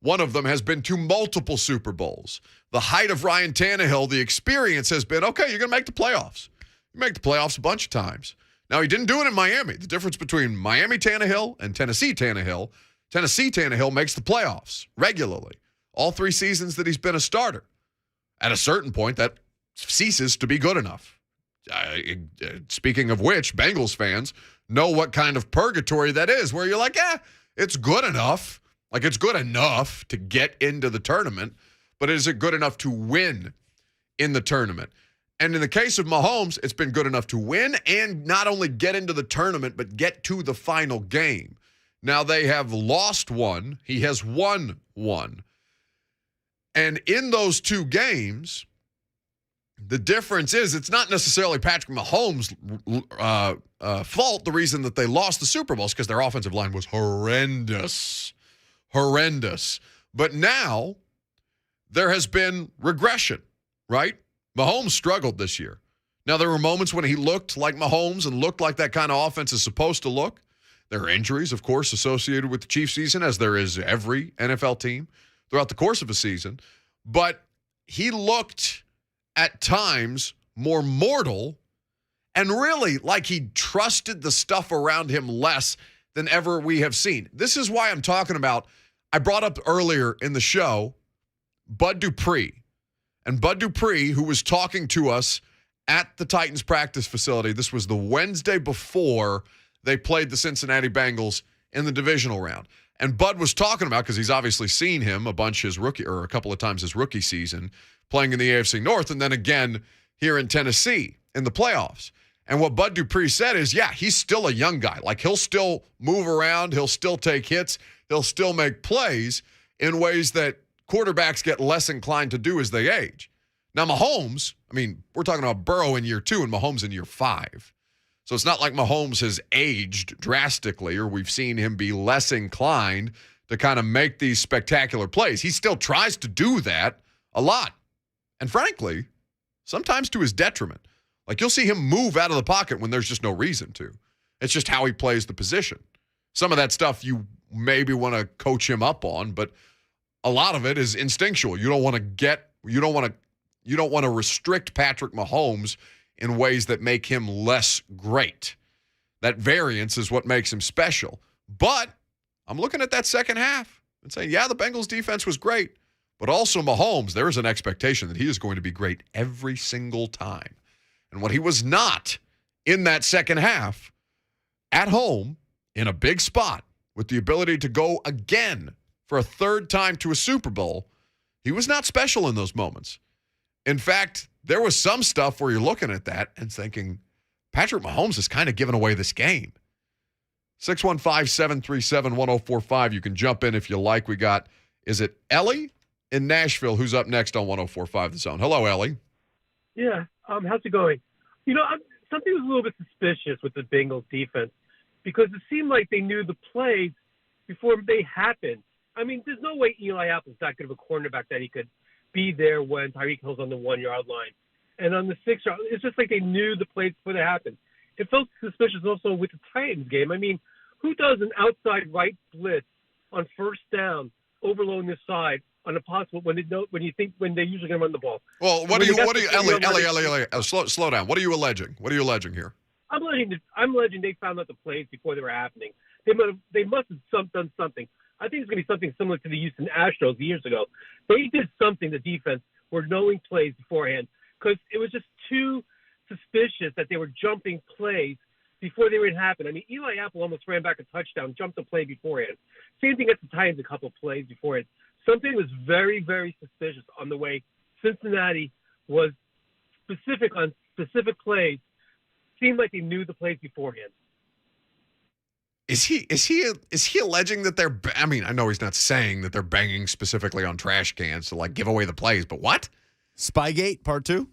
One of them has been to multiple Super Bowls. The height of Ryan Tannehill, the experience has been, okay, you're going to make the playoffs. You make the playoffs a bunch of times. Now, he didn't do it in Miami. The difference between Miami Tannehill and Tennessee Tannehill makes the playoffs regularly. All 3 seasons that he's been a starter. At a certain point, that ceases to be good enough. Speaking of which, Bengals fans know what kind of purgatory that is, where you're like, it's good enough. It's good enough to get into the tournament, but is it good enough to win in the tournament? And in the case of Mahomes, it's been good enough to win and not only get into the tournament, but get to the final game. Now they have lost one. He has won one. And in those 2 games, the difference is it's not necessarily Patrick Mahomes' fault, the reason that they lost the Super Bowl is because their offensive line was horrendous. But now there has been regression, right? Mahomes struggled this year. Now, there were moments when he looked like Mahomes and looked like that kind of offense is supposed to look. There are injuries, of course, associated with the Chiefs season, as there is every NFL team throughout the course of a season. But he looked at times more mortal and really like he trusted the stuff around him less than ever we have seen. This is why I'm talking about I brought up earlier in the show Bud Dupree. And Bud Dupree, who was talking to us at the Titans practice facility, this was the Wednesday before they played the Cincinnati Bengals in the divisional round. And Bud was talking about, because he's obviously seen him a couple of times his rookie season, playing in the AFC North, and then again here in Tennessee in the playoffs. And what Bud Dupree said is, yeah, he's still a young guy. Like, he'll still move around. He'll still take hits. He'll still make plays in ways that quarterbacks get less inclined to do as they age. Now, Mahomes, I mean, we're talking about Burrow in year 2 and Mahomes in year 5. So it's not like Mahomes has aged drastically or we've seen him be less inclined to kind of make these spectacular plays. He still tries to do that a lot. And frankly, sometimes to his detriment. Like, you'll see him move out of the pocket when there's just no reason to. It's just how he plays the position. Some of that stuff you maybe want to coach him up on, but a lot of it is instinctual. You don't want to restrict Patrick Mahomes in ways that make him less great. That variance is what makes him special. But I'm looking at that second half and saying, yeah, the Bengals defense was great, but also Mahomes, there is an expectation that he is going to be great every single time. And what he was not in that second half, at home, in a big spot, with the ability to go again for a third time to a Super Bowl, he was not special in those moments. In fact, there was some stuff where you're looking at that and thinking, Patrick Mahomes is kind of giving away this game. 615-737-1045. You can jump in if you like. We got, is it Ellie in Nashville who's up next on 1045 The Zone? Hello, Ellie. Yeah, how's it going? Something was a little bit suspicious with the Bengals defense because it seemed like they knew the plays before they happened. I mean, there's no way Eli Apple's that good of a cornerback that he could be there when Tyreek Hill's on the 1-yard line. And on the 6-yard, it's just like they knew the plays before they happened. It felt suspicious also with the Titans game. I mean, who does an outside right blitz on first down, overloading the side on a possible when they usually going to run the ball? Well, Ellie, slow down. What are you alleging? What are you alleging here? I'm alleging they found out the plays before they were happening. They must have done something. I think it's going to be something similar to the Houston Astros years ago. They did something, the defense, were knowing plays beforehand because it was just too suspicious that they were jumping plays before they would happen. I mean, Eli Apple almost ran back a touchdown, jumped the play beforehand. Same thing at the Titans, a couple of plays beforehand. Something was very, very suspicious on the way Cincinnati was specific on specific plays. Seemed like they knew the plays beforehand. Is he alleging that they're? I mean, I know he's not saying that they're banging specifically on trash cans to like give away the plays, but what? Spygate Part 2.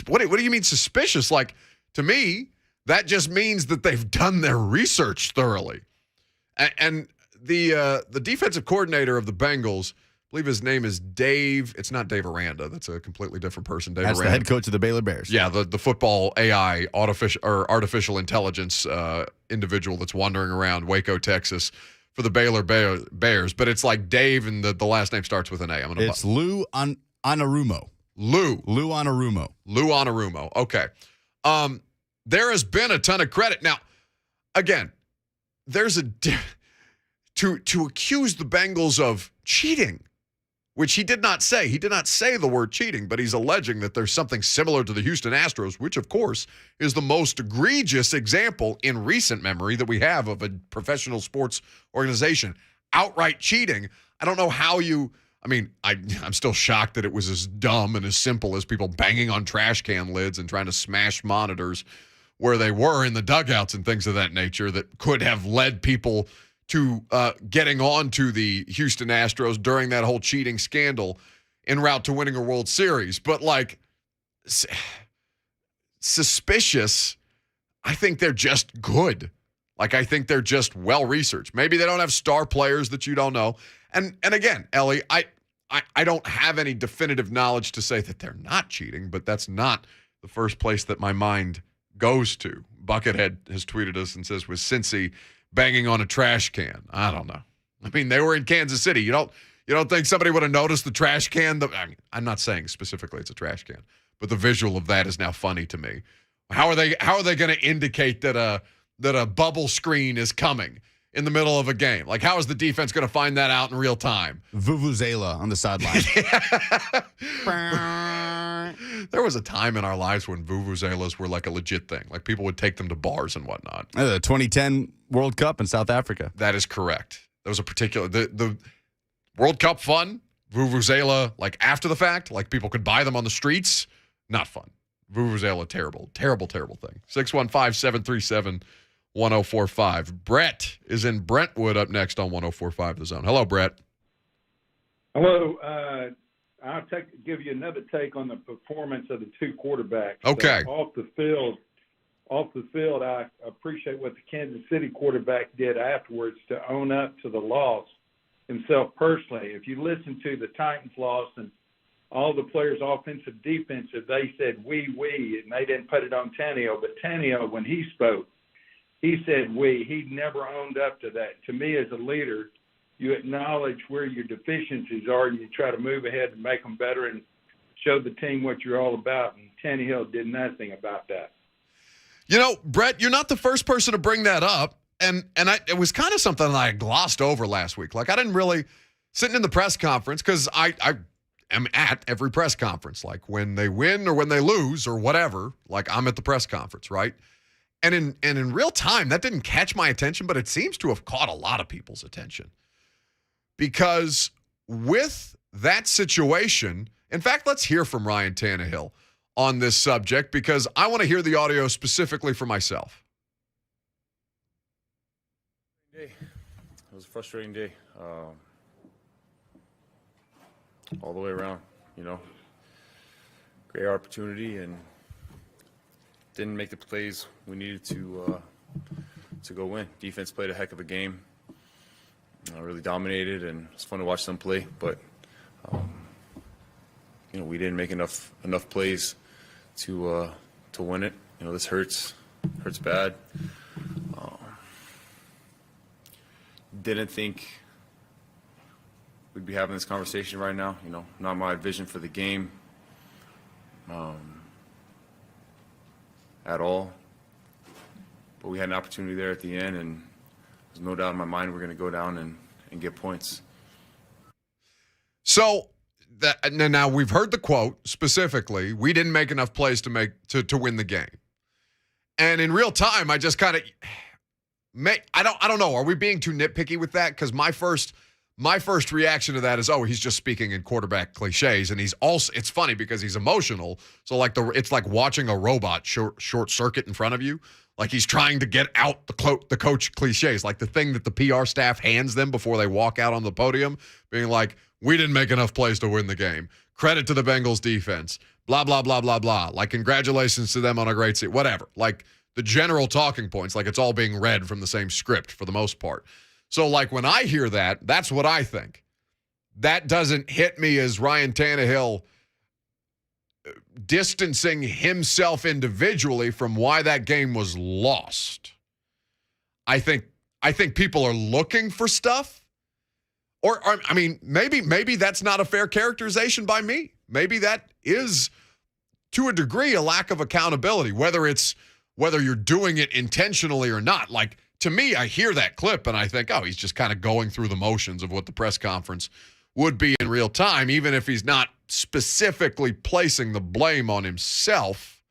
What do you mean suspicious? Like, to me, that just means that they've done their research thoroughly. And the defensive coordinator of the Bengals, I believe his name is Dave. It's not Dave Aranda. That's a completely different person. That's the head coach of the Baylor Bears. Yeah, the football AI, artificial intelligence individual that's wandering around Waco, Texas for the Baylor Bears. But it's like Dave, and the last name starts with an A. It's Lou Anarumo. Lou Anarumo. Okay. There has been a ton of credit. Now, again, there's to accuse the Bengals of cheating, which he did not say. He did not say the word cheating, but he's alleging that there's something similar to the Houston Astros, which, of course, is the most egregious example in recent memory that we have of a professional sports organization. Outright cheating. I don't know how you... I mean, I'm still shocked that it was as dumb and as simple as people banging on trash can lids and trying to smash monitors where they were in the dugouts and things of that nature that could have led people to getting on to the Houston Astros during that whole cheating scandal en route to winning a World Series. But, like, suspicious, I think they're just good. Like, I think they're just well-researched. Maybe they don't have star players that you don't know. And again, Ellie, I don't have any definitive knowledge to say that they're not cheating, but that's not the first place that my mind goes to. Buckethead has tweeted us and says, was Cincy banging on a trash can? I don't know. I mean, they were in Kansas City. You don't think somebody would have noticed the trash can? I mean, I'm not saying specifically it's a trash can, but the visual of that is now funny to me. How are they going to indicate that a bubble screen is coming? in the middle of a game? Like, how is the defense going to find that out in real time? Vuvuzela on the sideline. There was a time in our lives when vuvuzelas were like a legit thing. Like, people would take them to bars and whatnot. The 2010 World Cup in South Africa. That is correct. There was a particular the World Cup fun, vuvuzela, like after the fact, like people could buy them on the streets. Not fun. Vuvuzela, terrible, terrible, terrible thing. 615-737-1045. Brett is in Brentwood up next on 1045 The Zone. Hello, Brett. Hello. I'll give you another take on the performance of the two quarterbacks. Okay. Off the field, I appreciate what the Kansas City quarterback did afterwards to own up to the loss himself personally. If you listen to the Titans loss and all the players, offensive, defensive, they said we, and they didn't put it on Tannehill. But Tannehill, when he spoke, he said we. He never owned up to that. To me, as a leader, you acknowledge where your deficiencies are and you try to move ahead and make them better and show the team what you're all about. And Tannehill did nothing about that. You know, Brett, you're not the first person to bring that up. And it was kind of something that I glossed over last week. Like, I didn't really, sitting in the press conference, because I am at every press conference. Like, when they win or when they lose or whatever, like, I'm at the press conference, right? And in real time, that didn't catch my attention, but it seems to have caught a lot of people's attention. Because with that situation, in fact, let's hear from Ryan Tannehill on this subject, because I want to hear the audio specifically for myself. It was a frustrating day. All the way around, you know. Great opportunity and didn't make the plays we needed to go win. Defense played a heck of a game. Really dominated, and it's fun to watch them play. But you know, we didn't make enough plays to win it. You know, this hurts bad. Didn't think we'd be having this conversation right now. You know, not my vision for the game at all. But we had an opportunity there at the end, and there's no doubt in my mind we're going to go down and get points. So now we've heard the quote specifically. We didn't make enough plays to win the game. And in real time, I just kind of I don't know. Are we being too nitpicky with that? Because my first reaction to that is, oh, he's just speaking in quarterback cliches, and he's also. It's funny because he's emotional. So like it's like watching a robot short circuit in front of you. Like he's trying to get out the coach cliches, like the thing that the PR staff hands them before they walk out on the podium, being like, we didn't make enough plays to win the game. Credit to the Bengals defense. Blah, blah, blah, blah, blah. Like, congratulations to them on a great season. Whatever. Like, the general talking points, like it's all being read from the same script for the most part. So, like, when I hear that, that's what I think. That doesn't hit me as Ryan Tannehill distancing himself individually from why that game was lost. I think people are looking for stuff. Or I mean, maybe that's not a fair characterization by me. Maybe that is, to a degree, a lack of accountability, whether you're doing it intentionally or not. Like, to me, I hear that clip and I think, oh, he's just kind of going through the motions of what the press conference would be in real time, even if he's not specifically placing the blame on himself,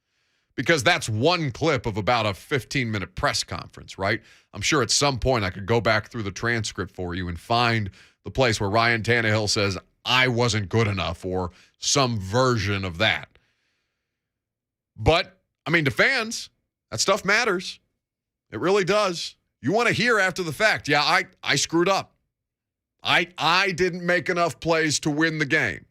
because that's one clip of about a 15-minute press conference, right? I'm sure at some point I could go back through the transcript for you and find the place where Ryan Tannehill says, I wasn't good enough, or some version of that. But, I mean, to fans, that stuff matters. It really does. You want to hear after the fact, yeah, I screwed up. I didn't make enough plays to win the game.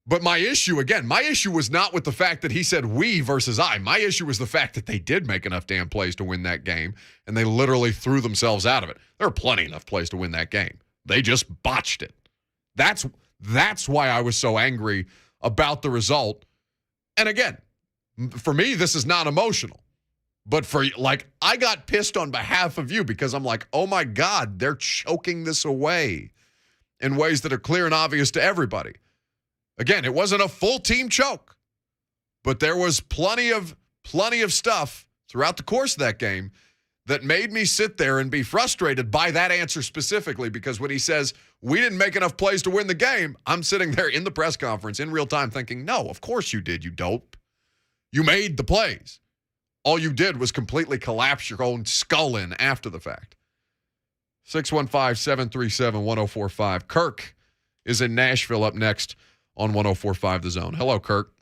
But my issue was not with the fact that he said we versus I. My issue was the fact that they did make enough damn plays to win that game, and they literally threw themselves out of it. There were plenty enough plays to win that game. They just botched it. That's why I was so angry about the result. And again, for me, this is not emotional. But I got pissed on behalf of you because I'm like, oh my God, they're choking this away in ways that are clear and obvious to everybody. Again, it wasn't a full team choke, but there was plenty of stuff throughout the course of that game that made me sit there and be frustrated by that answer specifically, because when he says, we didn't make enough plays to win the game, I'm sitting there in the press conference in real time thinking, no, of course you did, you dope. You made the plays. All you did was completely collapse your own skull in after the fact. 615-737-1045. Kirk is in Nashville up next on 1045 The Zone. Hello, Kirk.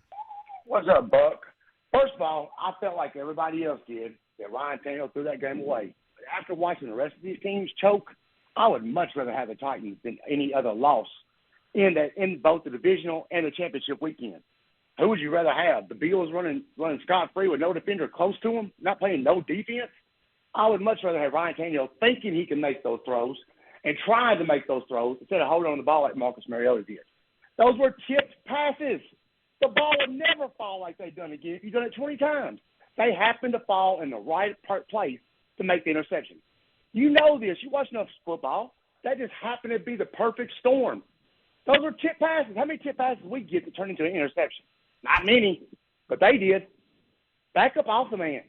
What's up, Buck? First of all, I felt like everybody else did that Ryan Tannehill threw that game away. But after watching the rest of these teams choke, I would much rather have the Titans than any other loss in both the divisional and the championship weekend. Who would you rather have? The Bills running scot-free with no defender close to them, not playing no defense? I would much rather have Ryan Tannehill thinking he can make those throws and trying to make those throws instead of holding on the ball like Marcus Mariota did. Those were tipped passes. The ball would never fall like they've done again if you've done it 20 times. They happen to fall in the right place to make the interception. You know this. You watch enough football. That just happened to be the perfect storm. Those were tip passes. How many tip passes we get to turn into an interception? Not many, but they did. Back up off the man.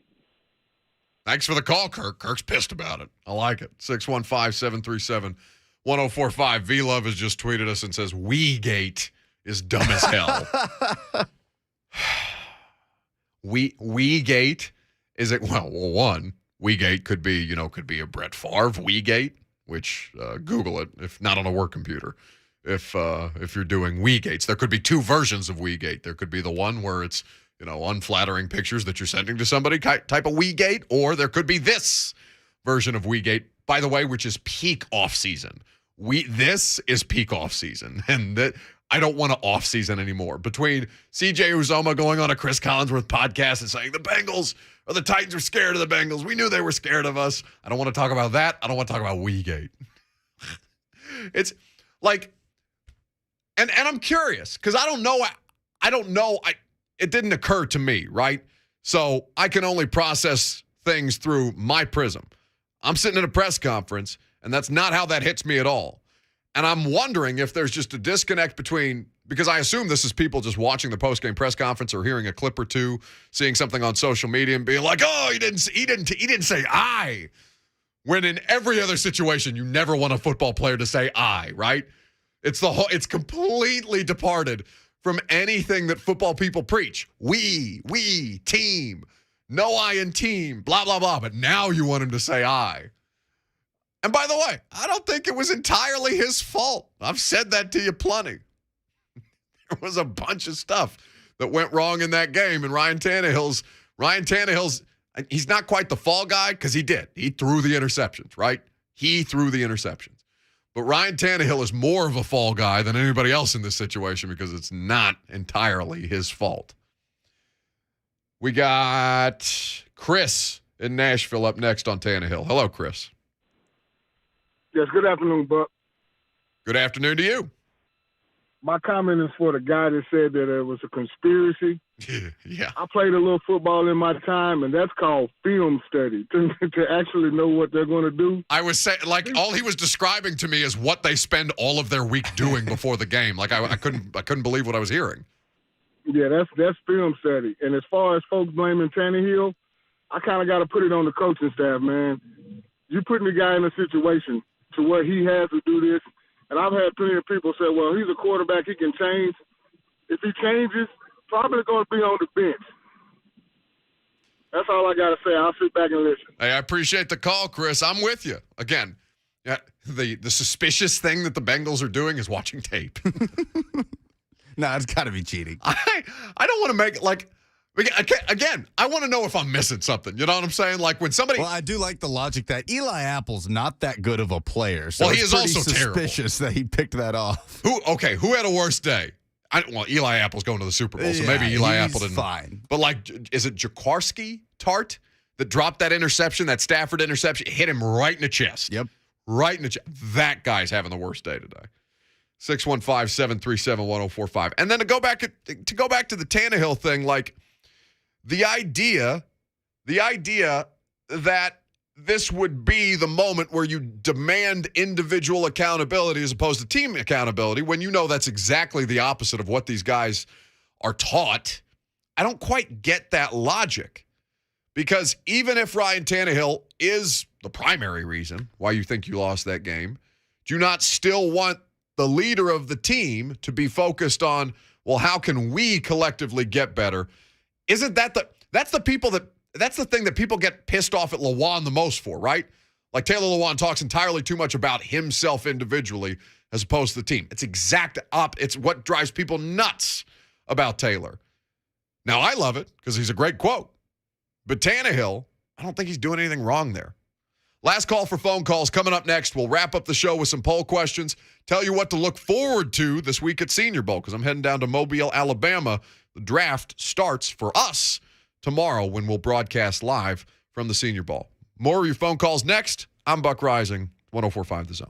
Thanks for the call, Kirk. Kirk's pissed about it. I like it. 615-737-1045. V-Love has just tweeted us and says, "We-gate is dumb as hell." We-gate is it? Well, one, We-gate could be a Brett Favre We-gate, which Google it if not on a work computer. If you're doing We-gates, there could be two versions of We-gate. There could be the one where it's unflattering pictures that you're sending to somebody type of We-gate, or there could be this version of We-gate, by the way, which is peak off season. This is peak off season, and that I don't want to off season anymore. Between CJ Uzoma going on a Chris Collinsworth podcast and saying the Bengals or the Titans are scared of the Bengals. We knew they were scared of us. I don't want to talk about that. I don't want to talk about We-gate. It's like, and I'm curious because I don't know. It didn't occur to me, right? So I can only process things through my prism. I'm sitting in a press conference, and that's not how that hits me at all. And I'm wondering if there's just a disconnect between, because I assume this is people just watching the post-game press conference or hearing a clip or two, seeing something on social media and being like, "Oh, he didn't say I." When in every other situation, you never want a football player to say I, right? It's completely departed from anything that football people preach. We, team, no I in team, blah, blah, blah. But now you want him to say I. And by the way, I don't think it was entirely his fault. I've said that to you plenty. There was a bunch of stuff that went wrong in that game. And Ryan Tannehill's, he's not quite the fall guy because he did. He threw the interceptions, right? He threw the interceptions. But Ryan Tannehill is more of a fall guy than anybody else in this situation because it's not entirely his fault. We got Chris in Nashville up next on Tannehill. Hello, Chris. Yes, good afternoon, Buck. Good afternoon to you. My comment is for the guy that said that it was a conspiracy. Yeah. I played a little football in my time, and that's called film study, to actually know what they're going to do. I was saying, all he was describing to me is what they spend all of their week doing before the game. I couldn't believe what I was hearing. Yeah, that's film study. And as far as folks blaming Tannehill, I kind of got to put it on the coaching staff, man. You putting the guy in a situation to where he has to do this. And I've had plenty of people say, well, he's a quarterback, he can change. If he changes, probably going to be on the bench. That's all I got to say. I'll sit back and listen. Hey, I appreciate the call, Chris. I'm with you. Again, the suspicious thing that the Bengals are doing is watching tape. No, it's got to be cheating. I don't want to make it again, I want to know if I'm missing something. You know what I'm saying? Like when somebody... Well, I do like the logic that Eli Apple's not that good of a player. So he is also suspicious terrible. That he picked that off. Who had a worse day? Eli Apple's going to the Super Bowl, so maybe Eli Apple didn't. Fine. But is it Jaworski Tart that dropped that interception, that Stafford interception? It hit him right in the chest. Yep. Right in the chest. That guy's having the worst day today. 615-737-1045. And then to go back to the Tannehill thing, the idea that this would be the moment where you demand individual accountability as opposed to team accountability when you know that's exactly the opposite of what these guys are taught. I don't quite get that logic Because even if Ryan Tannehill is the primary reason why you think you lost that game, do you not still want the leader of the team to be focused on, well, how can we collectively get better? Isn't that that's the thing that people get pissed off at Lewan the most for, right? Like Taylor Lewan talks entirely too much about himself individually as opposed to the team. It's what drives people nuts about Taylor. Now, I love it because he's a great quote. But Tannehill, I don't think he's doing anything wrong there. Last call for phone calls coming up next. We'll wrap up the show with some poll questions, tell you what to look forward to this week at Senior Bowl, because I'm heading down to Mobile, Alabama. The draft starts for us tomorrow when we'll broadcast live from the Senior Bowl. More of your phone calls next. I'm Buck Reising, 104.5 The Zone.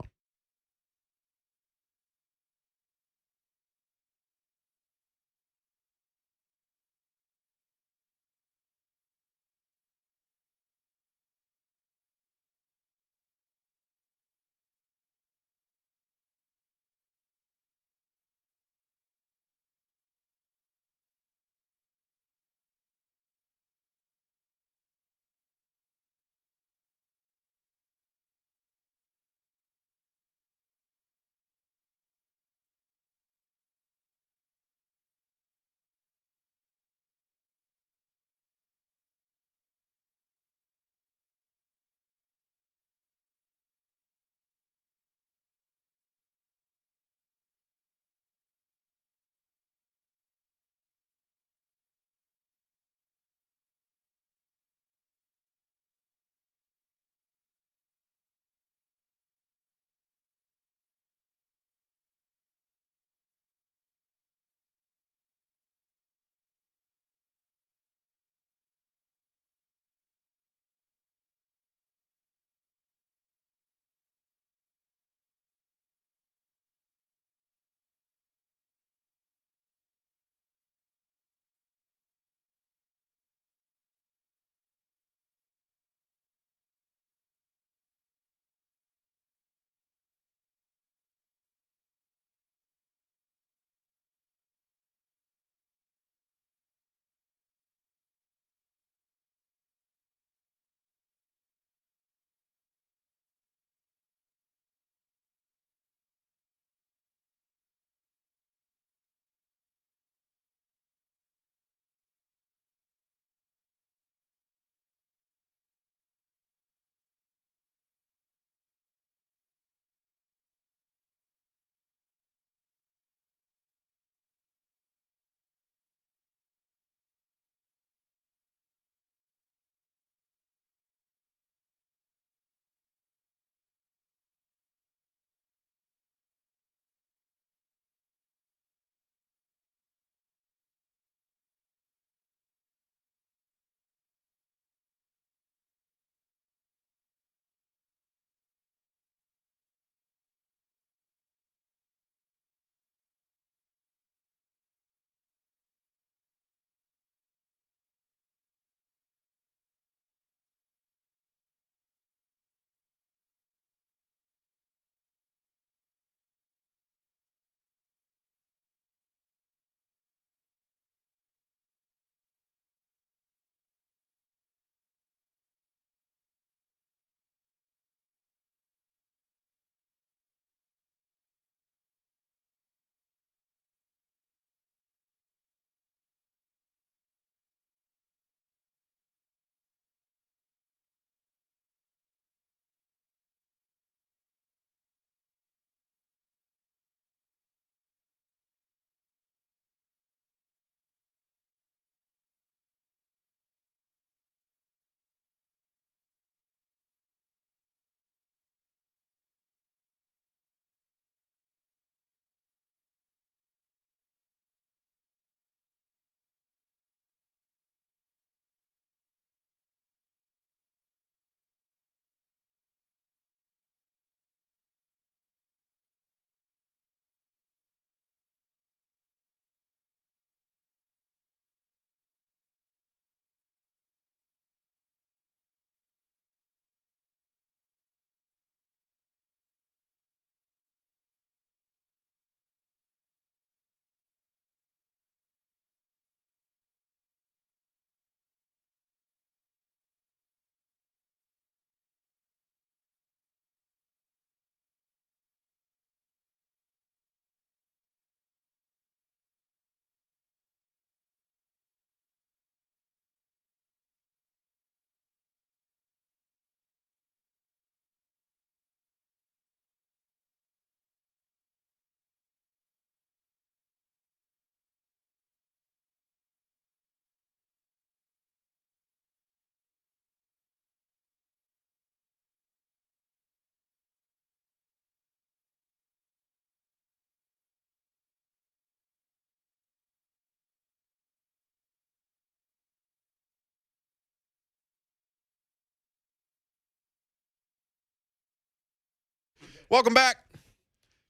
Welcome back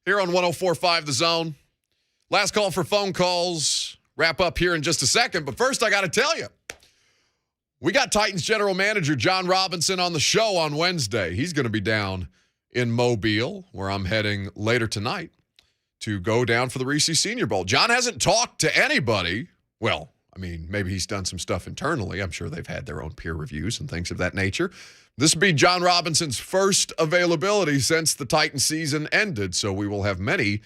here on 104.5 The Zone. Last call for phone calls. Wrap up here in just a second. But first, I got to tell you, we got Titans general manager John Robinson on the show on Wednesday. He's going to be down in Mobile, where I'm heading later tonight to go down for the Reese Senior Bowl. John hasn't talked to anybody. Well, I mean, maybe he's done some stuff internally. I'm sure they've had their own peer reviews and things of that nature. This will be John Robinson's first availability since the Titans season ended, so we will have many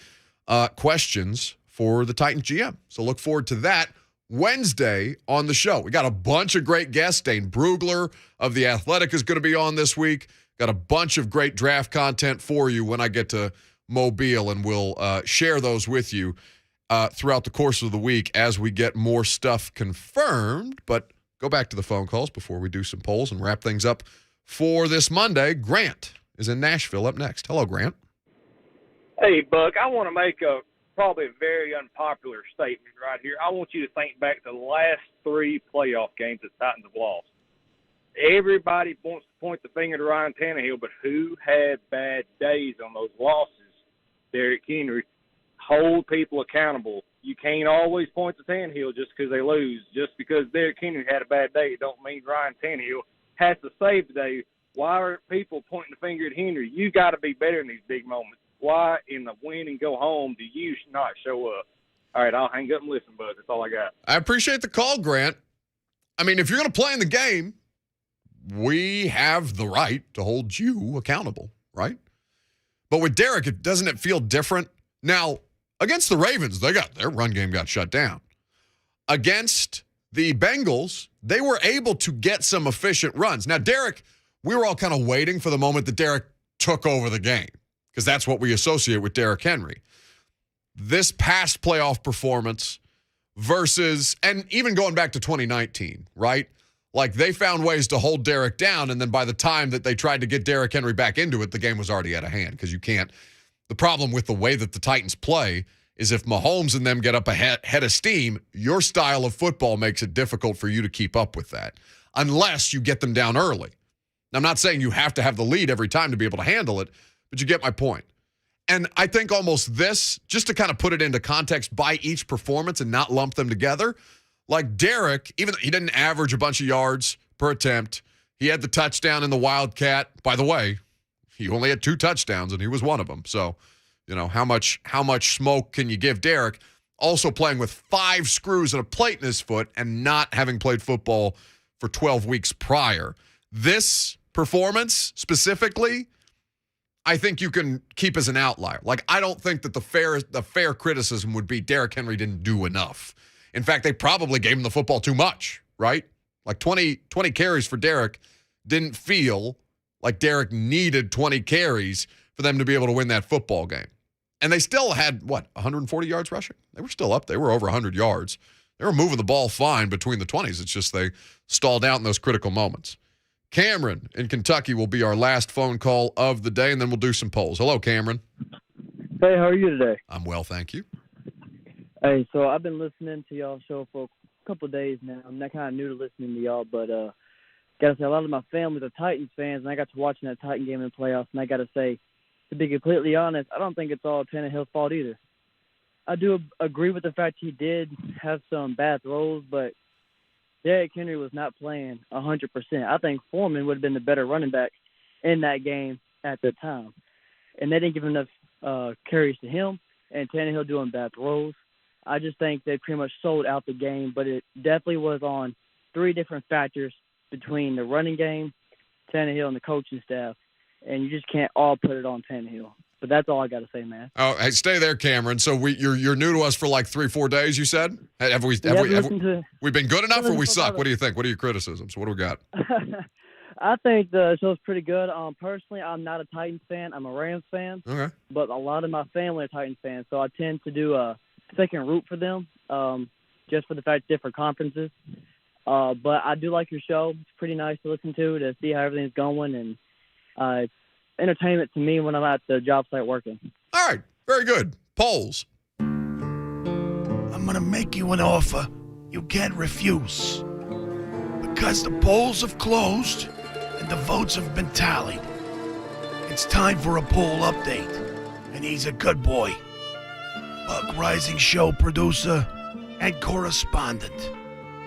questions for the Titans GM. So look forward to that Wednesday on the show. We got a bunch of great guests. Dane Brugler of The Athletic is going to be on this week. Got a bunch of great draft content for you when I get to Mobile, and we'll share those with you throughout the course of the week as we get more stuff confirmed. But go back to the phone calls before we do some polls and wrap things up for this Monday. Grant is in Nashville up next. Hello, Grant. Hey, Buck, I want to make probably a very unpopular statement right here. I want you to think back to the last 3 playoff games that Titans have lost. Everybody wants to point the finger to Ryan Tannehill, but who had bad days on those losses? Derrick Henry. Hold people accountable. You can't always point to Tannehill just because they lose. Just because Derrick Henry had a bad day, it don't mean Ryan Tannehill has to save the day. Why are people pointing the finger at Henry? You got to be better in these big moments. Why in the win and go home do you not show up? All right, I'll hang up and listen, bud. That's all I got. I appreciate the call, Grant. I mean, if you're going to play in the game, we have the right to hold you accountable, right? But with Derrick, doesn't it feel different? Now, against the Ravens, their run game got shut down. Against the Bengals, they were able to get some efficient runs. Now, Derrick, we were all kind of waiting for the moment that Derrick took over the game, because that's what we associate with Derrick Henry. This past playoff performance versus, and even going back to 2019, right? Like, they found ways to hold Derrick down, and then by the time that they tried to get Derrick Henry back into it, the game was already out of hand, because you can't. The problem with the way that the Titans play is if Mahomes and them get up ahead of steam, your style of football makes it difficult for you to keep up with that, unless you get them down early. Now, I'm not saying you have to have the lead every time to be able to handle it, but you get my point. And I think almost this, just to kind of put it into context by each performance and not lump them together, like Derrick, even though he didn't average a bunch of yards per attempt, he had the touchdown in the Wildcat. By the way, he only had 2 touchdowns, and he was one of them. So, you know, how much smoke can you give Derrick? Also playing with 5 screws and a plate in his foot and not having played football for 12 weeks prior. This performance specifically, I think you can keep as an outlier. Like, I don't think that the fair criticism would be Derrick Henry didn't do enough. In fact, they probably gave him the football too much, right? Like 20 carries for Derrick didn't feel like Derrick needed 20 carries for them to be able to win that football game. And they still had, 140 yards rushing? They were still up. They were over 100 yards. They were moving the ball fine between the 20s. It's just they stalled out in those critical moments. Cameron in Kentucky will be our last phone call of the day, and then we'll do some polls. Hello, Cameron. Hey, how are you today? I'm well, thank you. Hey, so I've been listening to y'all show for a couple of days now. I'm not kind of new to listening to y'all, but got to say, a lot of my family's are Titans fans, and I got to watching that Titan game in the playoffs, and I got to say, to be completely honest, I don't think it's all Tannehill's fault either. I do agree with the fact he did have some bad throws, but Derrick Henry was not playing 100%. I think Foreman would have been the better running back in that game at the time. And they didn't give enough carries to him, and Tannehill doing bad throws. I just think they pretty much sold out the game, but it definitely was on 3 different factors between the running game, Tannehill, and the coaching staff. And you just can't all put it on Tannehill. But that's all I got to say, man. Oh, hey, stay there, Cameron. So you're new to us for like 3-4 days, you said? Have we been good enough, or we suck? What do you think? What are your criticisms? What do we got? I think the show's pretty good. Personally, I'm not a Titans fan. I'm a Rams fan. Okay. But a lot of my family are Titans fans, so I tend to do a second root for them, just for the fact different conferences. But I do like your show. It's pretty nice to listen to see how everything's going, and it's entertainment to me when I'm at the job site working. All right. Very good. Polls. I'm going to make you an offer you can't refuse. Because the polls have closed and the votes have been tallied. It's time for a poll update, and he's a good boy. Buck Reising Show producer and correspondent,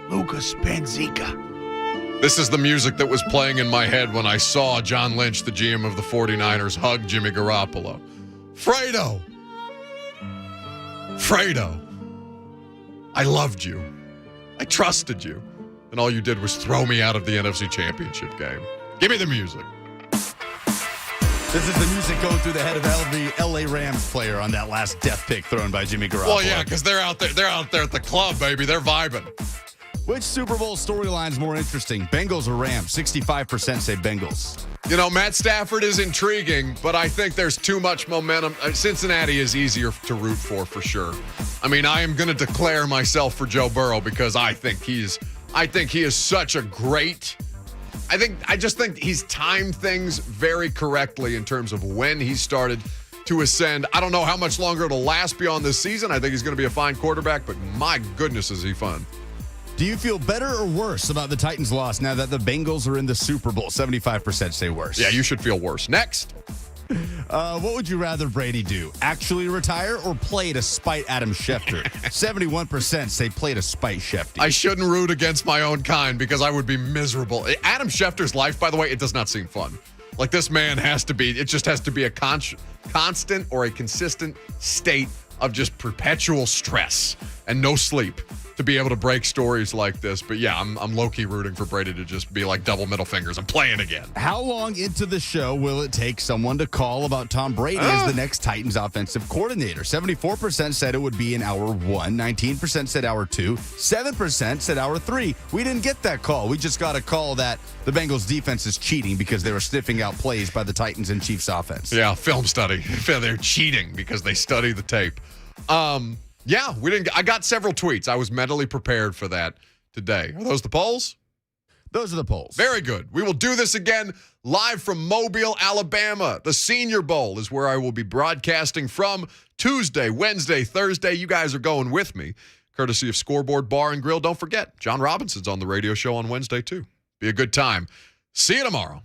Lucas Panzica. This is the music that was playing in my head when I saw John Lynch, the GM of the 49ers, hug Jimmy Garoppolo. Fredo, I loved you. I trusted you. And all you did was throw me out of the NFC Championship game. Give me the music. This is the music going through the head of the LA Rams player on that last death pick thrown by Jimmy Garoppolo. Well, yeah, because they're out there at the club, baby. They're vibing. Which Super Bowl storyline is more interesting? Bengals or Rams? 65% say Bengals. You know, Matt Stafford is intriguing, but I think there's too much momentum. Cincinnati is easier to root for sure. I mean, I am going to declare myself for Joe Burrow because I think he is such a great. I just think he's timed things very correctly in terms of when he started to ascend. I don't know how much longer it'll last beyond this season. I think he's going to be a fine quarterback, but my goodness, is he fun. Do you feel better or worse about the Titans' loss now that the Bengals are in the Super Bowl? 75% say worse. Yeah, you should feel worse. Next. What would you rather Brady do? Actually retire or play to spite Adam Schefter? 71% say play to spite Schefter. I shouldn't root against my own kind because I would be miserable. Adam Schefter's life, by the way, it does not seem fun. Like, this man it just has to be a constant or a consistent state of just perpetual stress and no sleep to be able to break stories like this. But yeah, I'm low-key rooting for Brady to just be like double middle fingers. I'm playing again. How long into the show will it take someone to call about Tom Brady as the next Titans offensive coordinator? 74% said it would be in hour 1. 19% said hour 2. 7% said hour 3. We didn't get that call. We just got a call that the Bengals defense is cheating because they were sniffing out plays by the Titans and Chiefs offense. Yeah, film study. They're cheating because they study the tape. Yeah, I got several tweets. I was mentally prepared for that today. Are those the polls? Those are the polls. Very good. We will do this again live from Mobile, Alabama. The Senior Bowl is where I will be broadcasting from Tuesday, Wednesday, Thursday. You guys are going with me, courtesy of Scoreboard Bar and Grill. Don't forget, John Robinson's on the radio show on Wednesday, too. Be a good time. See you tomorrow.